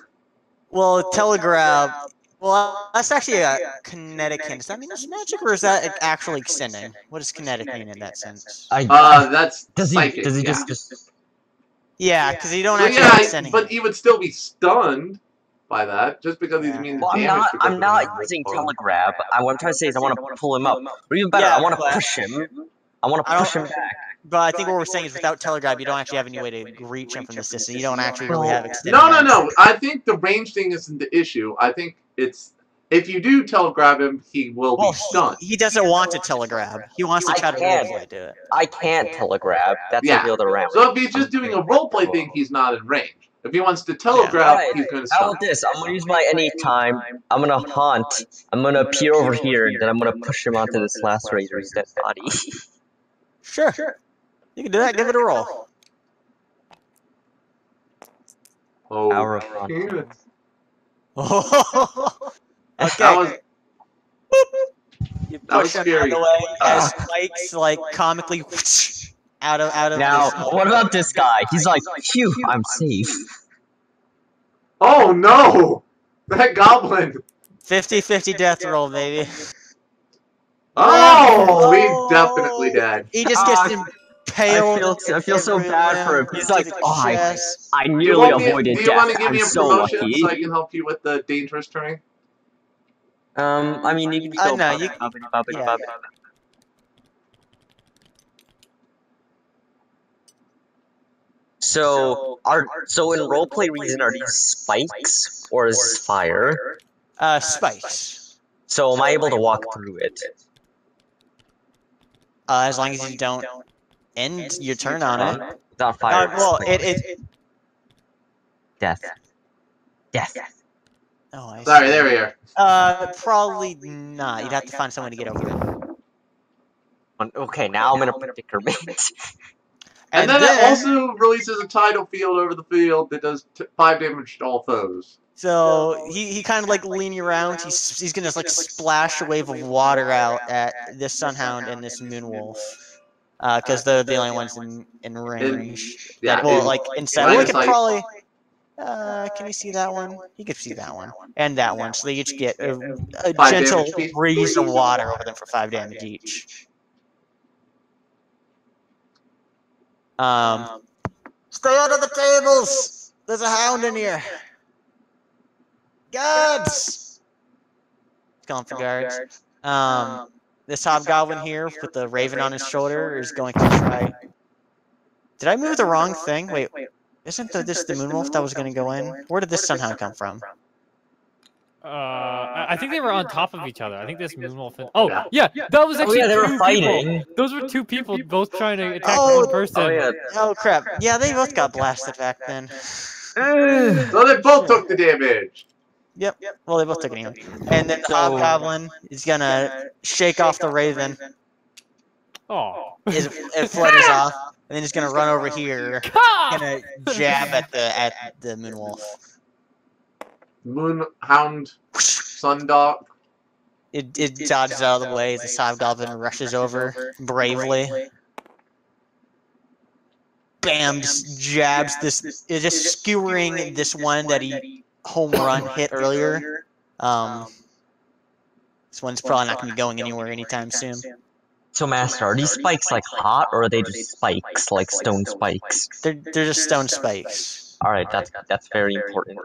Well, telegrab. Well, that's actually a kinetic hint. Does that mean it's magic, or is that actually extending? What does kinetic mean in that sense? That's psychic. Does he just? Yeah, because you don't Well, actually have extending. but he would still be stunned by that, just because he's immune to Well, damage. I'm not using telegrab. What I'm trying to say is I want to pull him up. Or even better, I want to push him. I want to push him back. But I think what we're saying is without telegrab, you don't actually have any way to reach him from this distance. You don't actually really have extended. No. I think the range thing isn't the issue. I think it's if you do telegrab him, he will be stunned. He doesn't want to telegrab. He wants to try to roleplay do it. I can't telegrab. That's every other round. So if he's just doing a roleplay thing, he's not in range. If he wants to telegraph, he's going to stun. How about this? I'm going to use my anytime. I'm going to haunt. I'm going to appear over here, and then I'm going to push him onto this lacerator's dead body. Sure. You can do that. Give it a roll. Oh, Hour of damn it. Okay. That was You that was push him out of scary. the way as spikes like comically out of Now, this. what about this guy? He's like, phew, I'm safe. Oh no! That goblin! 50-50 death roll, baby. Oh, he's definitely dead. He just gets impaled. I feel so bad for him. He's like, oh, I Do you nearly want me? avoided Do you death. want to give I'm me a so promotion lucky. so I can help you with the dangerous terrain? I mean, you can go. No, you. Yeah. So, so in roleplay reason, are these spikes or is this fire? Spikes. So am I able to walk through it? As long as you don't end your turn on it. Without fire. Well, it. Death. Death. Oh, I see. Sorry, there we are. Probably not. You'd have to find someone to get over it. Okay, now I'm in a predicament. And then it also releases a tidal field over the field that does 5 damage to all foes. So he kind of like leaning around. He's gonna like splash a wave of water out at this Sunhound and this Moonwolf, because they're the only ones in range. Yeah, Well, like inside. Well, we could sight. probably. Can you see that one? You could see that one and that one. So they each get a gentle damage. breeze of water over them for 5 damage each. Stay out of the tables! There's a hound in here! Guards! Calling for guards. This hobgoblin here with the raven on his shoulder is going to try... Did I move the wrong thing? Wait, isn't this the Moonwolf that was going to go in? Where did this Sunhound come from? I think they were on top of each other. I think this Moonwolf. Oh, yeah, that was actually they were two fighting. people. Those were two people both trying to attack one person. Oh, yeah. Oh crap! Yeah, they both got blasted back then. So they both took the damage. Yep. Well, they both took it anyway. And then the hobgoblin is gonna shake off the raven. Oh. It flutters off, and then he's gonna run over here, gonna jab at the Moonwolf. Moonhound, Sundog. It dodges out of the way as the hobgoblin rushes over bravely. Bam! Just jabs this. It's just skewering this one that he home run hit earlier. This one's probably not gonna be going anywhere anytime soon. So, Master, are these spikes like hot, or are they just spikes, like stone spikes? They're just stone spikes. All right, that's very important.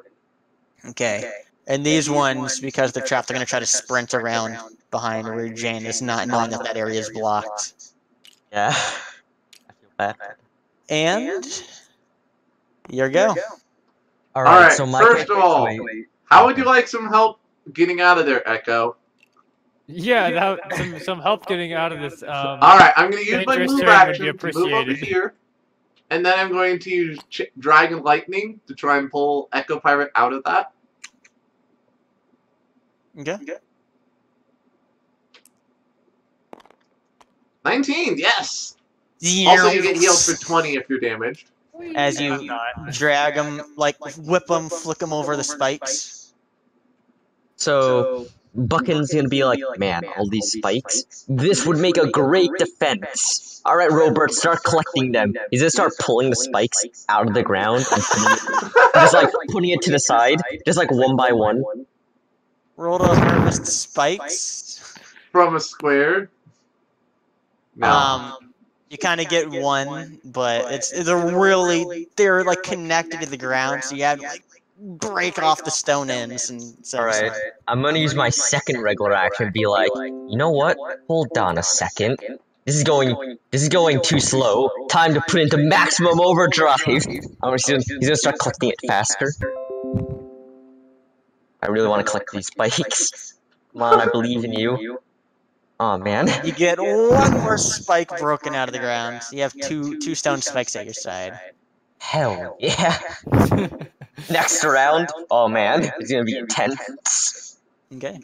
Okay. And these ones, because they're trapped, they're going to try to sprint around behind where Jane is, not knowing that area is blocked. Yeah. I feel bad. And here we go. Alright, so first of all, how would you like some help getting out of there, Echo? Yeah, some help getting out of this. Alright, I'm going to use my dangerous move terrain would action be to move over appreciated. here. And then I'm going to use Dragon Lightning to try and pull Echo Pirate out of that. Okay. 19, yes! Also, you get healed for 20 if you're damaged. As you drag them, like whip them, flick them over the spikes. So, Buckin's gonna be like, man, all these spikes? This would make a great defense. Alright, Robert, start collecting them. He's gonna start pulling the spikes out of the ground and just like putting it to the side, just like one by one. Roll to harvest spikes. From a square. No. You kind of get one, but they're like connected to the ground, so you have to like break off the stone ends and so. Alright, I'm gonna use my second regular action and be like, you know what? Hold on a second. This is going too slow. Time to put into maximum overdrive. He's gonna start collecting it faster. I really want to collect these spikes. Come on, I believe in you. Oh man. You get one more spike broken out of the ground. So you have two stone spikes at your side. Hell yeah. Next round. Oh man, it's gonna be intense. Okay.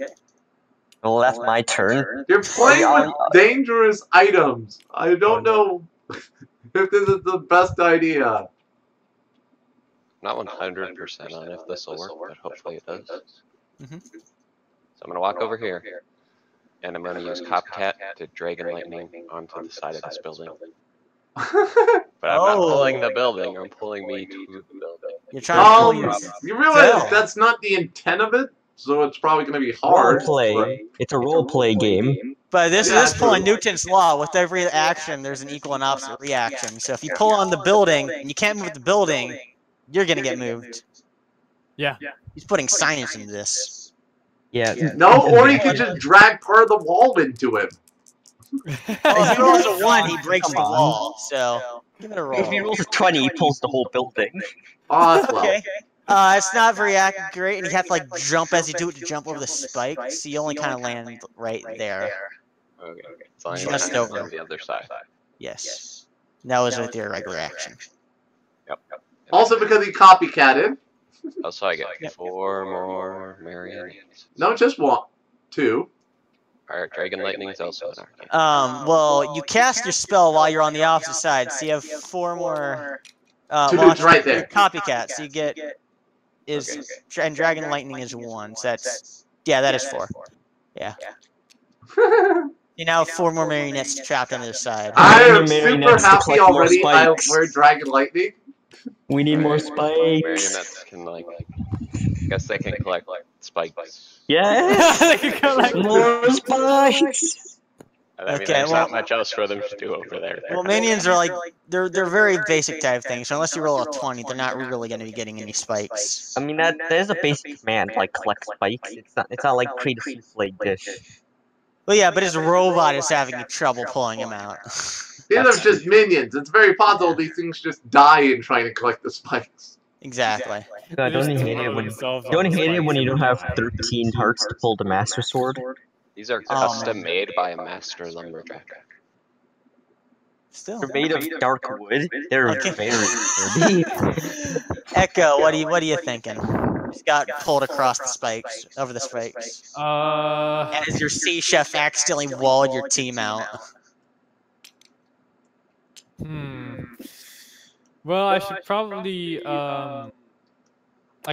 Well, that's my turn. You're playing with dangerous items. I don't know if this is the best idea. Not 100% on if this will work, but hopefully it does. Mhm. So I'm gonna walk over here, and I'm gonna use Copycat to Dragon Lightning onto the side of this building. But I'm not pulling the building, I'm pulling me to the building. You're trying to pull your You realize tail. that's not the intent of it, so it's probably going to be hard. Roleplay. It's a roleplay game. But this Yeah, is pulling true. Newton's law. With every action, there's an equal and opposite reaction. So if you pull on the building and you can't move the building, you're gonna get moved. Yeah. He's putting signage into this. Yeah. No, or you could just drag part of the wall into him. If he rolls a 1, he breaks the wall. So give it a roll. If he rolls a 20, he pulls the whole building. Oh, that's low. Okay. It's not very accurate, and you have to like jump as you do it to jump over the spike. So you only kind of land right there. Okay. So I'm Just gonna over. on the other side. Yes. That was with your regular action. Yep. Also because he copycatted. Also, I get 4 more marionettes. No, just one. 2. Alright, Dragon Lightning is also an arcane. Well, you cast your spell while you're on the opposite side, so you have 4 more. Two dudes right there. Copycat, so you get and Dragon Lightning is 1, so that's that is 4. Yeah. You now have 4 more marionettes trapped on the other side. I am Marionettes super to happy collect more already. I spikes. wear Dragon Lightning. We need more spikes. Marionettes can, like, I guess they can collect spikes. Yes! They can collect More spikes! I mean, Okay, there's well- not much else for them to do over there. Well, minions are like they're very basic type things. So unless you roll a 20, they're not really going to be getting any spikes. I mean, that is a basic command, like collect spikes. It's not like create a souffle dish. Well, yeah, but his robot is having trouble pulling him out. These are just minions. It's very possible these things just die in trying to collect the spikes. Exactly. God, don't you hate it when you don't have 13 hearts to pull the Master Sword? These are custom made by a master lumberjack. Still. They're made of dark wood. They're Okay. very sturdy. Echo, what are you thinking? Just got pulled across the spikes, over the spikes. As your sea chef accidentally walled your team out. Well, I should probably, I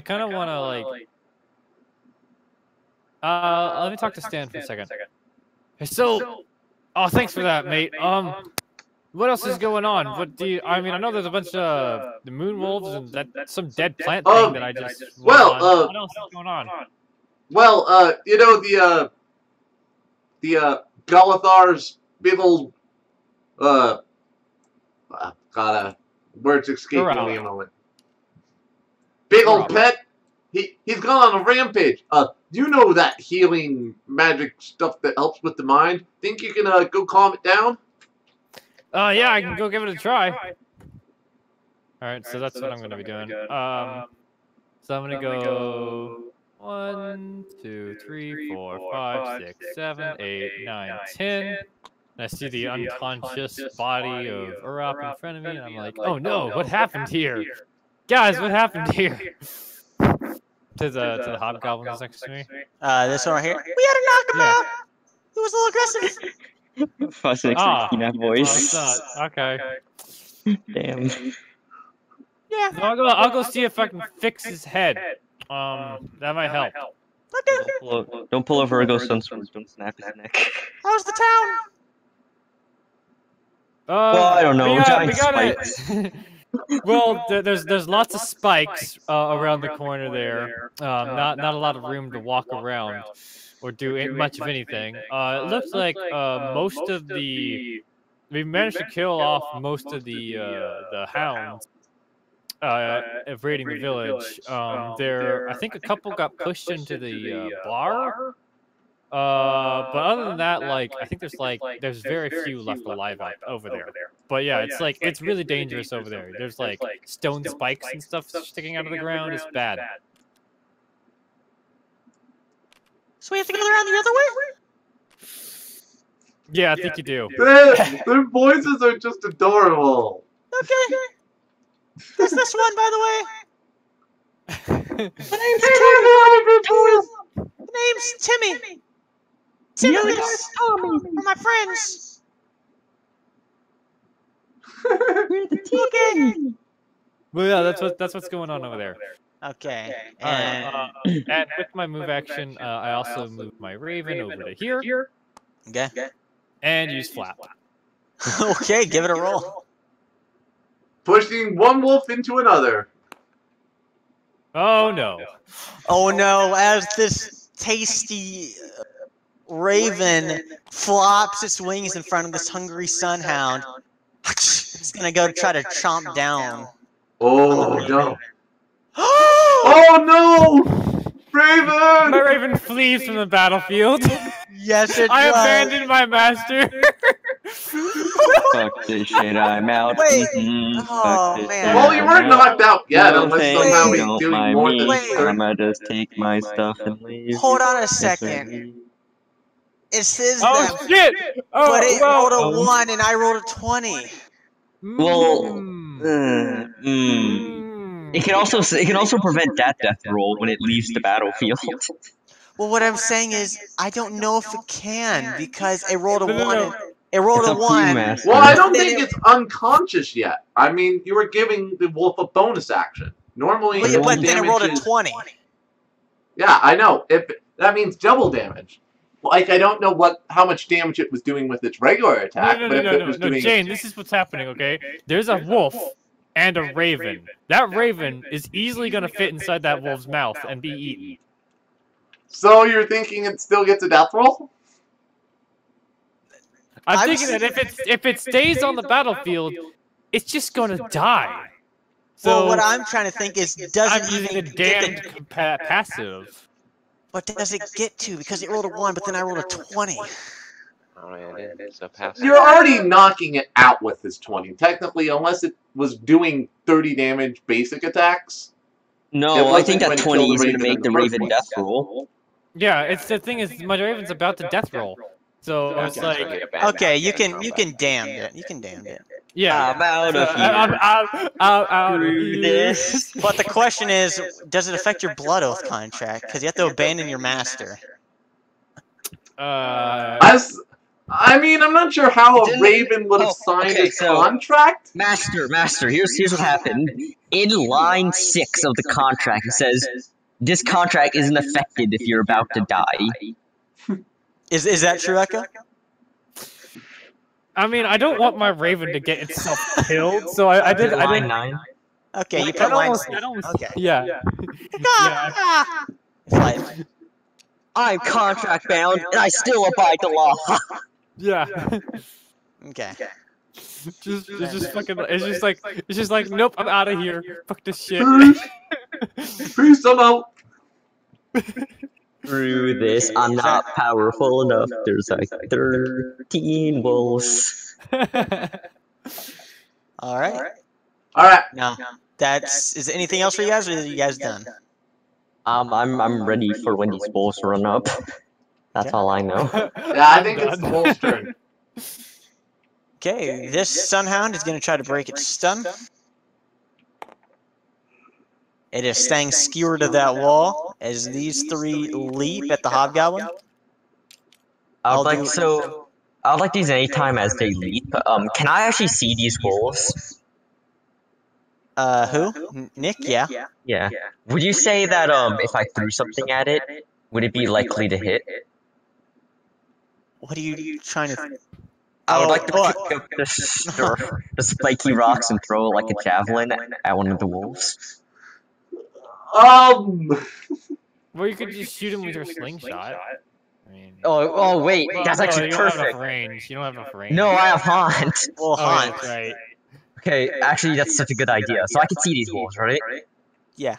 kind of want to, like, let me talk to Stan for a second. Hey, so, oh, thanks for that, mate. What else is going on? What do you, I mean, I know there's a bunch of the moon wolves and that some dead plant thing that I just. Well, what else is going on? Well, you know the Galathar's big old words escaping me a moment. Big old pet. He's gone on a rampage. You know that healing magic stuff that helps with the mind? Think you can go calm it down? Yeah, I can go give it a try. Alright, so that's what I'm gonna be doing. So I'm gonna go 1, 2, 3, 4, 5, 6, 7, 8, 9, 10. And I see the unconscious body of Urop in front of me, and I'm like, oh no, what happened here? Guys, what happened here? To the hobgoblins next to me. This one right here. We had to knock him out. He was a little aggressive. I wasn't expecting that voice. Okay. Damn. Yeah. No, I'll go see if I can fix his head. That might help. Okay. Don't pull a Virgo sunsword. Don't snap his neck. How's the town? Well, I don't know. Giant spikes. Well, there's lots of spikes around the corner there. Not a lot of room to walk around or do much of anything. It looks like most of the we managed to kill off most of the hounds of raiding the village. I think a couple got pushed into the bar. But other than that, like, I think there's very few left alive over there. But yeah, it's really dangerous over there. There's like stone spikes and stuff sticking out of the ground. It's bad. So we have to go around the other way? Yeah, I think you do. Their voices are just adorable. Okay. That's this one, by the way. The name's Timmy. Timmy for my friends. We're the Okay. But yeah, that's what's going on over there. Okay. Alright, And and with my move action, I also move my Raven over to here okay. and use Flap. Okay, give it a roll. Pushing one wolf into another. Oh no. Oh no! As this tasty raven flops its wings in front of this hungry sunhound, it's gonna go try to chomp down. Oh no! Oh Oh no! Raven! My Raven flees from the battlefield. yes, it I does. abandoned my master. Fuck this shit, I'm out. Wait. Fuck Oh, this man. shit, Well, you I'm weren't out. knocked out yet, No, unless thanks, somehow Wait. he's don't doing mind more me. than Wait. I'ma just take my stuff and leave. Hold on a Yes, second. sir. It says Oh that, shit! Oh, but it well, rolled a 1 and I rolled a 20. Well, Mm. it can also prevent that death roll when it leaves the battlefield. Well, what I'm saying is, I don't know if it can because it rolled a No, no, 1. no. It rolled It's a up to you, 1. Master. Well, I don't Then think it- it's unconscious yet. I mean, you were giving the wolf a bonus action. Normally, But, if but the then it damage rolled a is... 20. Yeah, I know. If that means double damage. Like, I don't know how much damage it was doing with its regular attack, No, but if it was no, doing... Jane, this is what's happening, okay? There's a wolf and a raven. That raven is easily gonna fit inside that wolf's mouth and be eaten. So you're thinking it still gets a death roll? I'm thinking that if it stays on the battlefield, it's just gonna die. So Well, what I'm trying to think is, does I'm it using even the get damned passive. What does it get to? Because it rolled a 1, but then I rolled a 20. Oh, yeah, it's a passive. You're already knocking it out with this 20. Technically, unless it was doing 30 damage basic attacks. It No, I wasn't think that going to 20 kill the is going Raven to in Oh, make the the first Raven place. death roll. Yeah, it's the thing is my raven's about to death roll. So it's That's like gonna get bad. Okay, you can damn it. You can damn it. yeah. I'm out of So, here. I'm out of Screw here. this. But the question is, does it affect your blood oath contract? Because you have to abandon your master. I mean, I'm not sure how a Didn't- Raven would have oh, signed okay, a so- contract. Master, here's what happened. In line 6 of the contract, it says, this contract isn't affected if you're about to die. Is that true, Echo? I mean, I don't want my raven to get itself killed, so I Line didn't. 9. Okay, you I'd put line. almost- Okay. Yeah. It's like, I'm contract bound, and I still abide the law. Yeah. okay. It's just like, nope, I'm out of here. Fuck this shit. Peace, I'm out. Screw this, I'm not powerful enough. There's like 13 wolves. All right. All right. Now, is there anything else for you guys, or are you guys done? I'm ready for when these wolves run up. That's all I know. Yeah, I think it's the wolf's turn. Okay, this Sunhound is going to try to break its stun. It is staying skewered to that wall as these 3 leap at the Hobgoblin. I'd like these anytime as they leap. Can I actually see these wolves? Who? Nick? Yeah. Yeah. Would you say that if I threw something at it, would it be likely to hit? What are you trying to... I would like to pick up the spiky rocks and throw like a javelin at one of the wolves. Well, you could just shoot him with your slingshot. I mean, Oh wait, well, that's no, actually you don't have perfect. enough range. You don't have enough range. No, I have haunt. Well, Oh, yeah, Hunt. that's right. Okay, actually that's such a good idea. So I can see these wolves, right? Yeah.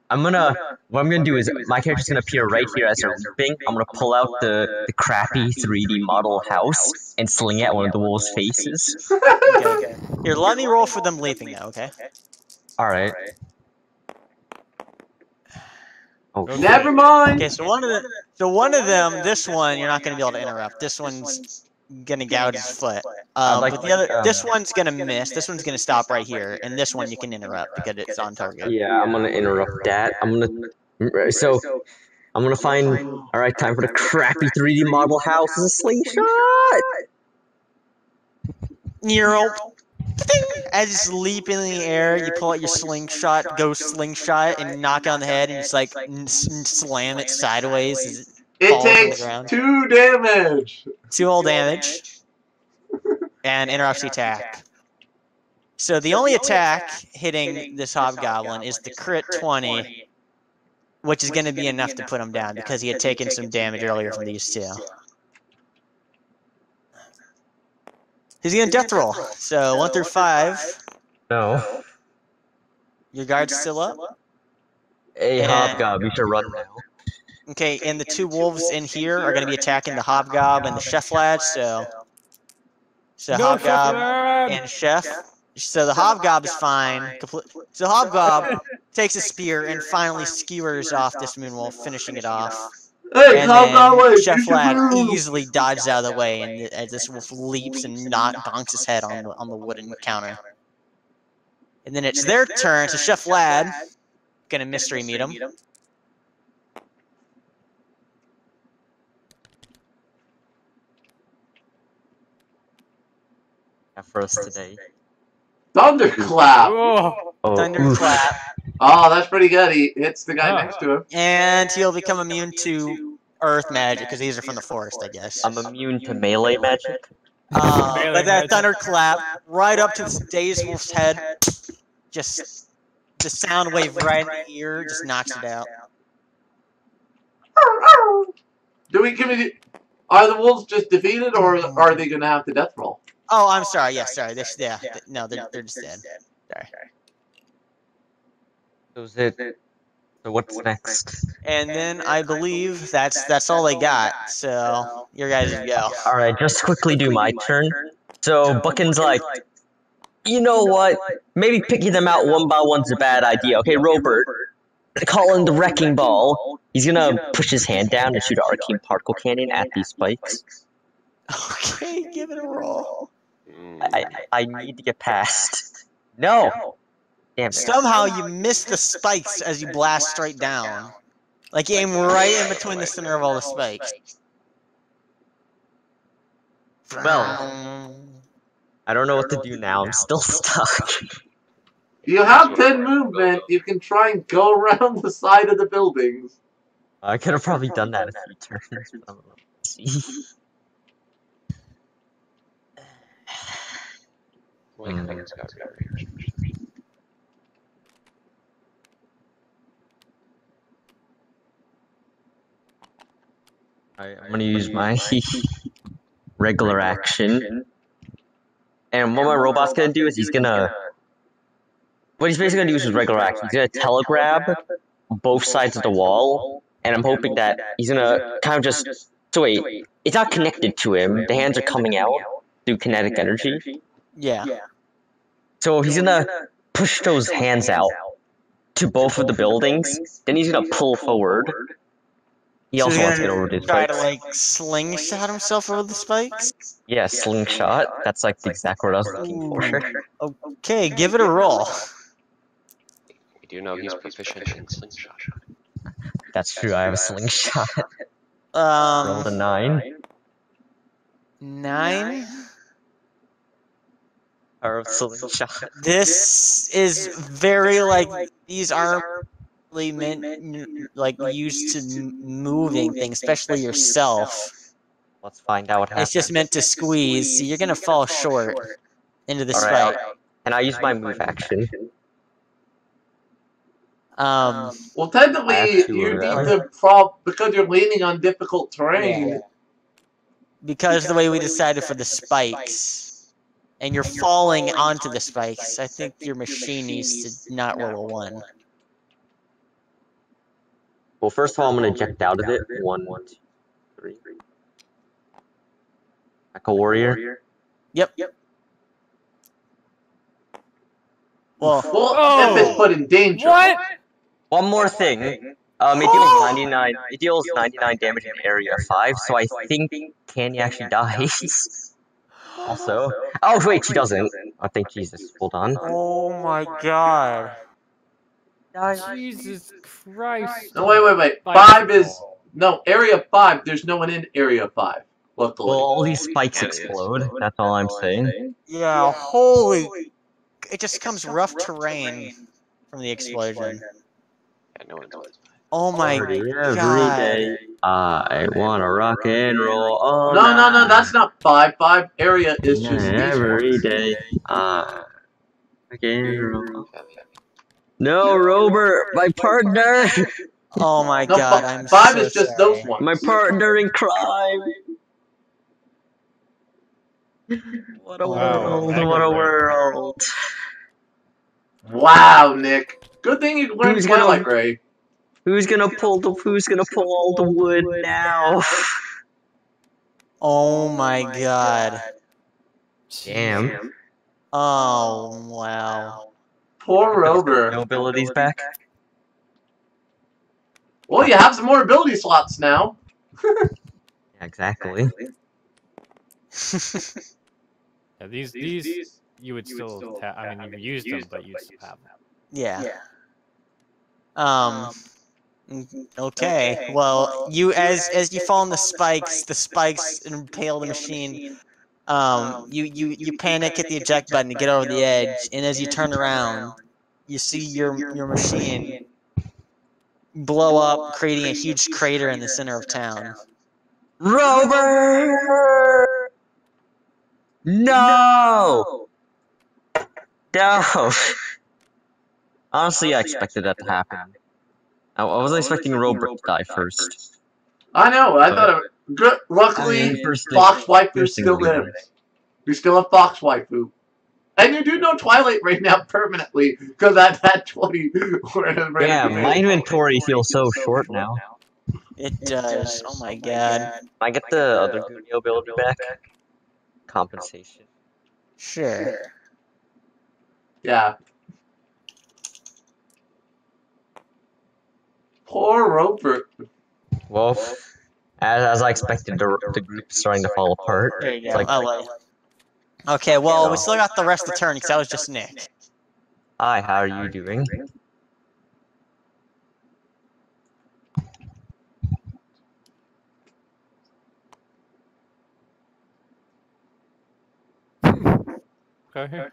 What I'm gonna do is my character's gonna appear right here as they're leaping. I'm gonna pull out the crappy 3D model house and sling it at one of the wolves' faces. Okay. Here, let me roll for them leaping now, okay? Alright. Oh, Okay. Never mind. Okay, so one of them, this one, you're not going to be able to interrupt. This one's going to gouge his foot. But the other, this one's going to miss. This one's going to stop right here, and this one you can interrupt because it's on target. yeah, I'm gonna interrupt that. I'm gonna find. Alright, time for the crappy 3D model house and slingshot! Neural. As you just leap in the air, you pull out your slingshot, ghost slingshot, and knock it on the head, and just like slam it sideways as it It falls on the takes ground. 2 damage. 2 whole damage, and interrupts the attack. So the only attack hitting this hobgoblin is the crit 20, which is going to be enough to put him down because he had taken some damage earlier from these two. He's going to death roll. So 1 through 5. No. Your guard's still up. Hey, And- Hobgob, you should run now. Okay, and the 2 wolves in here are going to be attacking the hobgob and the chef lad. So No, hobgob Chef and chef. So the hobgob is fine. So hobgob takes a spear and finally skewers off this moonwolf, finishing it off. Hey, And Hobgoblin, then Chef use your Lad move. easily dodges out of the way, and as this wolf leaps and bonks his head on the wooden counter. And then it's their turn, so Chef Lad gonna mystery meet him. For us today. Thunderclap. Oh, Oh, Thunderclap, Oh, that's pretty good. He hits the guy Huh. next to him. and he'll become immune to earth magic because these are from the forest, I guess. I'm immune to melee magic. Melee But that magic. thunderclap right up to the dazed wolf's head, just the sound wave right in the ear just knocks it out. Are the wolves just defeated, or are they gonna have to death roll? Oh, I'm sorry. Yes, sorry. No, they're just dead. Sorry. So what's next? And then I believe that's all they got. So your guys go. Alright, just quickly do my turn. So Buckin's like, you know what? Maybe picking them out one by one's a bad idea. Okay, Robert, call in the Wrecking Ball. He's gonna push his hand down and shoot an arcane particle cannon at these spikes. Okay, give it a roll. I need to get past. No! Damn it. Somehow you miss the spikes as you blast straight down. Like you aim right in between the center of all the spikes. Well, I don't know what to do now. I'm still stuck. You have 10 movement. You can try and go around the side of the buildings. I could have probably done that a few turns. I don't know. See. I'm gonna use my regular action. And what my robot's gonna do is what he's basically gonna do is his regular action. He's gonna telegrab both sides of the wall, and I'm hoping that he's gonna kind of just. So wait, it's not connected to him. The hands are coming out through kinetic energy. Yeah. So he's gonna push those hands out to both of the buildings. Then he's gonna pull forward. He So also he's wants to get gonna over the try to spikes. like slingshot himself over the spikes. Yeah, slingshot. That's like the exact word I was looking for. Okay, give it a roll. We do know he's proficient in slingshot. That's true. I have a slingshot. Rolled a 9. 9. Power of slingshot. This is very like these aren't really meant like used to moving things, especially yourself. Let's find out what happens. It's just meant to squeeze, so you're gonna fall short into the Alright, spike. and I use my move action. Well, I have technically, two you of need them. to because you're leaning on difficult terrain. Yeah. Because the way we decided for the spikes, and you're falling onto the spikes, I think your machine needs to not roll a 1. Well, first of all, I'm gonna eject out of it. 1, 2, 3. Like a warrior. Yep. Well, Well, if it's put in danger. what? One more thing. It deals 99. It deals 99 damage in area 5. So I think Candy actually dies. Also. Oh wait, she doesn't. I think Jesus. Hold on. oh my god. Jesus Christ. No, wait. Bicycle. 5 is... No, area 5, there's no one in area 5. Luckily. Well, all these spikes explode. That's all I'm saying. Yeah, holy... It just comes rough terrain from the explosion. Yeah, no one's. Oh my Every god. day, I wanna rock and roll all No, night. that's not 5. 5 area is Yeah, just these every ones. day, rock and roll. No, Robert, my partner. Oh my No, god, I'm 5 so is just sorry. those ones. My partner in crime. What a Wow, world! What a world! Wow, Nick. Good thing you learned Who's gonna- Twilight Ray. Who's gonna pull all the wood now? Oh my god. Damn. Oh, wow. Poor Robert. No abilities back. Well, you have some more ability slots now. Yeah, exactly. Yeah, these you would still have. I mean, you used them, but you still have them. Yeah. Okay. Well, you as you fall in the spikes impale the machine. You panic, hit the eject button to get over the edge, and as you turn around, you see your machine blow up, creating a huge crater in the center of town. Robert! No! No! Honestly, I expected that to happen. I wasn't expecting Robert to die first. I know, I thought of it. Good. Luckily, Fox Waifu still lives. You still have Fox Waifu. And you do know Twilight right now permanently, because at that 20... Yeah, my inventory feels so short now. It does. Oh my god. I get the other Goonie ability back. Compensation. Sure. Yeah. Poor Robert. Well, as I expected, the group's starting to fall apart. There you It's go. like, I'll let you. Okay, well, we still got the rest of the turn, because that was just Nick. hi, how are you doing? Okay.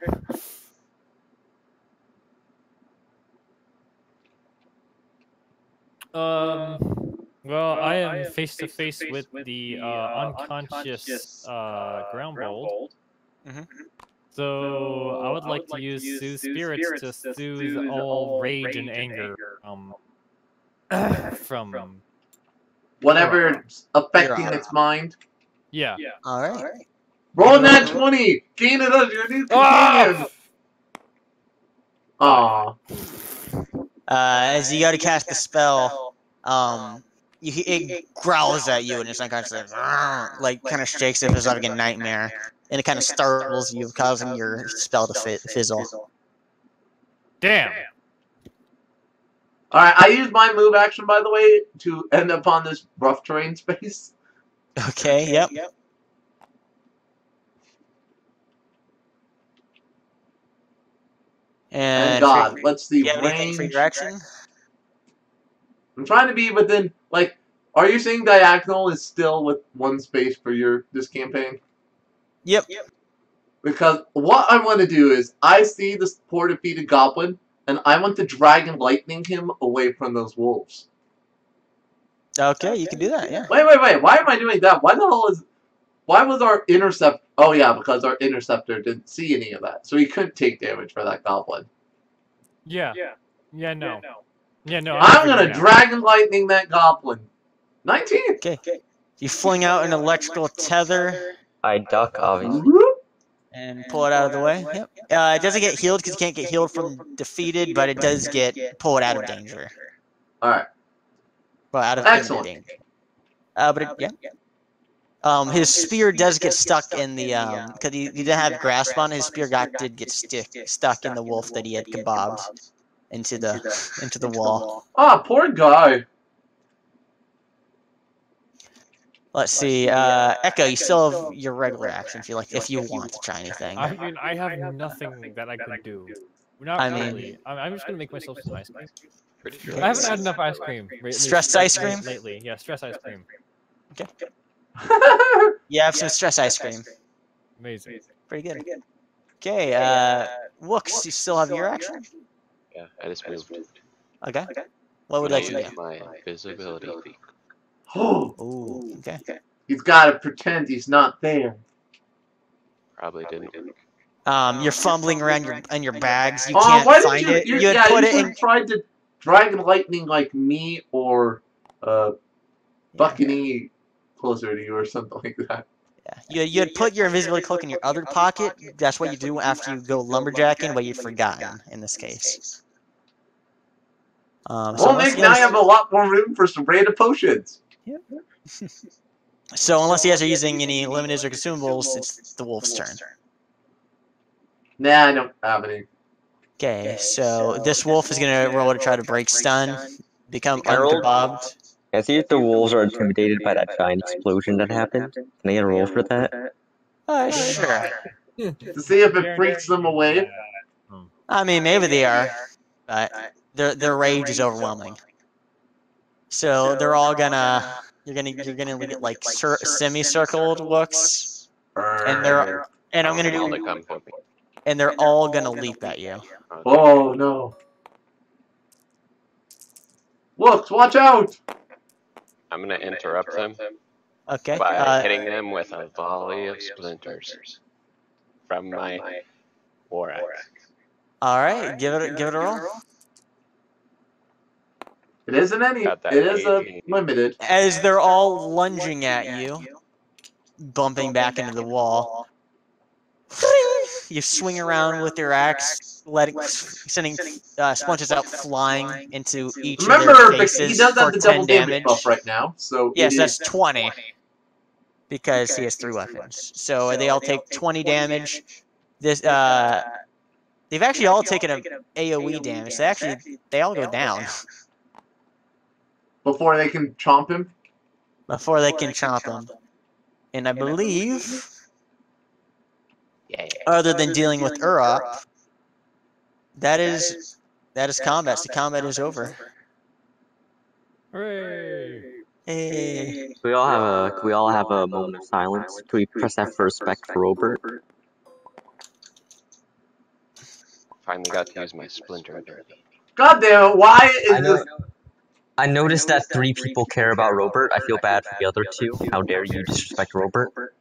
Well, I am face to face with the unconscious ground bold. Mhm. So I would like to use Soothe Spirits to soothe all rage and anger from Whatever's affecting its mind. yeah. Alright. Roll that 20! Gain it as your new companion! Aww. As you go to cast the spell, it growls at you and it's unconscious, like kind of shakes if it's having a nightmare, and it kind of startles you, causing your spell to fizzle. Damn. Alright, I used my move action, by the way, to end up on this rough terrain space. Okay, yep. And God, let's see, do you have anything for range. your action? I'm trying to be within, like, are you saying diagonal is still with one space for this campaign? Yep. Because what I want to do is, I see this poor defeated goblin, and I want to dragon lightning him away from those wolves. Okay, you can do that, yeah. Wait, why am I doing that? Why was our intercept? Oh yeah, because our interceptor didn't see any of that, so he couldn't take damage for that goblin. Yeah. Yeah. No. Yeah. No. I'm gonna dragon lightning that goblin. 19. Okay. You fling out an electrical tether I duck, obviously. and pull it out of the way. Yep. It doesn't get healed because you can't get healed from defeated, but it does pull it out of danger. Alright. Well, out of Excellent. imminent danger. Yeah. His spear does get stuck in the because he didn't have grasp on it. His spear did get stuck in the wolf that he had kebabbed into the wall. Ah, poor guy. Let's see. Echo, you still have your regular action if you want to try anything. I mean, I have nothing that I could do. Not really. I'm just gonna make myself some ice cream. Pretty sure. I haven't had enough ice cream. Stress ice cream? Lately. Yeah, stress ice cream. Okay. You have some stress ice cream. Amazing. Pretty good. Okay, Wooks, you still have your action? Yeah, I just moved. Okay. What would I you like to use do? my invisibility. Oh, Ooh, okay. he's got to pretend he's not there. Probably didn't. You're fumbling around your bags. You Oh, can't why find didn't it. you? You had Yeah, put you it should in. have tried to Dragon Lightning like me or Buckany closer to you or something like that. Yeah. You had put your invisibility cloak in your other pocket. That's what you do after you go lumberjacking, but you've forgotten in this case. So Well, unless Nick, you now guys, you have a lot more room for some random potions. so unless you guys are using any limiteds or consumables, it's the wolf's turn. Nah, I don't have any. Okay, so this wolf is gonna roll to try to break stun, become I rolled- unkabobbed. I see if the wolves are intimidated by that giant explosion that happened. Can I get a roll for that? Sure. To see if it freaks them away. I mean, maybe they are, but their rage is overwhelming. So they're all gonna you're gonna get like semicircled looks, and I'm gonna All do to come for me. and they're all gonna leap at you. Okay. Oh no! Look, watch out! I'm gonna interrupt them Okay. by hitting them with a volley of splinters from my war axe. All right, give it a roll. It isn't any. Got that It is a 18. limited. As they're all lunging at you, bumping back into the wall. You swing around with your axe, sending splinters out flying into each of Remember, their but faces he does for have the 10 double damage damage. buff right now, so Yes, it that's is 20 because he has 3 weapons. So they all take 20 damage. This they've actually all taken a AOE damage. They all go down before they can chomp him. before they can chomp him. And I believe, Yeah. other than dealing with Urop, that is combat. So combat is over. Hooray! Hey. Can we all have a moment of silence? Can we press that for respect for Robert? Finally got to use my splinter ability. God damn it! Why is this? I noticed that 3 people care about Robert. I feel bad for the other 2. How dare you disrespect Robert?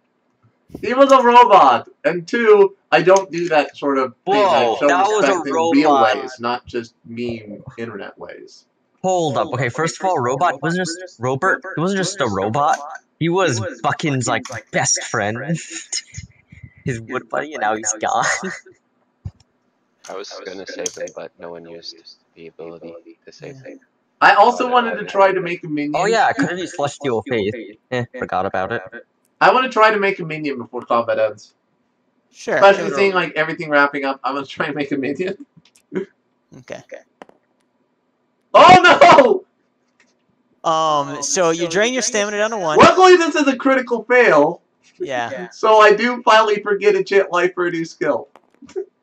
He was a robot, and 2, I don't do that sort of thing. I Whoa, show that was a respect in real robot. ways, not just meme internet ways. Hold up. Okay, first of all, Robert wasn't just Robert. He wasn't just a robot. He was Buckin's like best friend, his wood buddy, and now he's gone. I was gonna save him, but no one used the ability to save him. I also wanted to try to make a minion. Oh yeah, I could have used Celestial Faith. Forgot about it. I want to try to make a minion before combat ends. Sure. Especially seeing like everything wrapping up, I'm gonna try and make a minion. Okay. Oh no! So you drain your stamina down to 1. Luckily, this is a critical fail, Yeah. so I do finally forget enchant life for a new skill.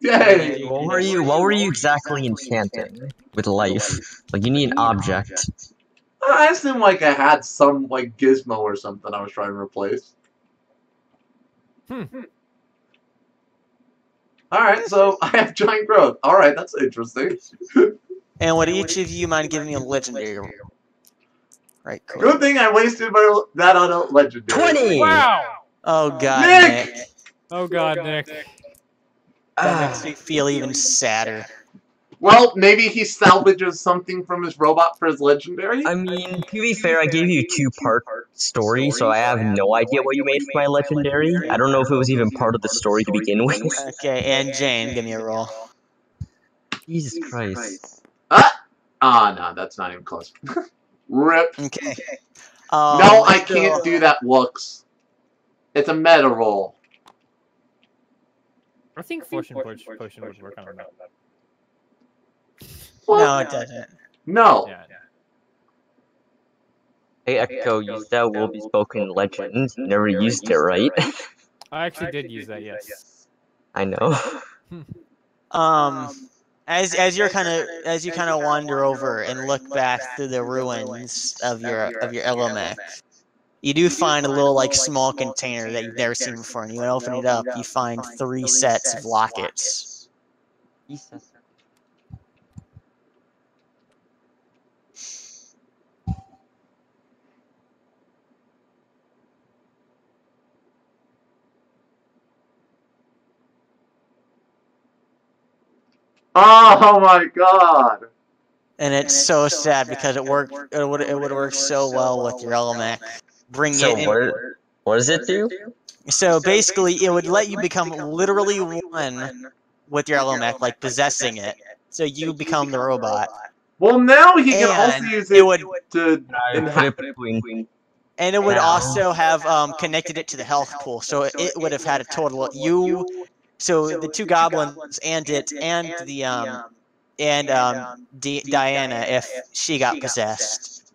Yay! What were you exactly enchanting with life? Like you need an object. I assume like I had some like gizmo or something I was trying to replace. Alright, so I have giant growth. Alright, that's interesting. And would each of you mind giving me a legendary roll? Right, cool. Good thing I wasted that on a legendary. 20! Wow! Oh god, Nick! Nick. Oh god, Nick. That makes me feel even sadder. Well, maybe he salvages something from his robot for his legendary? I mean, to be fair, I gave you a 2-part story, so I have no idea what you made for my legendary. I don't know if it was even part of the story to begin with. Okay, and Jane, give me a roll. Jesus Christ. No, that's not even close. Rip. Okay. No, I can't do that, Wooks. It's a meta roll. I think Fortune Potion would work on that. No, it doesn't. No. Yeah. Hey Echo, you said will be spoken legend. Never used it, right? I actually did use that, yes. I know. As you kind of wander over and look back through the ruins of your element, You do find a little like small container that you've never seen before, and you open it up, you find 3 sets of lockets. Jesus. Oh my god! And it's so sad because it worked. It would work so well with your element. Bring So it in. what does it do? So basically, it would let you become literally one with your element, like possessing it. So you become the robot. Well, now he can also And use it it would- to I put it between. And it would Now. also have connected it to the health pool, so it would have had a total. So the 2 goblins and it and the Diana, if she got possessed,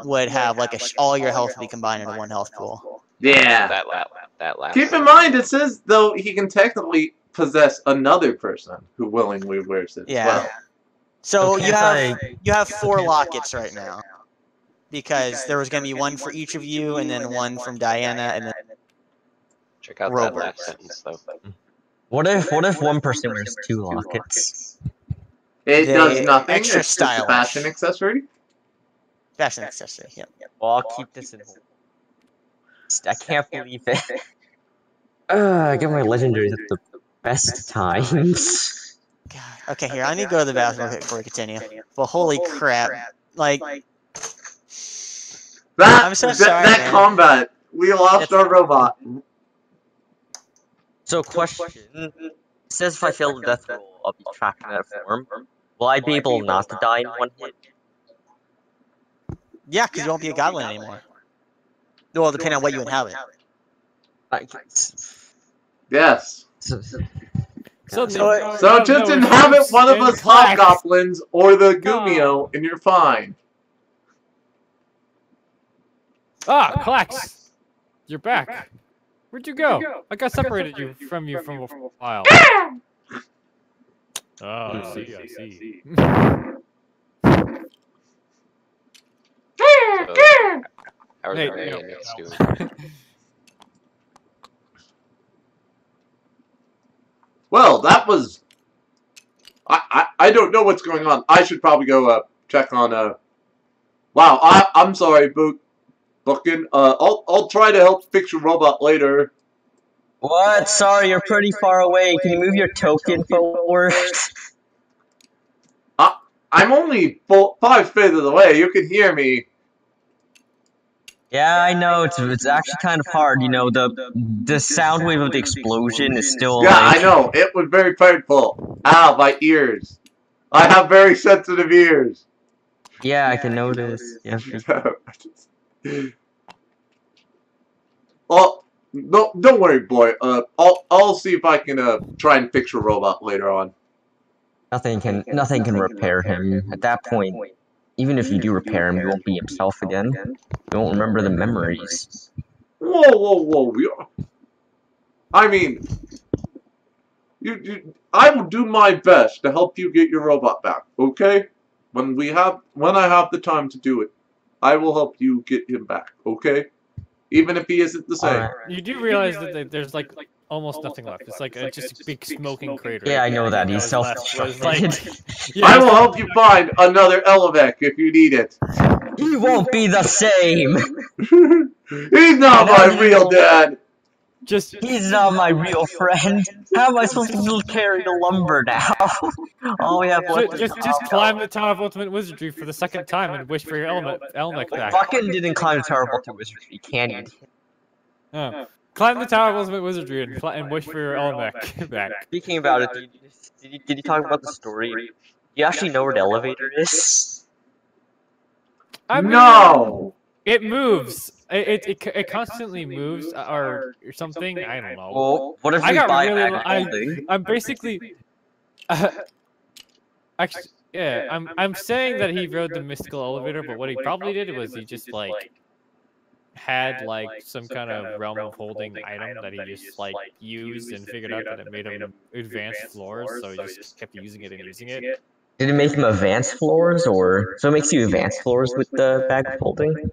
would have like all your health be combined into one health pool. Yeah. That last. Keep in mind, it says though he can technically possess another person who willingly wears it as well. So Okay, you have 4 lockets right now, because there was going to be one for each of you, and then one from Diana, and then Check out Robert. that last sentence though. What if one person wears 2 lockets? It The does nothing. extra It's just a stylish. fashion accessory. fashion accessory. Yep. Well, I'll keep this in hold. I can't believe it. I get my legendaries at the best times. God. Okay, here, I need to go to the bathroom before we continue. Well, holy crap. Like, I'm so sorry, that man. combat, we lost our robot. So, question. It says if I fail the death roll, I'll be trapped in that form. Will I be able not to die in 1 hit? yeah, because you won't be a goblin anymore. Well, depending on what you inhabit. Yes. So So just inhabit one of us hobgoblins or the Gumio, and you're fine. Ah, Clax! You're back. Where'd you go? I got separated from you from a while. Oh, I see. So, how are Hey, the no, marionettes no. doing? Well, that was. I don't know what's going on. I should probably go check on Wow, I'm sorry, Bookin. I'll try to help fix your robot later. What? Sorry, you're pretty far away. Can you move your token forward? I'm only 5 feet of the way. You can hear me. Yeah, I know. It's actually kind of hard. You know, the sound wave of the explosion is still Yeah, like... I know. It was very painful. Ow, my ears. I have very sensitive ears. Yeah, I can notice. Yeah. Oh, no, don't worry, boy. I'll see if I can try and fix your robot later on. Nothing can repair him. At that point, even if you do repair him, he won't be himself again. He won't remember the memories. Whoa! I mean, I will do my best to help you get your robot back. Okay? When I have the time to do it, I will help you get him back. Okay? Even if he isn't the same. Alright. You do realize that there's like almost nothing left. It's like just a big smoking crater. Yeah, I know that. He's What was left was, self-destructed. yeah, I will help you find another Elevec if you need it. He won't be the same! He's not my real dad. He's not my real friend. How am I supposed to carry the lumber now? All we have left is just climb the Tower of Ultimate Wizardry for the 2nd time and wish for your Elmec back. Fucking didn't climb the Tower of Ultimate Wizardry, can you? Oh. Climb the Tower of Ultimate Wizardry and wish for your Elmec back. Speaking about it, did you talk about the story? Do you actually know where the elevator is? I mean, No! it moves. It constantly moves or something. I don't know. Well, what if I we got buy really. back holding? I'm basically. Actually, yeah. I'm saying that he rode the mystical elevator, but what he probably did was he just like had like some kind of realm of holding item that he just like used and figured out that it made him advance floors, so he just kept using it and using it. Did it make him advanced floors, or so it makes you advanced floors with the bag of holding?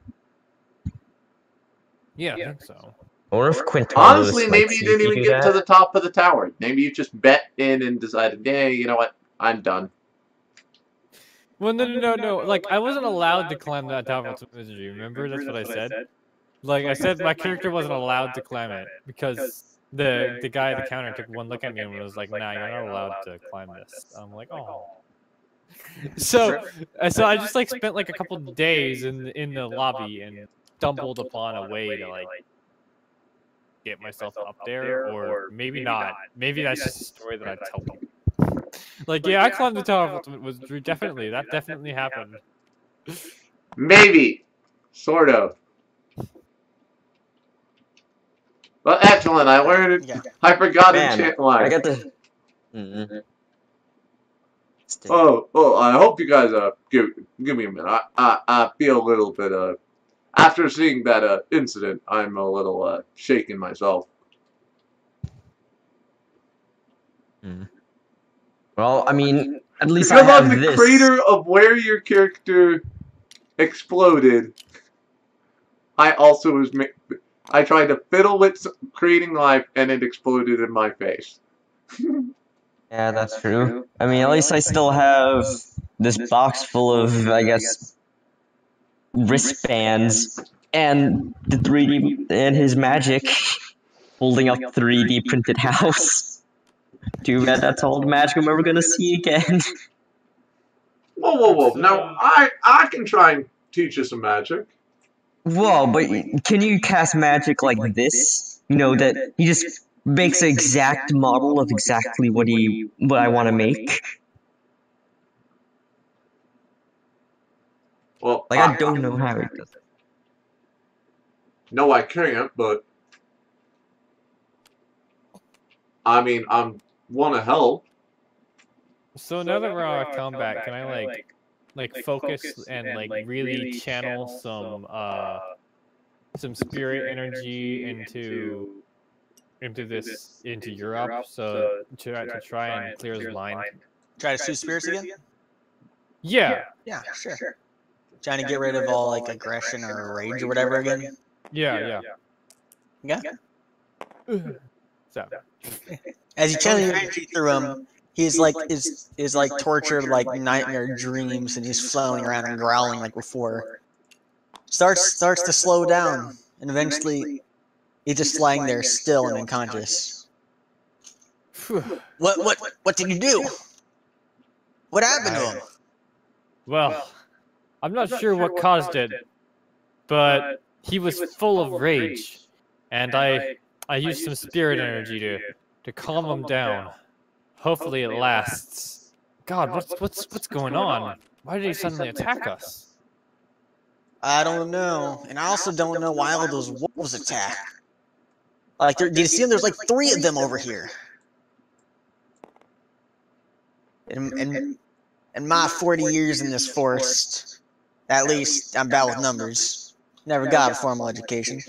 Yeah, I think so. Or if Quintalos Honestly, maybe lets you didn't even do get to that. the top of the tower. Maybe you just bet in and decided, hey, you know what? I'm done. Well, no. Like, I wasn't allowed to climb that tower with misery. Remember? That's what I said. Like, I said my character wasn't allowed to climb it because the guy at the counter took one look at me and was like, "Nah, you're not allowed to climb this." I'm like, "Oh." So I just like spent like a couple days in the lobby and stumbled upon a way to like get myself up there, or maybe not. Maybe that's just a story that I tell people. Like, yeah, I climbed the tower of ultimate wizardry. Definitely, that definitely happened. Maybe. Sort of. Well, excellent. I learned. Yeah. I forgot Man, enchant line. I got the. Mm-hmm. Oh, I hope you guys give me a minute. I feel a little bit after seeing that incident, I'm a little shaken myself. Well, I mean, at least I Because have on the this. crater of where your character exploded, I also was. I tried to fiddle with creating life, and it exploded in my face. Yeah, that's true. I mean, at least I still have this box full of, I guess, wristbands and the 3D and his magic, holding up 3D printed house. Too bad that's all the magic I'm ever gonna see again. Whoa! Now I can try and teach you some magic. Whoa, but can you cast magic like this? You know, that he just makes an exact model of exactly what I want to make. Well, Like, I don't know how he does it. No, I can't. But I mean, I'm want to help. So now that we're out of combat, can I like focus and like really channel some spirit energy into Europe, so to try and clear his mind? Try to shoot spirits again? Yeah. Yeah, sure. Trying to get rid of all like aggression or rage or whatever again. Yeah. Yeah. So. As you channel your energy through him, he's like is like tortured like nightmare dreams, and he's flailing around and growling like before. Starts to slow down, and eventually he's just lying there still and unconscious. What did you do? What happened to him? Well, I'm not sure what caused it, but he was full of rage, and I used some spirit energy to calm him down. Hopefully it lasts. God, what's going on? Why did he suddenly attack us? I don't know, and I also don't know why all those wolves attack. Like, did you see them? There's like 3 of them over here. In my 40 years in this forest, at least I'm bad with numbers. Never got a formal education.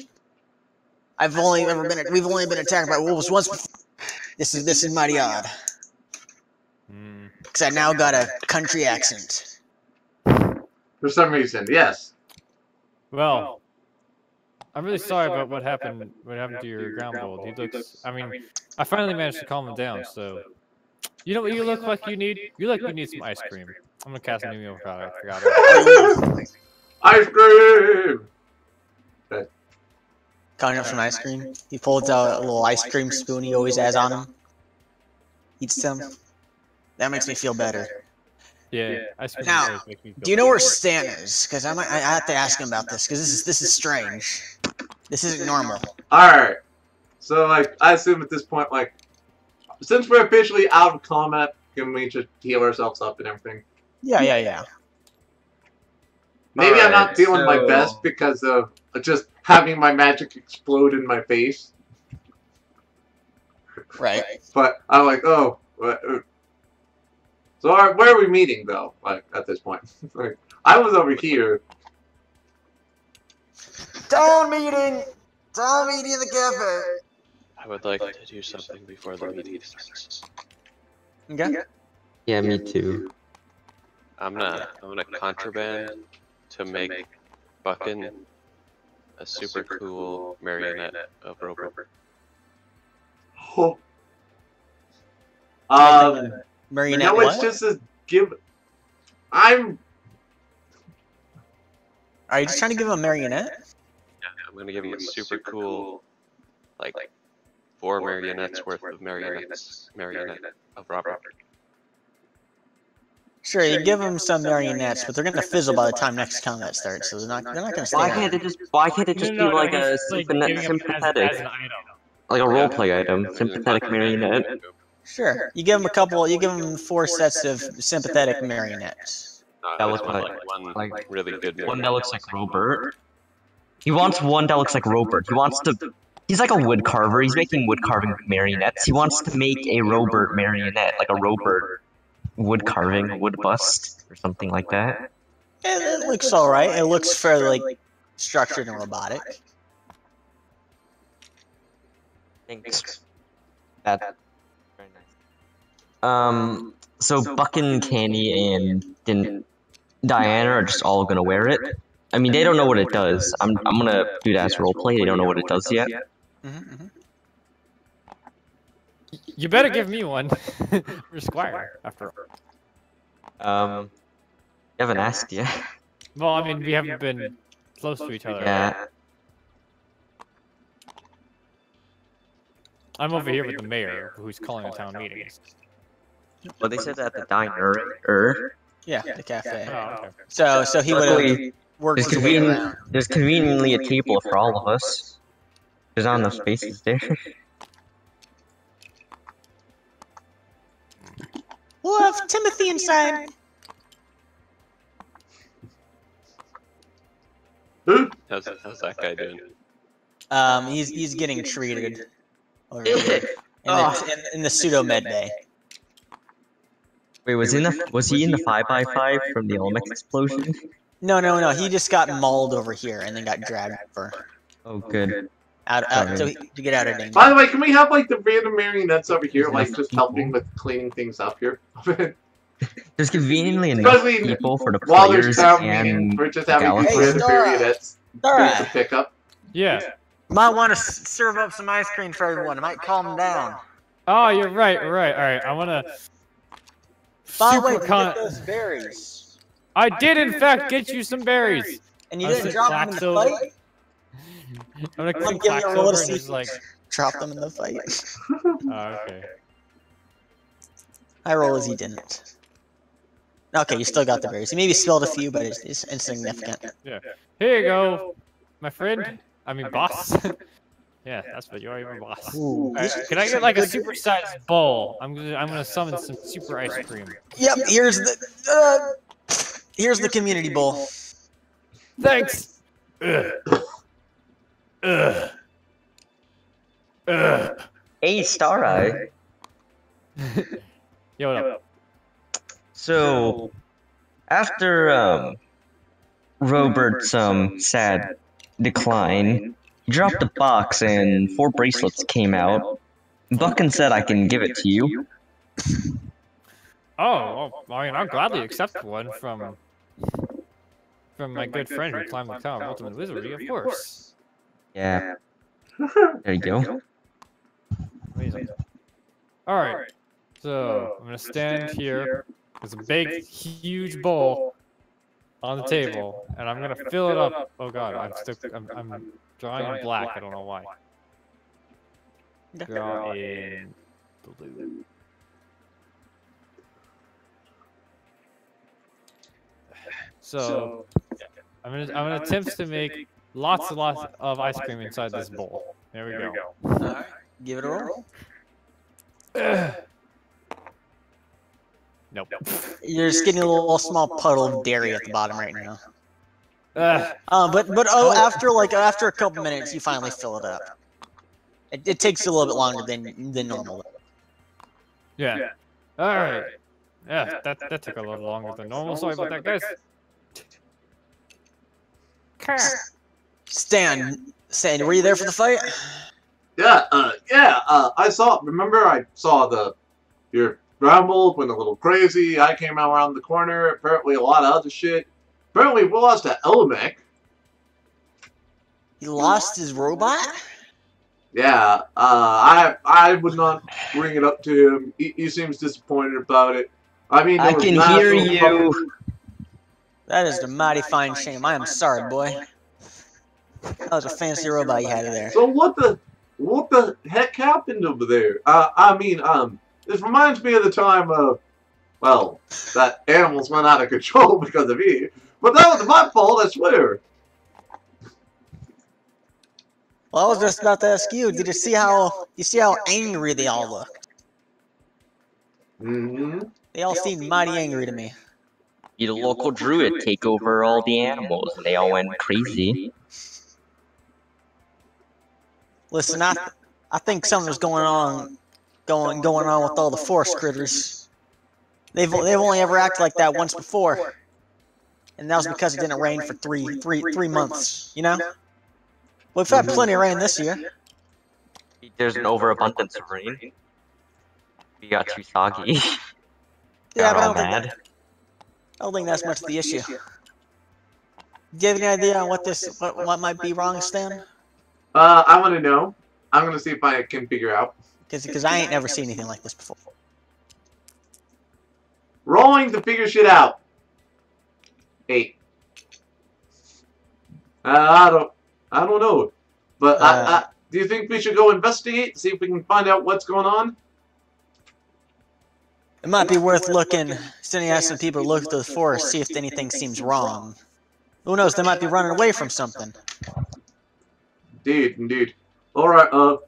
We've only been attacked by wolves once before. This is mighty odd. Because I now got a country accent. For some reason, yes. Well, I'm really sorry about what happened to your ground bold. He looks, I mean, I finally managed to calm him down, so. You know what you look like you need? You look like you need some ice cream. I'm gonna cast a new meal product. I forgot it. Ice cream! Okay. Calling up some ice cream. He pulls out a little ice cream spoon he always has on him. Eats some. That makes me feel better. Yeah, ice cream Now, always makes me feel do you know where Stan is? Because I have to ask him about this, because this is strange. This isn't normal. Alright. So, like, I assume at this point, like, since we're officially out of combat, can we just heal ourselves up and everything? Yeah. Maybe I'm not Alright, feeling my so- best because of just having my magic explode in my face. Right. But I'm like, oh. So where are we meeting, though, like, at this point? Like, I was over here. Town meeting in the cafe. I would like to do something before the meeting starts. Okay. Yeah, me too. I'm gonna contraband to make Buckin a super cool marionette of Robert. Oh. Marionette now what? it's just a give. I'm. Are you just trying to give him a marionette? Yeah, I'm gonna give him a super cool, like 4 marionettes worth of marionette of Robert. Sure, you give them some marionettes, but they're gonna fizzle by the time next combat starts, so they're not gonna stay. Why can't it just be like a sympathetic, as an item. like a roleplay item, sympathetic marionette? Sure, you give them a couple. You give them 4 sets of sympathetic marionettes. That looks one like really good one marionette. that looks like Robert. He wants one that looks like Robert. He wants to. He's like a wood carver. He's making wood carving marionettes. He wants to make a Robert marionette, like a Robert wood carving, wood bust, or something like that. It looks all right. It looks fairly like structured and robotic. Thanks. That. Very nice. So Buck and Candy and Diana are just all gonna wear it. I mean, they don't know what it does. I'm gonna do that as roleplay. They don't know what it does yet. You better give me one. For Squire, after all. You haven't asked yet. Well, I mean, we haven't been close to each other. Yeah. I'm over here with the mayor, who's calling a town meeting. Well, they said that at the diner. Yeah, the cafe. Oh, okay. So he would have Luckily, worked his way around. there's conveniently a table for all of us. There's not enough spaces there. We'll have Timothy inside. How's that guy doing? He's getting treated over here in the pseudo med bay. Wait, was he in the 5x5 from the Olmex explosion? No. He just got mauled over here and then got dragged for Oh, good. to get out of danger. By the way, can we have like the random marionettes over here, like just helping with cleaning things up here? There's conveniently enough Especially people for the while there's players town meeting, and we're just having these Galaxy. random marionettes to pick up. Yeah. Might want to serve up some ice cream for everyone. It might calm them down. Oh, you're right. Alright, I wanna... By the way, Super we con- get those berries. I did, in fact, get you some berries! And you I didn't said drop them in the Claxo- fight? I'm gonna I'm click giving you a roll over to and see just like... Drop them in the fight. Oh, okay. I roll as he didn't. Okay, you still got the berries. You maybe spilled a few, but it's insignificant. Yeah. Here you go, my friend. I mean, boss. Yeah, that's what you are, you're my boss. Ooh. Alright, can I get like a super-sized bowl? I'm gonna summon some super ice cream. Yep, here's the community bowl. Thanks. Hey, Star Eye. Yo, what up? So, after Robert's sad decline, he dropped the box and 4 bracelets came out. Buckin said I can give it to you. Oh, well, I mean, I'll gladly accept one from my good friend who climbed the tower of ultimate wizardry, of course. Yeah. There you go. Amazing. Alright, so I'm gonna stand here. There's a big, huge bowl on the table, and I'm gonna fill it up. Oh god, I'm drawing in black, I don't know why. Draw in blue. So I'm gonna attempt to make lots and lots of ice cream inside this bowl. There we go. Alright, give it a roll. Nope. You're just getting a little small puddle of dairy at the bottom right now. Uh, After a couple minutes, you finally fill it up. It takes a little bit longer than normal. yeah. Alright. Yeah, that took a little longer than normal. Sorry about that, guys. Stan, were you there for the fight? Yeah, I saw. Remember, I saw your grumbled, went a little crazy. I came out around the corner. Apparently, a lot of other shit. Apparently, we lost to Elmec. He lost his robot? Yeah, I would not bring it up to him. He seems disappointed about it. I mean, I can hear you. That is a mighty fine shame. I am sorry, boy. That was a fancy robot you had there. So what the heck happened over there? I mean, this reminds me of the time well, that animals went out of control because of me. But that was my fault, I swear. Well, I was just about to ask you. Did you see how angry they all looked? Mm-hmm. They all seemed mighty angry to me. The local druid take over all the animals, and they all went crazy. Listen, I think something's going on with all the forest critters. They've only ever acted like that once before, and that was because it didn't rain for three months. You know. Well, we've had plenty of rain this year. There's an overabundance of rain. We got too soggy. Yeah, but mad. I don't think that's much of the issue. Do you have any idea on what might be wrong, Stan? I want to know. I'm gonna see if I can figure out. Because I ain't never seen anything like this before. Rolling to figure shit out. 8. I don't know. But do you think we should go investigate, see if we can find out what's going on? It might be worth sending out some people to look through the forest, see if anything seems wrong. Who knows? They might be running away from something. Indeed. All right.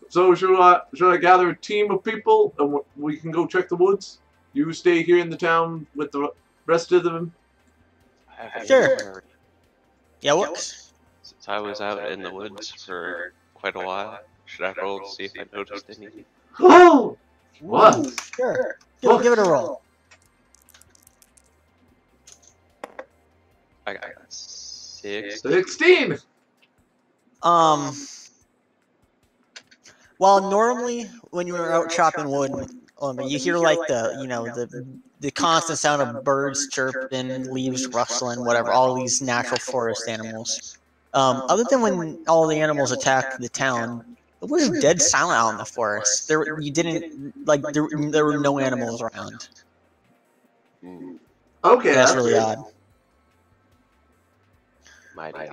So should I gather a team of people and we can go check the woods? You stay here in the town with the rest of them. Sure. Yeah, what? Since I was out in the woods for quite a while, should I roll to see if I noticed anything? Oh! What? Sure. Give it a roll. I got 6. 16! Well, normally when you were out chopping wood, you hear like the constant sound of birds chirping, leaves rustling, whatever, all these natural forest animals. Other than when all the animals attack the town, it was dead silent out in the forest. There were no animals around. Okay, That's really odd. Mighty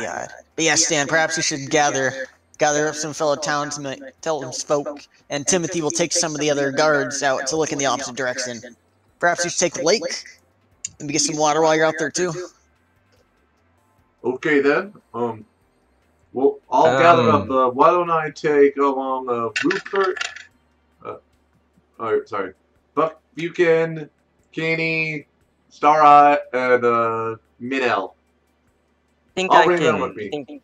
odd. But yeah, Stan, perhaps you should gather up some fellow townsfolk, and Timothy will take some of the other guards out to look in the opposite direction. Perhaps you should take the lake and get some water while you're out there too. Okay then. Well, I'll gather up. Why don't I take along Rupert? Sorry, Buck Buchan, Kenny, Stareye, and Minel. I'll bring them with me.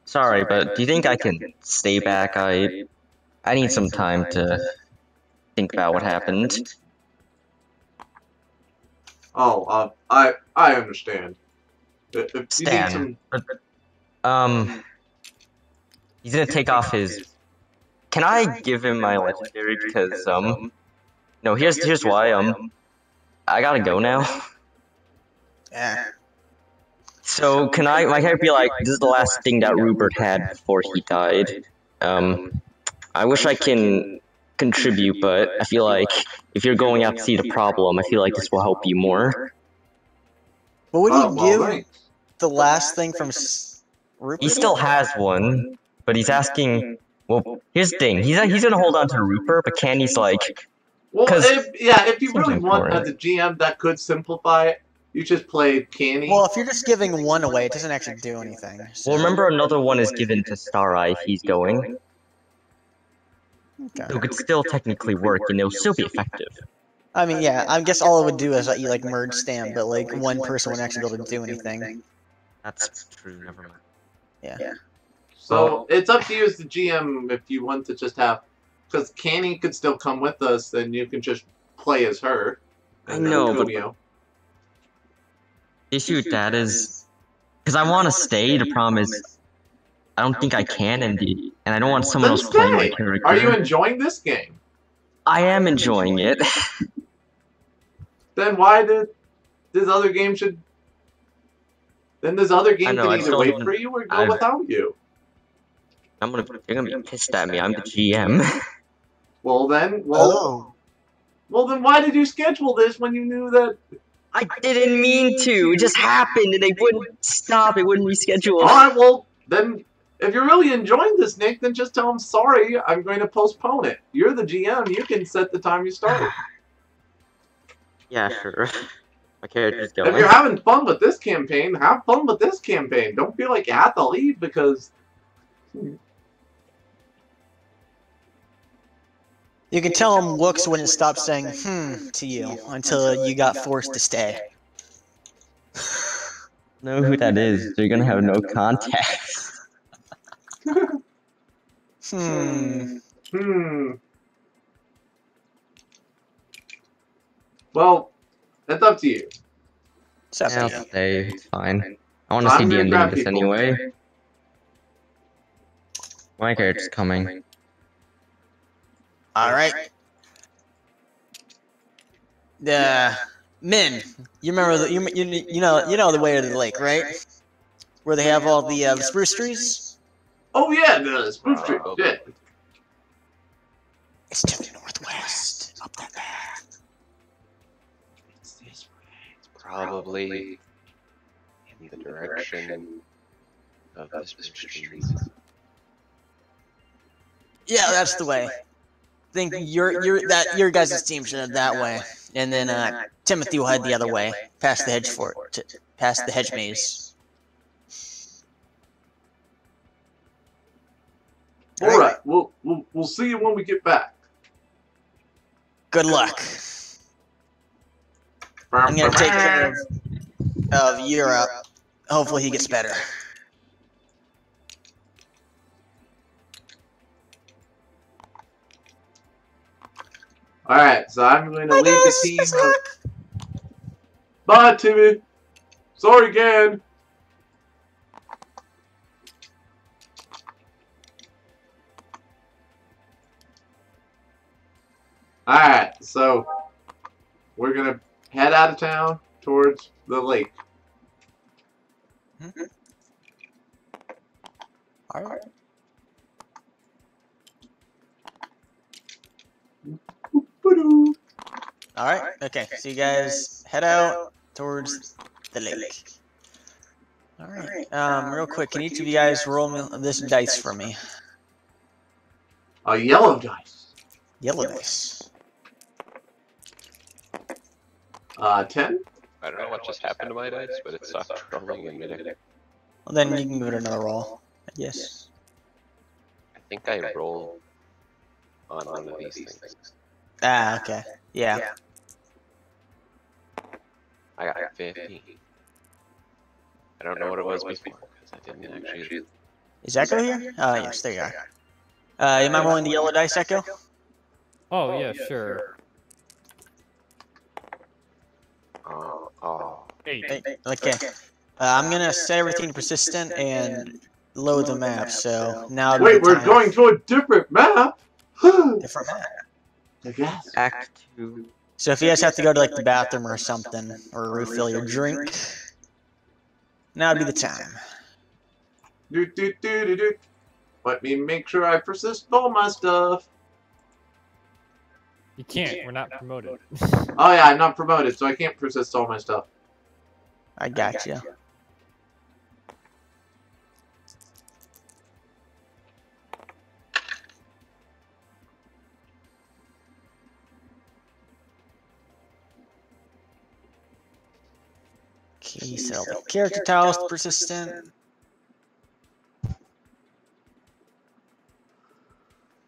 Sorry, but do you think I can stay back? I need some time to think about what happened. Oh, I understand. If you need some... He's gonna take off his. Can I give him my legendary? Because no. Here's why. I gotta go now. Yeah. So can my character be like, this is the last thing that Rupert had before he died. I wish I can contribute, but I feel like if you're going out to see the problem, I feel like this will help you more. What would you give the last thing from Rupert? He still has one, but he's asking. Well, here's the thing. He's gonna hold on to Rupert, but Candy's like. Well, if you really want as a GM that could simplify it, you just play Canny. Well, if you're just giving one away, it doesn't actually do anything. So. Well, remember another one is given to Stareye if he's going. Okay. So it could still technically work, and it'll still be effective. I mean, yeah, I guess all it would do is let you like merge Stan, but like one person wouldn't actually be able to do anything. That's true. Never mind. Yeah. So it's up to you as the GM if you want to just have, because Canny could still come with us, then you can just play as her. I know, but the issue with that is because I want to stay. The problem is I don't think I can, and I don't want someone else playing my character. Are you enjoying this game? I am enjoying it. Then why did this other game should? Then this other game know, can I either still wait haven't- for you or go I've- without you. You're gonna be pissed at me. I'm the GM. Well then, Oh. well then, why did you schedule this when you knew that? I didn't mean to. It just happened, and they wouldn't stop. It wouldn't reschedule. All right, well then, if you're really enjoying this, Nick, then just tell him sorry. I'm going to postpone it. You're the GM. You can set the time you start. Yeah, sure. My character's If going. you're having fun with this campaign, have fun with this campaign. Don't feel like you have to leave because. You can tell him Wooks wouldn't stop saying to you until you got forced to stay. Know who that is? They're gonna have no context. Well, that's up to you. I'll stay. It's fine. I want to I'm see the gonna ending grab of this people. anyway. My character's coming. All right. Min, you remember the you know the way to the lake, right? Where they have all the spruce trees. Oh yeah, the spruce tree. Yeah. It's to the northwest, up that path. It's this way. Probably in the direction of the spruce trees. Yeah, that's the way. Think your guys' team should head that way, and then Timothy will head the other way, past the hedge fort, past the hedge maze. All right, we'll see you when we get back. Good luck. I'm gonna take care of Europe. Hopefully he gets better. All right, so I'm going to lead the team. Bye, Timmy. Sorry again. All right, so we're gonna head out of town towards the lake. All right. All right. Okay. So you guys head out towards the lake. All right. Real quick, can each of you guys roll me this dice for me? A yellow dice. Yellow dice. 10. I don't know what just happened to my dice, but it stopped rolling in midair. Well, then you can give it another roll. Yes. I think I rolled on one of these things. Ah. Okay. Yeah. I got 15. I don't know what it was before, because I didn't actually... Is Echo here? Oh, yes. There you are. You mind rolling the yellow dice, Echo? Oh, yeah, sure. Oh. 8. Okay. I'm gonna set everything to persistent and load the map. So now. Wait, we're going to a different map. Different map. I guess. Act 2. So if you guys have to go to like the bathroom or something, or refill your drink, now'd be the time. Do. Let me make sure I persist all my stuff. You can't, we're not promoted. Oh yeah, I'm not promoted, so I can't persist all my stuff. I got you. Okay, so the character tiles persistent.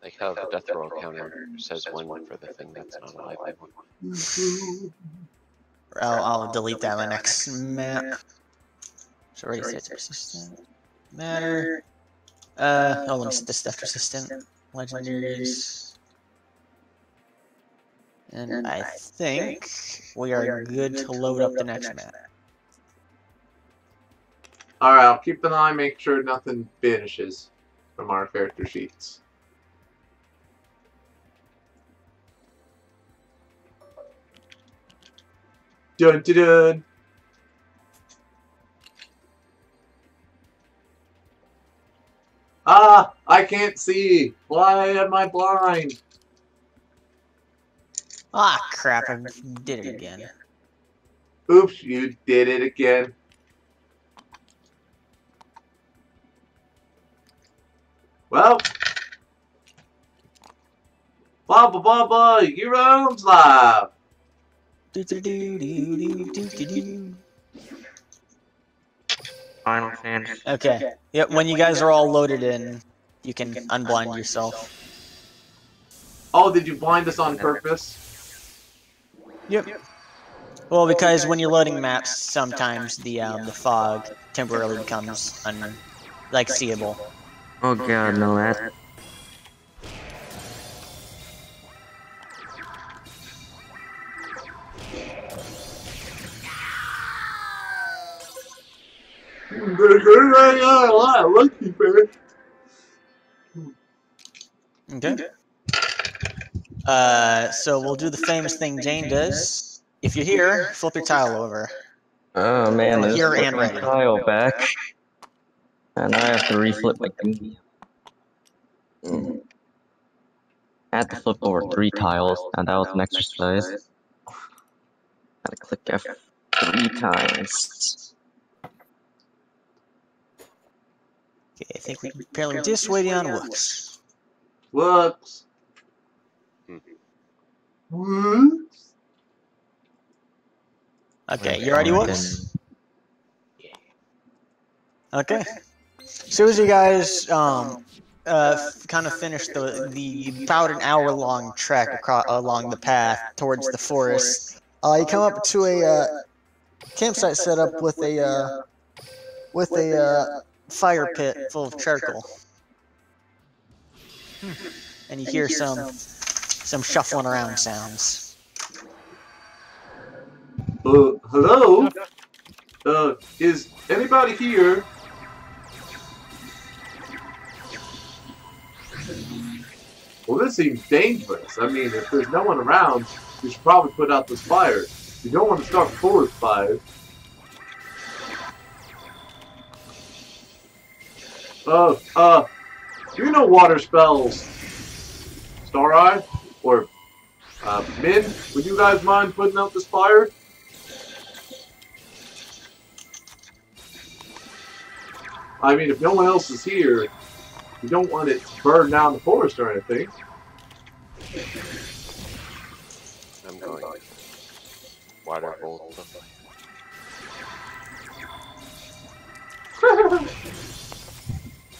Like how the death roll counter says 1 for the thing that's not alive anymore. I'll delete that on the next map. So already set persistent. Matter. Let me set this stuff persistent. Legendaries. And I think we are good to load up the next map. Alright, I'll keep an eye, make sure nothing vanishes from our character sheets. Dun dun dun! Ah, I can't see. Why am I blind? Ah, crap! I did it again. Oops, you did it again. Well, blah blah blah blah. Urealms live. Final Fantasy. Okay. Yep. When you guys are all loaded in, you can unblind yourself. Oh, did you blind us on purpose? Yep. Well, because when you're loading maps, sometimes the fog temporarily becomes seeable. Oh god, no, that. Lucky man. Okay. So we'll do the famous thing Jane does. If you're here, flip your tile over. Oh man, I just Here put and my ready. tile back. And I have to reflip my thingy. I had to flip over 3 tiles, and that was an exercise. Gotta click F 3 times. Okay, I think we can apparently just waiting on Wooks. Whoops. Whoops. Okay, you ready, Wooks? Okay. As soon as you guys kind of finish about an hour-long trek across along the path towards the forest, you come up to a campsite set up with a fire pit full of charcoal, and you hear some shuffling around sounds. Hello? Is anybody here? Well, this seems dangerous. I mean, if there's no one around, you should probably put out this fire. You don't want to start forest fires. Do you know water spells? Star Eye? Or, Min? Would you guys mind putting out this fire? I mean, if no one else is here, you don't want it to burn down the forest or anything. I'm going to water hold the fire.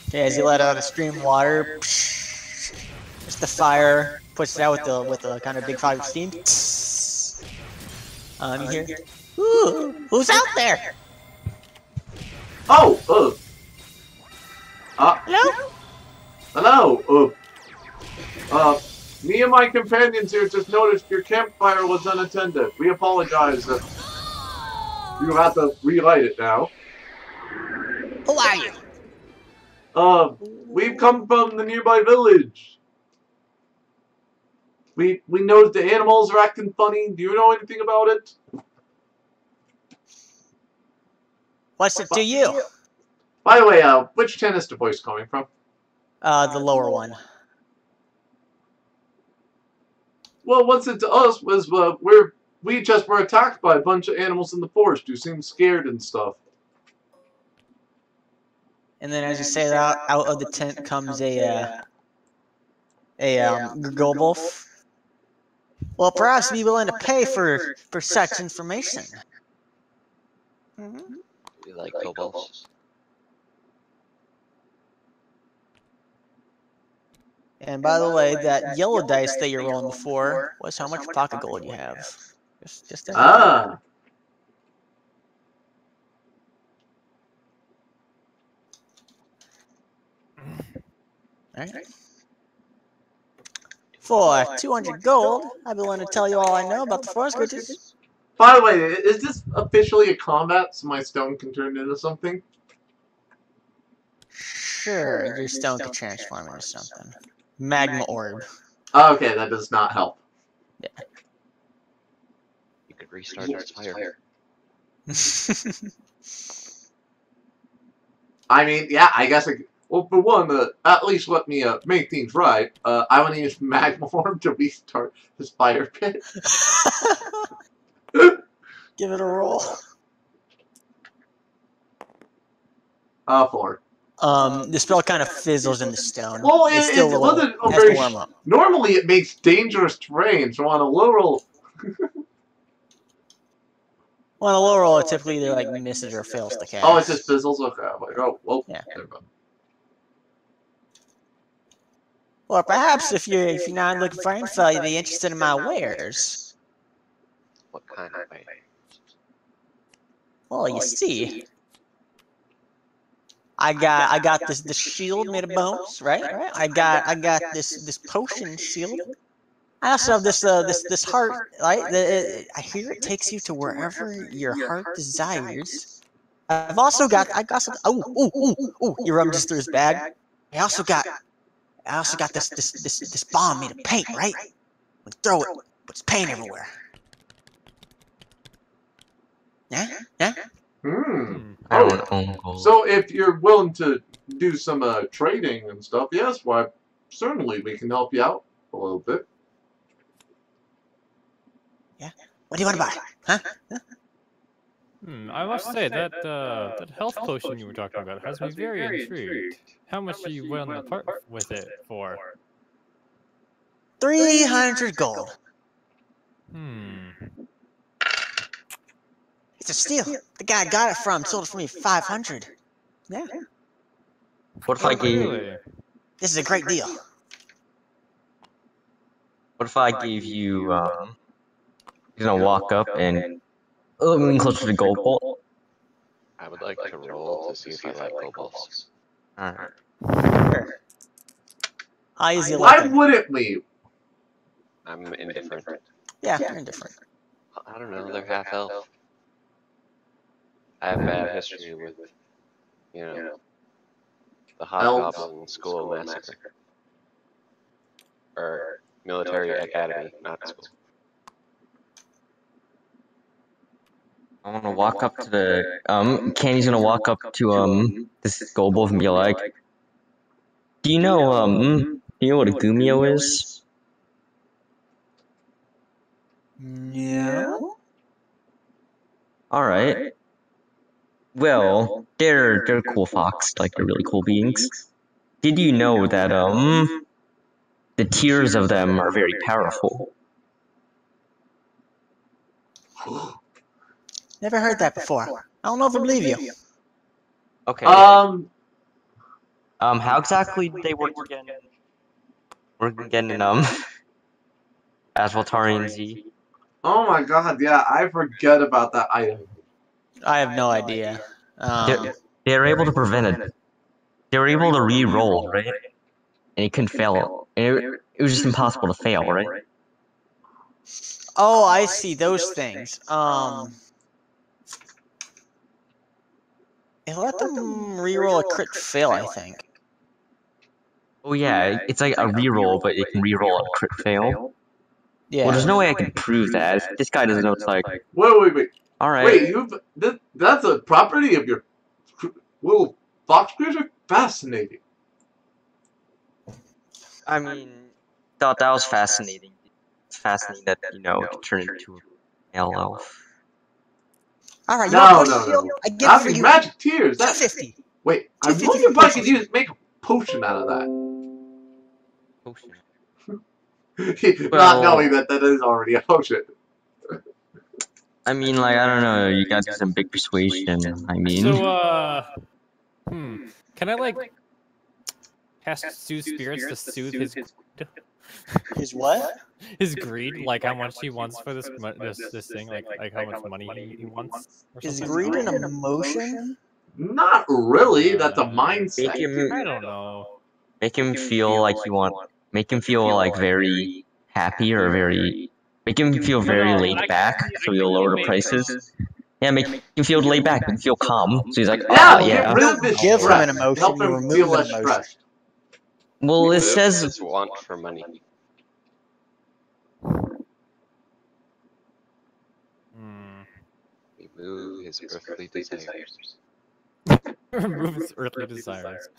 Okay, as you let out a stream of water, just the fire puts it out with a kind of big fog of steam. You hear, "Ooh, who's out there?" Oh, Hello? hello, me and my companions here just noticed your campfire was unattended. We apologize. You have to relight it now. Who are you? We've come from the nearby village. We noticed the animals are acting funny. Do you know anything about it? What's it to you? By the way, which tent is the voice coming from? The lower one. Well, what's it to us was we just were attacked by a bunch of animals in the forest who seemed scared and stuff. And then as you say that, out of the tent comes a Gogolf. Well, perhaps be willing to pay for such information. We like kobolds. And by the way, that yellow dice that you're rolling before was how much pocket gold you have. Just Ah. Alright. For 200 gold, I'd be willing to tell you all I know about the forest creatures. By the way, is this officially a combat so my stone can turn into something? Sure, your stone can transform into something. Magma orb. Okay, that does not help. Yeah. You could restart its fire. I mean, yeah, I guess Well, for one, at least let me make things right. I want to use magma form to restart this fire pit. Give it a roll. 4. The spell kind of fizzles in the stone. Well, it's still a little, wasn't a has very. to warm up. Normally, it makes dangerous terrain, so on a low roll. Well, on a low roll, it typically either like misses or fails to cast. Oh, it just fizzles. Okay, I'm like, oh, well, Yeah. never mind. Or perhaps if you're not looking for info, you'd be interested in my wares. What kind of way? Well, you see, I got this shield made of bones, right? I got this potion shield. I also have this heart, right? I hear it takes you to wherever your heart desires. I got some. Oh! Urealms just threw his bag. I also got this bomb made of paint, right? We throw it, but it's paint everywhere. Yeah. I don't own gold. So if you're willing to do some trading and stuff, yes, why, certainly we can help you out a little bit. Yeah. What do you want to buy? Huh? I must say that that health potion you were talking about has me very intrigued. How much are you willing to part with it for? 300 gold. It's a steal. The guy I got it from sold it for me 500. Yeah. What if I gave? Really? This is a great deal. What if I gave you? You're gonna walk up and moving closer to gold bolt. I would like to roll to see if I like kobolds. Alright. Sure. How easy you Why looking? wouldn't we? I'm indifferent. Yeah, you're indifferent. I don't know, they're half elf. I have bad history with, the Hobgoblin School Massacre. Or Military Academy, not school. I want to walk up to the Candy's gonna walk up to this gold bolt and be like, do you know what a Gumio is? No. All right. Well, they're cool fox, like they're really cool beings. Did you know that the tiers of them are very powerful? Never heard that before. I don't know if I believe you. Okay. Um, How exactly do they work again? Work again in Aswaltarian Z? oh my god, yeah, I forget about that item. I have no idea. They're able to prevent it. They were able to re-roll, right? And it couldn't fail. It was just impossible to fail, right? Oh, I see those things. It let them reroll a crit fail, I think. Oh yeah, it's like a re-roll, but it can re-roll a crit fail. Yeah. Well, there's no way I can prove that. If this guy doesn't know, it's like, Wait. alright. Wait, that's a property of your little fox creature? Fascinating. I mean, thought that was fascinating. It's fascinating that, it can turn into an elf. Alright, you No. want potion shield? I give it That'd for be you. magic tears. That's 250. wait. I 250 wonder if for I could potion. make a potion out of that. Potion. Not knowing that is already a potion. I mean, like, I don't know, you got some big persuasion, I mean. So, can I, like, cast Soothe Spirits to soothe his greed? His what? His greed, like how much he wants for this thing, like how much money he wants. Or Is something? greed an emotion? Not really. That's a mindset. I don't know. Make him feel like make him feel like very happy or make him feel very laid back, so he'll lower the prices. Yeah, make him feel laid back, make him feel calm, so he's like, Yeah, oh, get yeah. rid of this Give him stress. an emotion, Help you him remove feel an less emotion. stressed. Well, it Remove says, his want for money. Remove his earthly desires. Remove his earthly desires.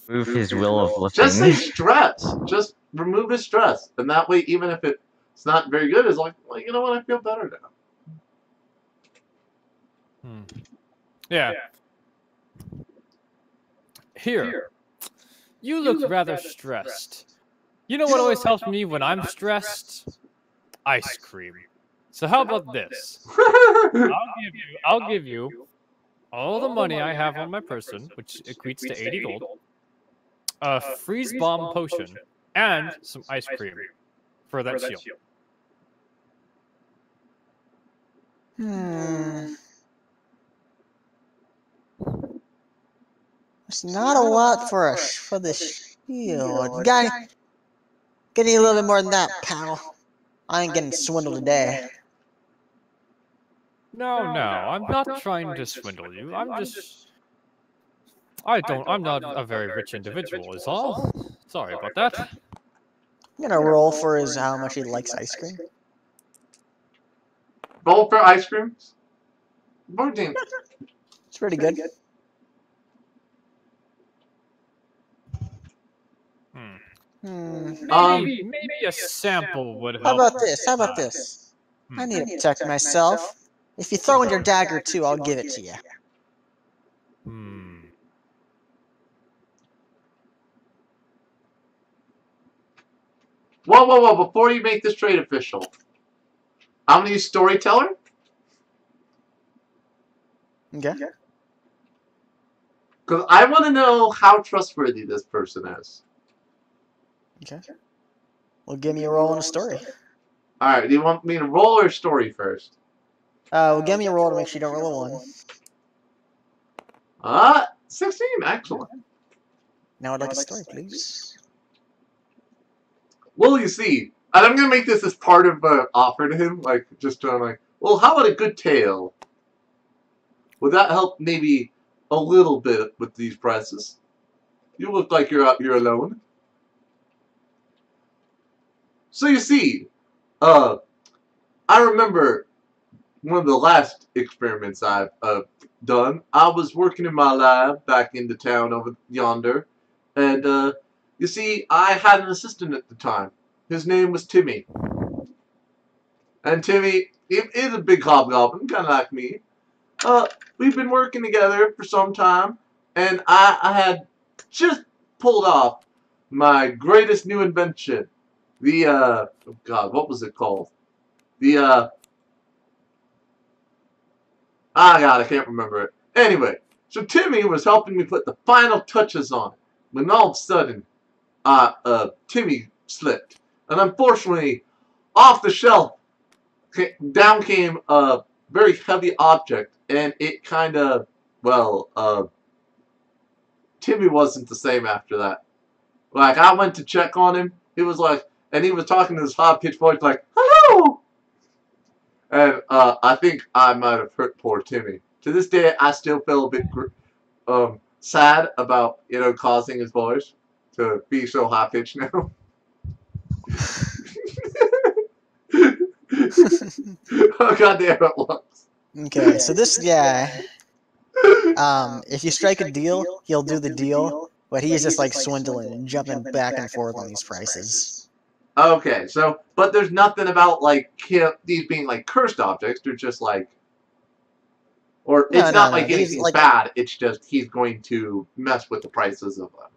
Move his will of lifting. Just say stress. Just remove his stress. And that way, even if it's not very good, it's like, well, you know what? I feel better now. Yeah. Here. You look rather stressed. You know what always helps me when I'm stressed? Ice cream. So how about this? I'll give you all the money I have on my person, which equates to 80 gold, a freeze bomb potion, and some ice cream for that shield. It's not a lot for the shield. Getting a little bit more than that, pal. I ain't getting swindled today. No, I'm not trying to swindle you. I'm not a very rich individual, is all. Sorry about that. I'm gonna roll for how much he likes ice cream. Roll for ice cream? 14. It's pretty good. Maybe a sample would help. How about this? I need to protect myself. If you throw in your dagger too, I'll give it to you. Whoa. Before you make this trade official, I'm going to use storyteller. Okay. Because I want to know how trustworthy this person is. Okay. Well, give me a roll and a story. Alright, do you want me to roll or story first? Well, give me a roll to make sure you don't roll a 1. 16, excellent. Now I'd like a story, please. Well, you see, and I'm going to make this as part of an offer to him, like, just like, well, how about a good tale? Would that help maybe a little bit with these prices? You look like you're out here alone. So you see, I remember one of the last experiments I've done. I was working in my lab back in the town over yonder, and you see, I had an assistant at the time. His name was Timmy. And Timmy is a big hobgoblin, kind of like me. We've been working together for some time, and I had just pulled off my greatest new invention. The, oh God, what was it called? The, I can't remember it. Anyway, so Timmy was helping me put the final touches on it, when all of a sudden, Timmy slipped. And unfortunately, off the shelf, down came a very heavy object, and it kind of, well, Timmy wasn't the same after that. Like, I went to check on him, he was like, and he was talking to his high-pitched voice like, hello! And I think I might have hurt poor Timmy. To this day, I still feel a bit sad about, you know, causing his voice to be so high-pitched now. Oh, goddamn it looks. Okay, so this guy, if you strike a deal, he'll do the deal, but he's just like swindling and jumping back and forth on these prices. Okay, so, but there's nothing about, like, these being, like, cursed objects. They're just, like, or it's not like anything like, bad. It's just he's going to mess with the prices of them.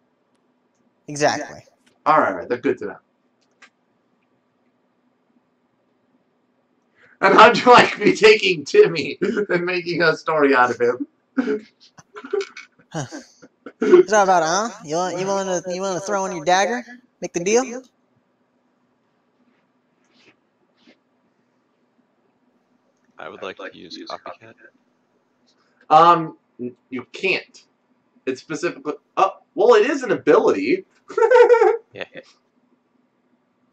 Exactly. Alright, they're good to know. And how'd you like me taking Timmy and making a story out of him? What's that about, huh? You want to throw in your dagger? Make the deal? I would like to use copycat. You can't. It's specifically. Oh, well, it is an ability. Yeah.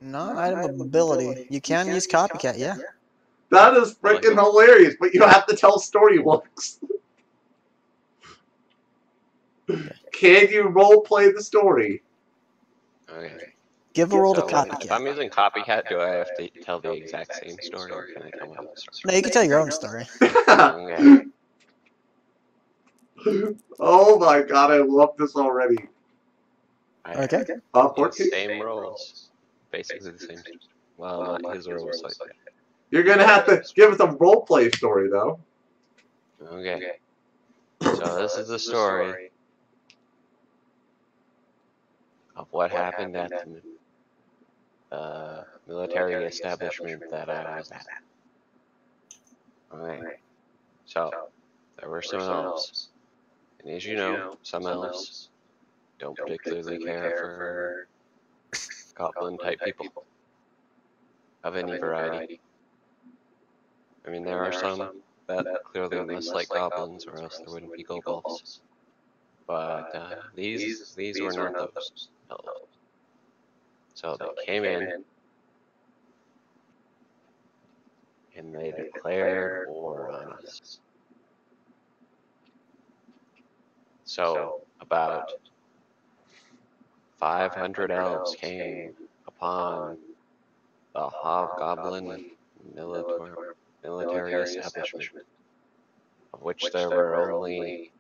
No, item ability. You can use copycat, yeah. That is freaking hilarious, but you have to tell story looks. Can you role play the story? Okay. Give a roll to copycat. If I'm using copycat, do I have to tell the exact same story, or can I tell my own story? No, you can tell your own story. Okay. Oh my god, I love this already. Okay. 14. Same rolls. Basically the same. Well, not his roll was slightly different. You're gonna have to give us a roleplay story, though. Okay. So this is the story of what happened at the military establishment that I was at. Alright. So, there were some elves. And as you know, some elves don't particularly care for goblin-type people of any variety. I mean, there are some that clearly must like goblins, or else there wouldn't be goblins. But these were not those elves. So they came in, and they declared war on us. So about 500 elves came upon the hobgoblin military establishment, of which there were only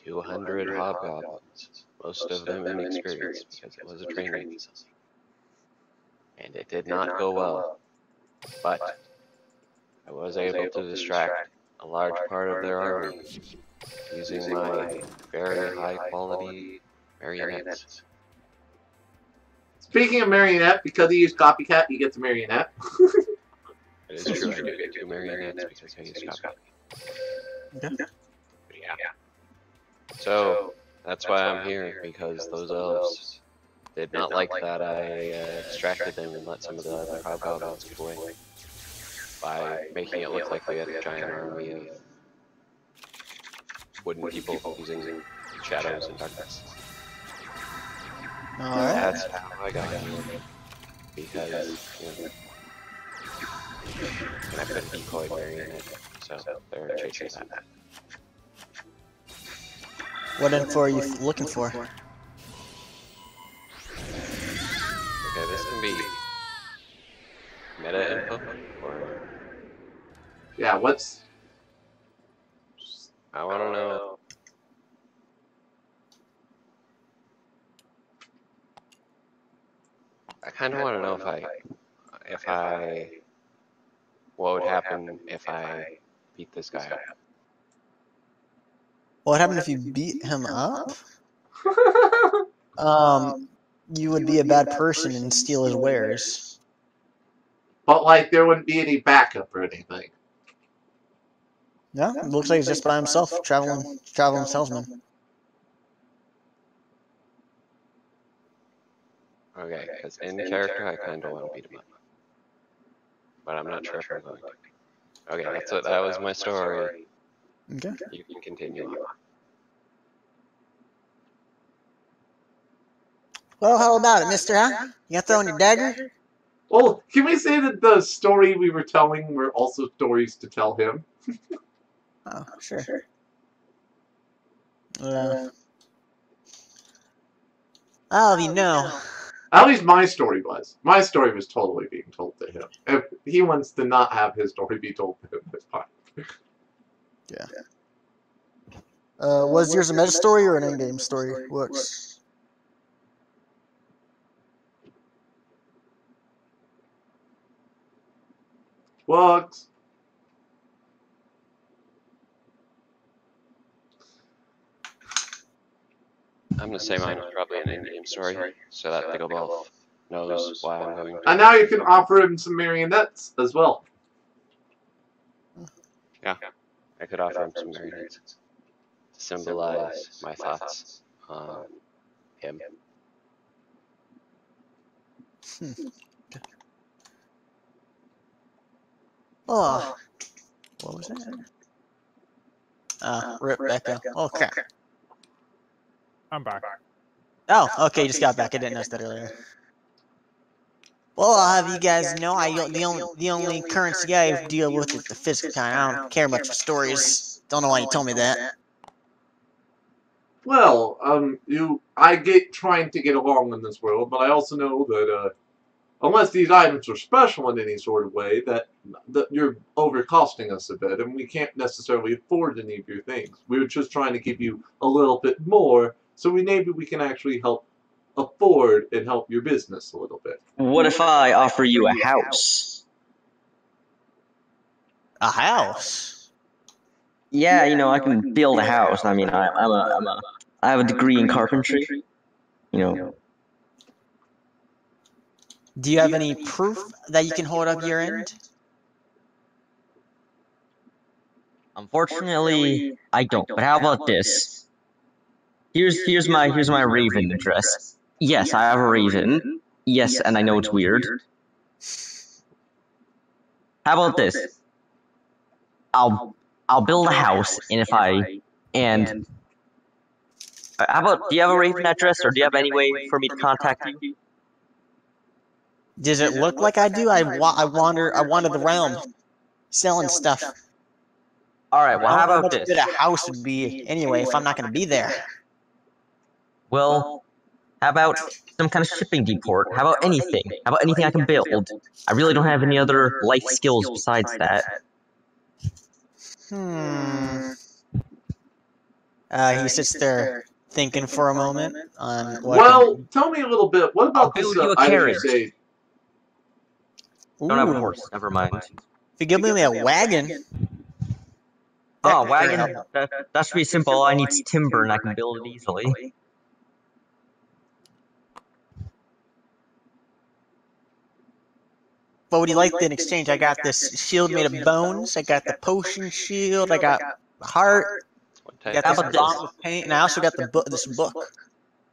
200 hobgoblins, most of them inexperienced because it was a training facility. And it did not go well, but I was able to distract a large part of their army using my very high quality marionettes. Speaking of marionette, because he used copycat, he gets a marionette. It is true, I do get 2 marionettes because I use copycat. Okay. Yeah. So, that's why I'm here, because those elves did not like that I distracted them and let some of the other hobgoblins get away by making it look like we had a giant army of wooden people using shadows and darkness. Alright. That's how I got here. Because, you know, and I couldn't decoy marionette, so they're chasing that. What info are you looking for? Okay, this can be meta info, or Yeah, what's... I want to know. I kind of want to know what would happen if I beat this guy up. What happened if you beat him up? You would be a bad person and steal his wares. But, like, there wouldn't be any backup or anything. Yeah, it looks like he's just by himself, traveling salesman. Okay, because in character I kind of want to beat him up, but I'm not sure if I'm going to. Okay, that was my story. Okay. You can continue on. Well, how about it, mister, huh? You got throwing your dagger? Well, can we say that the story we were telling were also stories to tell him? Oh, sure. I'll have you know. At least my story was. My story was totally being told to him. If he wants to not have his story be told to him, that's fine. Yeah. Was yours a meta story or an in-game story? Which? What? I'm gonna say mine was probably an in-game story, so that the Goblin knows why I'm going to. And now you can offer him some marionettes as well. Yeah, I could offer him some marionettes to symbolize my thoughts on him. Oh, what was that? Rip Becca. Okay. I'm back. Oh, okay, you just got back. I didn't notice that earlier. Well, I'll have you guys know, the only currency I deal with is the physical kind. I don't care much for stories. Don't know why you told me that. Well, I get trying to get along in this world, but I also know that, unless these items are special in any sort of way, that you're overcosting us a bit, and we can't necessarily afford any of your things. We were just trying to give you a little bit more, so maybe we can actually help afford and help your business a little bit. What if I offer you a house? A house? Yeah, you know, I can build a house. I mean, I have a degree in carpentry. You know. Do you have any proof that you can hold up your end? Unfortunately, I don't. But how about this? Here's my Raven address. Yes, I have a Raven. Yes, and I know it's weird. How about this? I'll build a house, and how about, do you have a Raven address, or do you have any way for me to contact you? Does it look like I do? I wander the realm, selling stuff. All right. Well, how about much this? good a house would be anyway if I'm not going to be there. Well, how about some kind of shipping depot? How about anything? How about anything I can build? I really don't have any other life skills besides that. He sits there thinking for a moment on what. Well, tell me a little bit. What about this build you a item you carriage. say? Don't have a horse. Never mind. If you give me a wagon. Oh, wagon? That should be simple. I need timber and I can build it easily. What would you like in exchange? I got this shield made of bones. I got the potion shield. I got the heart. I got this bomb with paint, and I also got this book.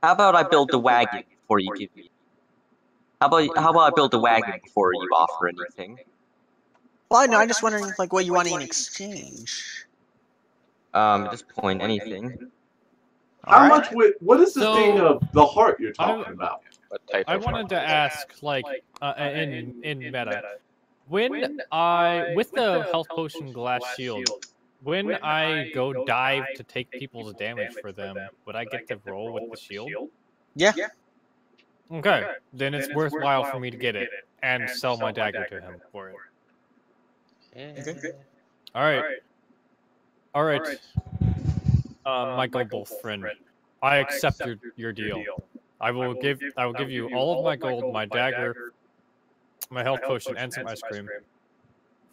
How about I build the wagon before you give me? How about I build the wagon before you offer anything? Well, no, I'm just wondering like what you want in exchange. At this point, anything. How much? What is the thing of the heart you're talking about? I wanted to ask, like, in meta, when I with the health potion glass shield, when I go dive to take people's damage for them, would I get to roll with the shield? Yeah. Okay, then it's worthwhile for me to get it and sell my dagger to him for it. Okay. All right. My gold friend, I accept your deal. I will give you all of my gold, my dagger, my health potion, and some ice cream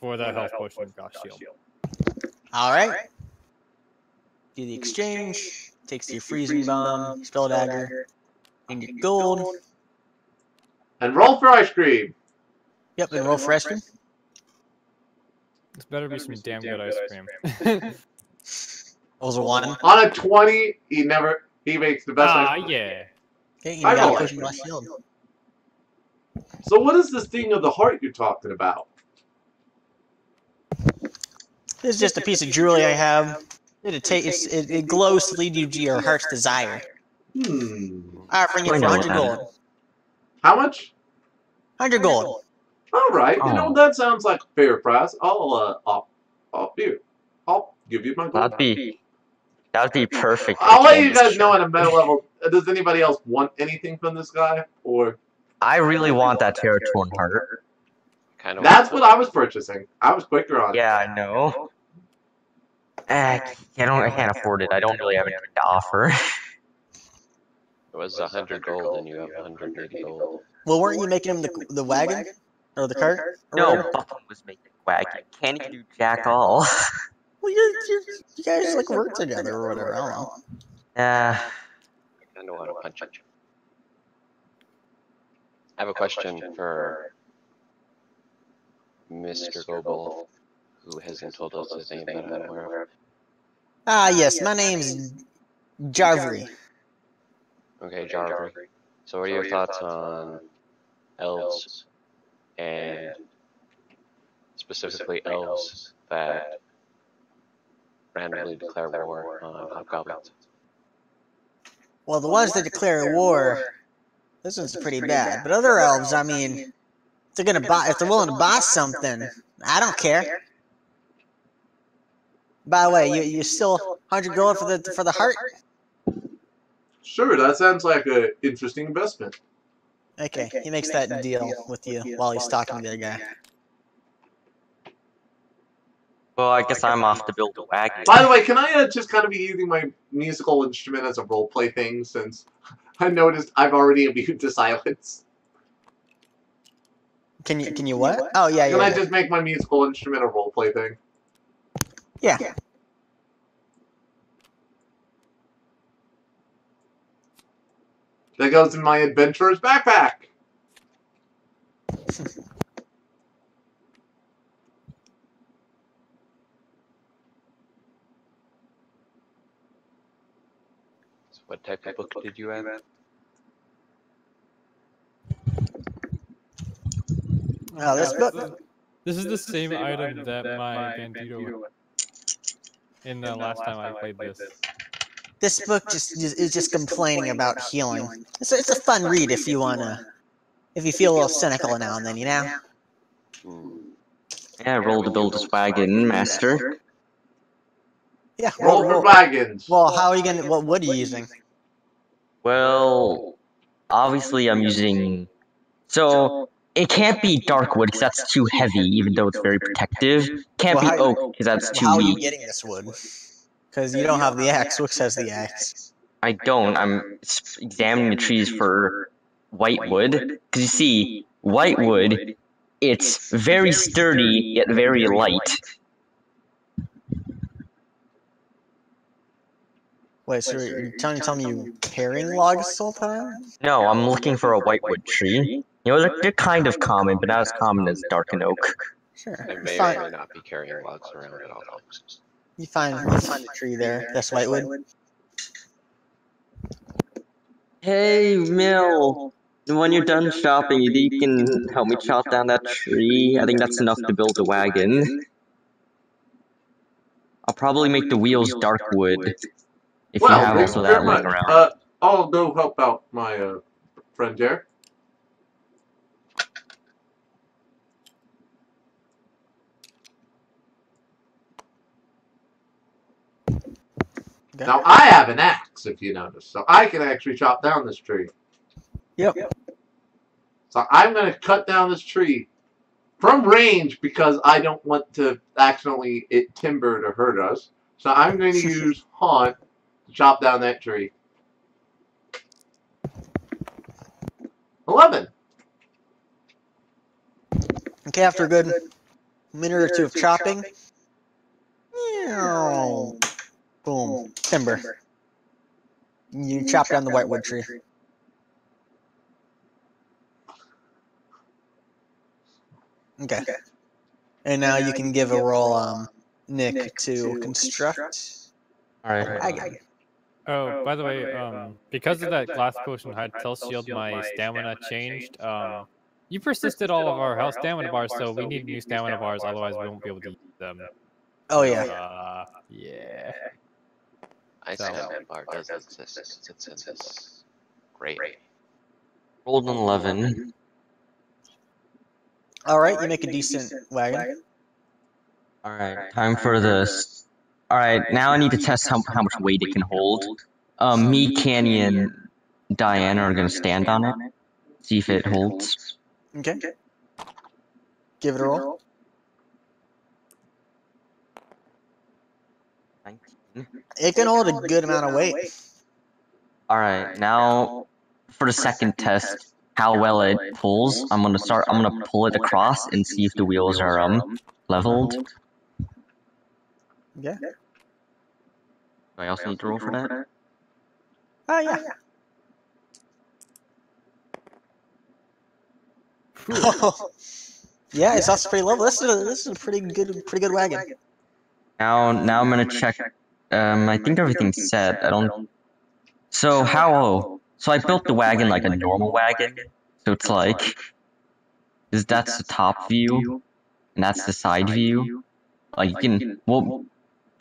for that health potion and glass shield. All right. Do the exchange. Takes your freezing bomb, spell dagger, and your gold. And roll for ice cream. Yep, and roll for ice cream. This better be some damn good ice cream. Was a 1. On a 20, he makes the best ice cream. Yeah. Okay, you got a potion glass shield. So what is this thing of the heart you're talking about? This is just a piece of jewelry I have. It glows to lead you to your heart's desire. Offering you for 100 gold. How much? 100 gold. All right. You know, that sounds like a fair price. I'll give you my gold. That'd be perfect. I'll let you guys know at a meta level. Does anybody else want anything from this guy? Or I really want that prt1 heart. That's what I was purchasing. I was quicker on it. Yeah, I know. I can't afford it. I don't really have anything to offer. It was 100 gold and you have 180 gold. Well, weren't you making him the wagon? Or the cart? No, Buckham was making the wagon. Can't even do jack all. Well, you guys like work together or whatever. I don't know. I know how to punch it. I have a question for Mr. Goble, who hasn't told us his name, but I'm aware of. Yes, my name's Jarvery. Okay, Jarvery. So what are your thoughts on elves, and specifically elves that randomly declare war on goblins? Well, the ones that declare war, this one's pretty bad. But other elves, I mean, if they're willing to buy something, I don't care. By the way, you still 100 gold for the heart? Sure, that sounds like an interesting investment. Okay, he makes that deal with you while he's talking to the other guy. Well, I guess I'm off to build a wagon. By the way, can I just kind of be using my musical instrument as a roleplay thing, since I noticed I've already immune to silence. Can you what? Oh yeah, Can yeah. I just make my musical instrument a roleplay thing? Yeah. That goes in my adventurer's backpack. So what type of book did you have? Oh, this book. This is the same item that my bandito in the last time I played this. This book is just complaining about healing. It's a fun read if you feel a little cynical now and then, you know. Yeah, roll to build this wagon, master. Yeah. Roll for wagons. Well, how are you gonna? What wood are you using? Well, obviously I'm using... So, it can't be dark wood because that's too heavy, even though it's very protective. Can't be oak because that's too How are you weak. getting this wood? Because you don't have the axe. Wook has the axe. I don't. I'm examining the trees for white wood. Because you see, white wood, it's very sturdy, yet very light. Wait, so you're telling me you're carrying logs this whole time? No, I'm looking for a white wood tree. You know, they're kind of common, but not as common as dark and oak. Sure. I You may or find, may not be carrying logs around at all times. you find a tree there. That's whitewood. Hey, Mill! When you're done shopping, you can help me chop down that tree. I think that's enough to build a wagon. I'll probably make the wheels dark wood. If you have thank also you that very laying much. around. I'll go help out my friend there. Okay. Now I have an axe, if you notice, so I can actually chop down this tree. Yep. So I'm going to cut down this tree from range because I don't want to accidentally hit timber to hurt us. So I'm going to use Haunt to chop down that tree. 11. Okay, after a good minute or two of chopping, boom, timber. You chop down the whitewood tree. Okay. And now you can give a roll, Nick, to construct. Alright. Oh, by the way, because of that glass potion had Tell Shield, my stamina changed. You persisted all of our health stamina bars, so we need new stamina bars, otherwise we won't be able to use them. Oh, yeah. Yeah. My stamina bar does exist. It's in this. Great. Rolled an 11. Alright, you make a decent wagon. Alright, time for this. Alright, now I need to test how much weight it can hold. Me, Canny, and Diana are gonna stand on it. See if it holds. Okay. Give it a roll. 19. It can hold a good amount of weight. Alright, now for the second test, how well it pulls. I'm gonna pull it across and see if the wheels are leveled. Yeah. Do I also need to roll for that? Oh, yeah. Yeah, it's also pretty level. This is a pretty good wagon. Now I'm gonna check. I think everything's set. I don't. So so I built the wagon like a normal wagon. So it's like, that's the top view, and that's the side view. Like you can, well,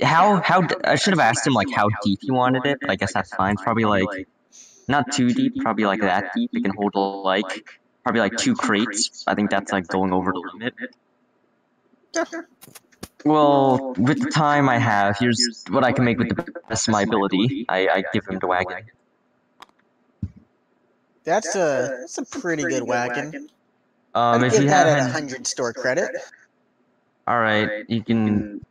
I should have asked him like how deep he wanted it, but I guess that's fine. It's probably like, not too deep, probably like that deep. It can hold like, probably like 2 crates. I think that's like going over the limit. Well, with the time I have, here's what I can make with the best of my ability. I give him the wagon. That's a pretty good wagon. If Give you that have at 100 store credit. alright, you can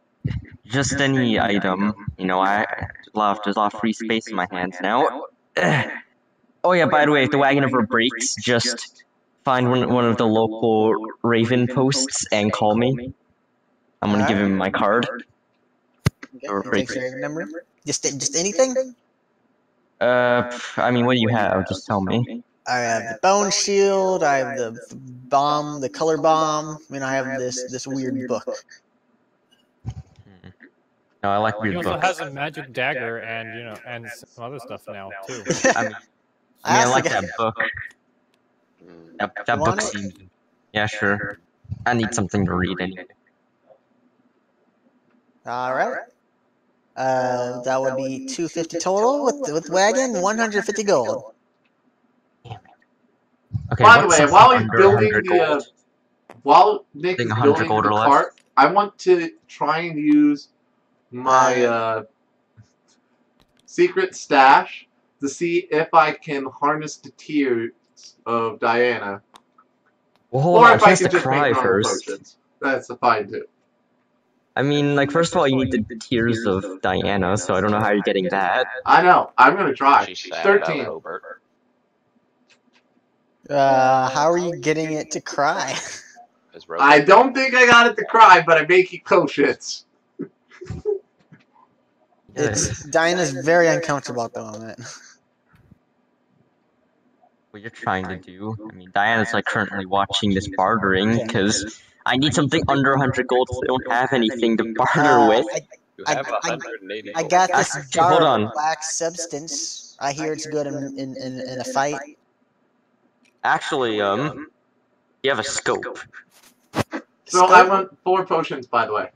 just any item. You know, there's a lot of free space in my hands now. Oh yeah, by the way, if the wagon ever breaks, just find one of the local Raven posts and call me. I'm gonna give him my card. Or He break takes your number. Just anything? I mean, what do you have? Just tell me. I have the bone shield. I have the bomb, the color bomb. I mean, I have this weird book. No, I like He weird also books. has a magic dagger and and some other stuff now too. I like that book. That book want it? seems. Yeah, sure. I need something to read anyway. All right. That would be 250 total with wagon, 150 gold. Okay, By the what's way, something while he's under building 100 the gold? while Nick is 100 building gold the or less? cart, I want to try and use my secret stash to see if I can harness the tears of Diana, Well, hold or on, if she I has can to just cry make normal first. potions. That's fine too. I mean, like, first of all, you need the tears of Diana, so I don't know how you're getting that. I know. I'm gonna try. She's sad 13. about Robert. How are you getting it to cry? I don't think I got it to cry, but I'm making potions. Diana's very uncomfortable at the moment. What you're trying to do. I mean, Diana's like currently watching this bartering because I need something under 100 gold so I don't have anything to barter with. You have 180 I gold. got this Actually, hold jar on. of black substance. I hear it's good in a fight. Actually, you have a scope. So I want 4 potions, by the way.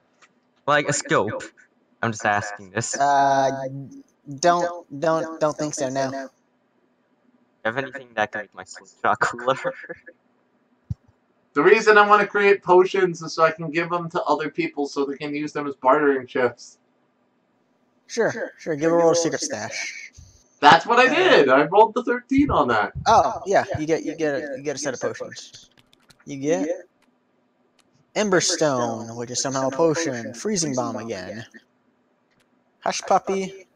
Like a scope. I'm just asking this. Don't think so now. Do you have anything that can make my slingshot cooler? The reason I want to create potions is so I can give them to other people so they can use them as bartering chips. Sure. Give a roll of secret stash. That's what I did. I rolled the 13 on that. Oh yeah, you get a set of potions. You get Ember Stone, which is somehow a potion. Freezing Bomb again. Hush Puppy,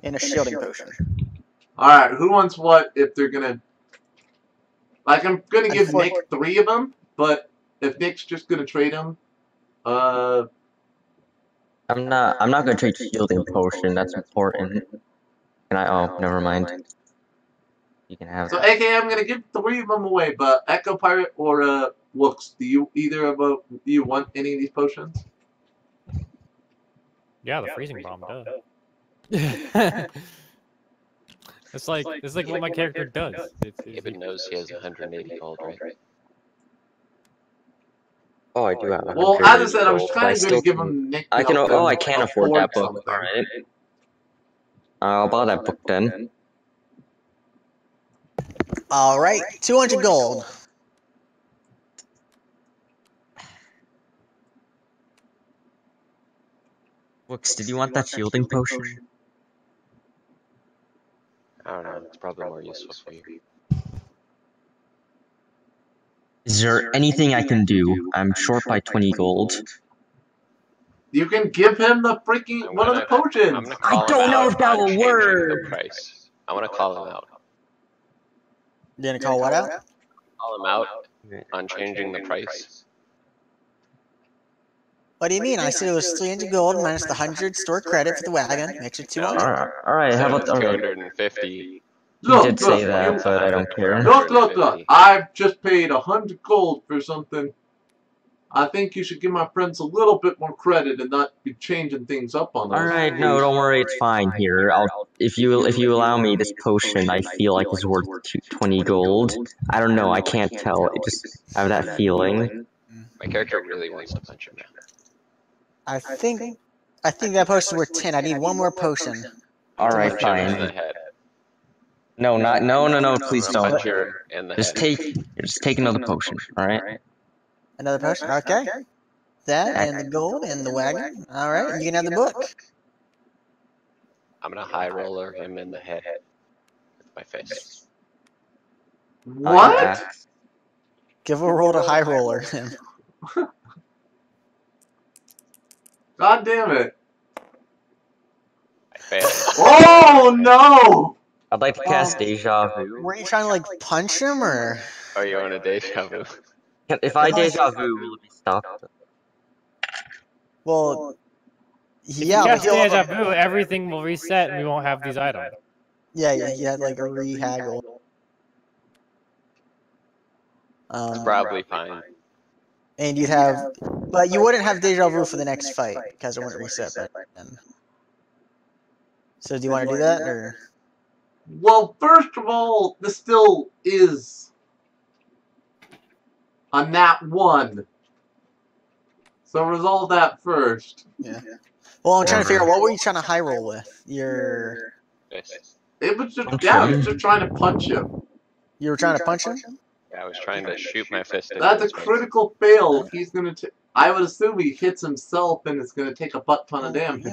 and a shielding potion. Alright, who wants what if they're gonna... Like, I'm gonna give Nick 3 of them, but if Nick's just gonna trade them, I'm not gonna trade shielding potion, that's important. Can I? Oh, never mind. You can have So, that. aka, I'm gonna give 3 of them away, but Echo Pirate or Wooks, do either of you want any of these potions? Yeah, the freezing bomb does. It's like what my character does. David knows he has 180 gold, right? Oh, I do have 100 Well, as I said, I was gold, kind but of going to give can- him Nick. I can. Oh, I can afford that book. something. Alright. I'll buy that book then. Alright, 200 gold. Wooks, did you want that shielding potion? I don't know. It's probably more useful for you. Is there anything I can do? I'm short by 20 gold. You can give him the freaking one of the potions. I don't know if that will work. The price. I want to call him out. You're gonna call what out? Call him out on changing the price. What do you mean? I said it was 300 gold minus the 100 store credit for the wagon. Makes it 200. Alright, how about 250? You did say that, but I don't care. Look. I've just paid 100 gold for something. I think you should give my friends a little bit more credit and not be changing things up on us. Alright, no, don't worry, it's fine here. If you allow me this potion, I feel like it's worth 20 gold. I don't know, I can't tell. I just have that feeling. My character really wants to punch him now. I think that potion's worth 10. I need one more potion. Alright, Punch him in the fine. head. No, please don't. Punch him in the Just head. take another potion, alright? Another potion? Okay. That and the gold and the wagon. Alright, you can have the book. I'm gonna high roller him in the head with my face. What? Give a roll to high roller him. God damn it. I failed. Oh no! I'd like to cast Deja Vu. Were you trying to like punch him or? Are you on a deja vu? If I Deja Vu, will it be stopped? Well, If yeah, you but cast he'll Deja have Vu, everything will reset and we won't have these items. yeah, he had like a rehaggle. Probably fine. And you'd have, but you wouldn't have deja vu for the next fight because it wouldn't reset back then. So do you want to do that or? Well, first of all, this still is a nat 1. So resolve that first. Yeah. Well, I'm trying to figure out what were you trying to high roll with? Yes. It was just, yeah, I was just trying to punch him. You were trying to punch him? I was trying to shoot my fist into That's a his face. critical fail. He's gonna. I would assume he hits himself, and it's gonna take a butt ton of damage.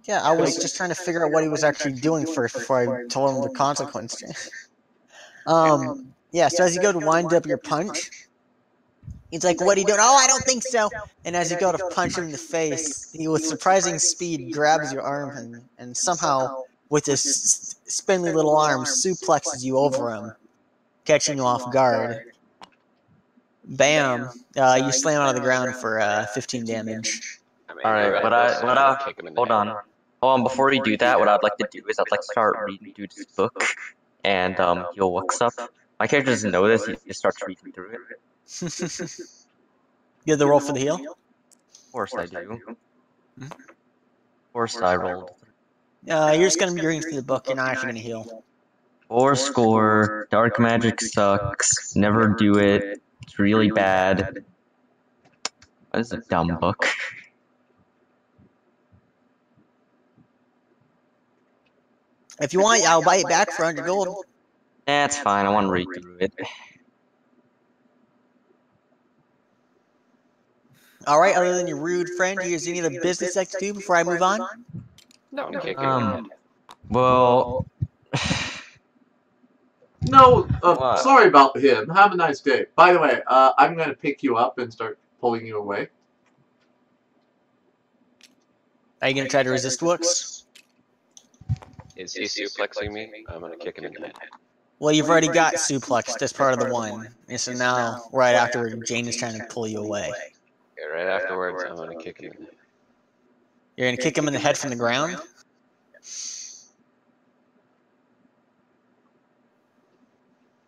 Yeah, I was just trying to figure out what he was actually doing first before I told him the consequence. Yeah. So as you go to wind up your punch, he's like, "What are you doing?" "Oh, I don't think so." And as you go to punch him in the face, he with surprising speed grabs your arm and somehow with his spindly little arm suplexes you over him, catching you off guard. Bam! You slam onto the ground for 15 damage. Alright, hold on, before you do that, what I'd like to do is I'd like to start reading through this book and heal Wook's up. My character doesn't know this, he just starts reading through it. You have the roll for the heal? Of course I do. Of course I rolled. You're just gonna be reading through the book, you're not actually gonna heal. 4 score, dark magic sucks, never do it, it's really bad. That is a dumb book. If you want, I'll buy it back for 100 gold. That's fine, I want to read through it. Alright, other than your rude friend, is any other business I can do before I move on? No, kick him in the head. Well... No, What? sorry about him. Have a nice day. By the way, I'm gonna pick you up and start pulling you away. Are you gonna try to resist Wooks? Is he suplexing me? I'm gonna kick him in the head. Well, you've already got suplexed as part of the one. And so now, right after, Jane is trying to pull you away. Okay, right afterwards, I'm gonna kick him in the head. You're gonna kick him in the head from the ground?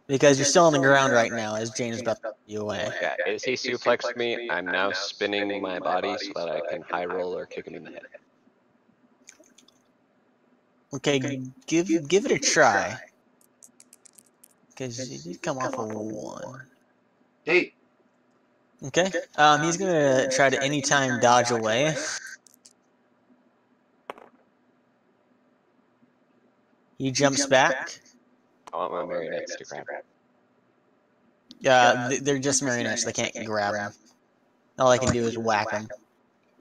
Because you're still on the ground right now as Jane is about to pull you away. Yeah, is he suplexed me? I'm now spinning my body so that I can high roll or kick him in the head. Okay, give it a try. Because you did come off a 1. Hey, Okay, he's gonna try to anytime dodge away. He jumps back. I want my marionettes to grab him. Yeah, they're just marionettes, they can't grab him. All I can do is whack him.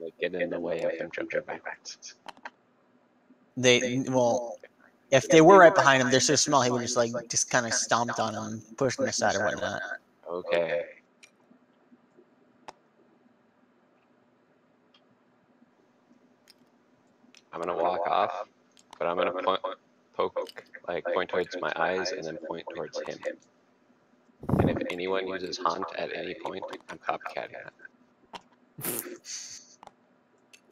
Like, get in the way of him jumping backwards. Well, if they were right behind him, they're so small, he would just kind of stomped on them, pushed them aside or whatnot. Okay. I'm gonna walk off, but I'm gonna point towards my eyes and then point towards him. And if anyone uses haunt at any point, I'm copycatting that.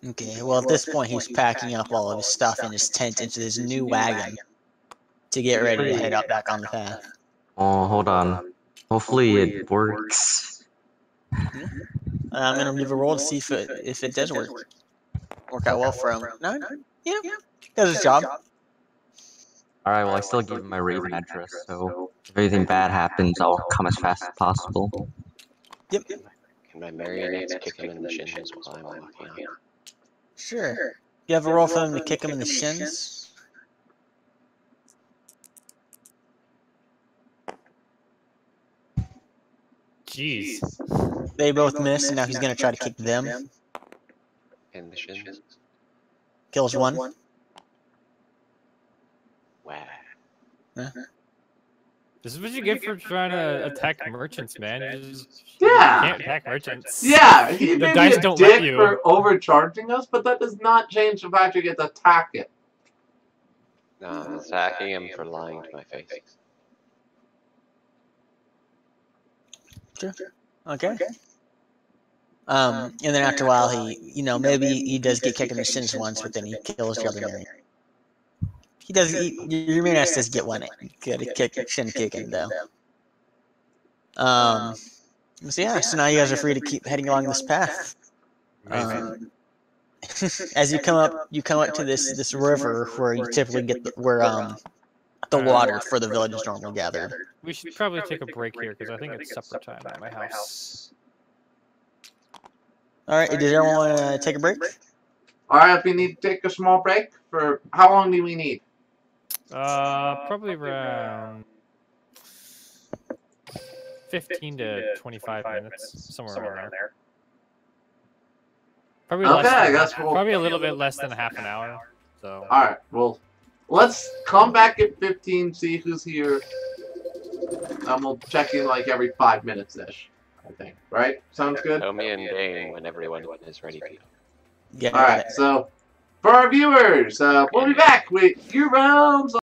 Okay, well at this point he's packing up all of his stuff in his tent into this new wagon to get ready to head out back on the path. Oh, hold on. Hopefully it works. I'm gonna give a roll to see if it does work out well for him. No, yeah, does his job. Alright, well I still give him my Raven address, so if anything bad happens, I'll come as fast as possible. Yep. Can my marionettes kick him in the shins while I'm walking out? Sure. You have a roll for them to kick him in the shins? Jeez. They both miss, and now he's gonna try to kick them. In the shins? Kills one. Wow. Huh? This is what you get for trying to attack merchants, man. You Yeah. can't attack merchants. yeah, he The may dice be a don't let dick you. for overcharging us, but that does not change the fact you get to attack it. Nah, attacking him for lying to my face. Sure. Okay. And then after a while, he, maybe he does get kicked in the shins once, but then he kills the other man. He does. Your main ass does get one. Get a shin kicking though. So yeah. So now you guys are free to keep heading along this path. As you come up to this river where you typically get the water for the village is normally gathered. We should probably take a break here because I think it's supper time at my house. All right. Does everyone want to take a break? All right. If we need to take a small break, for how long do we need? Probably around 15 to 25 minutes, somewhere around there. Probably probably a little bit less than half an hour. So. All right. Well, let's come back at 15, see who's here, and we'll check in like every 5 minutes ish. I think. Right? Sounds good. Tell me and Dane when everyone is ready. Yeah. All right. So, for our viewers, we'll be back with Urealms.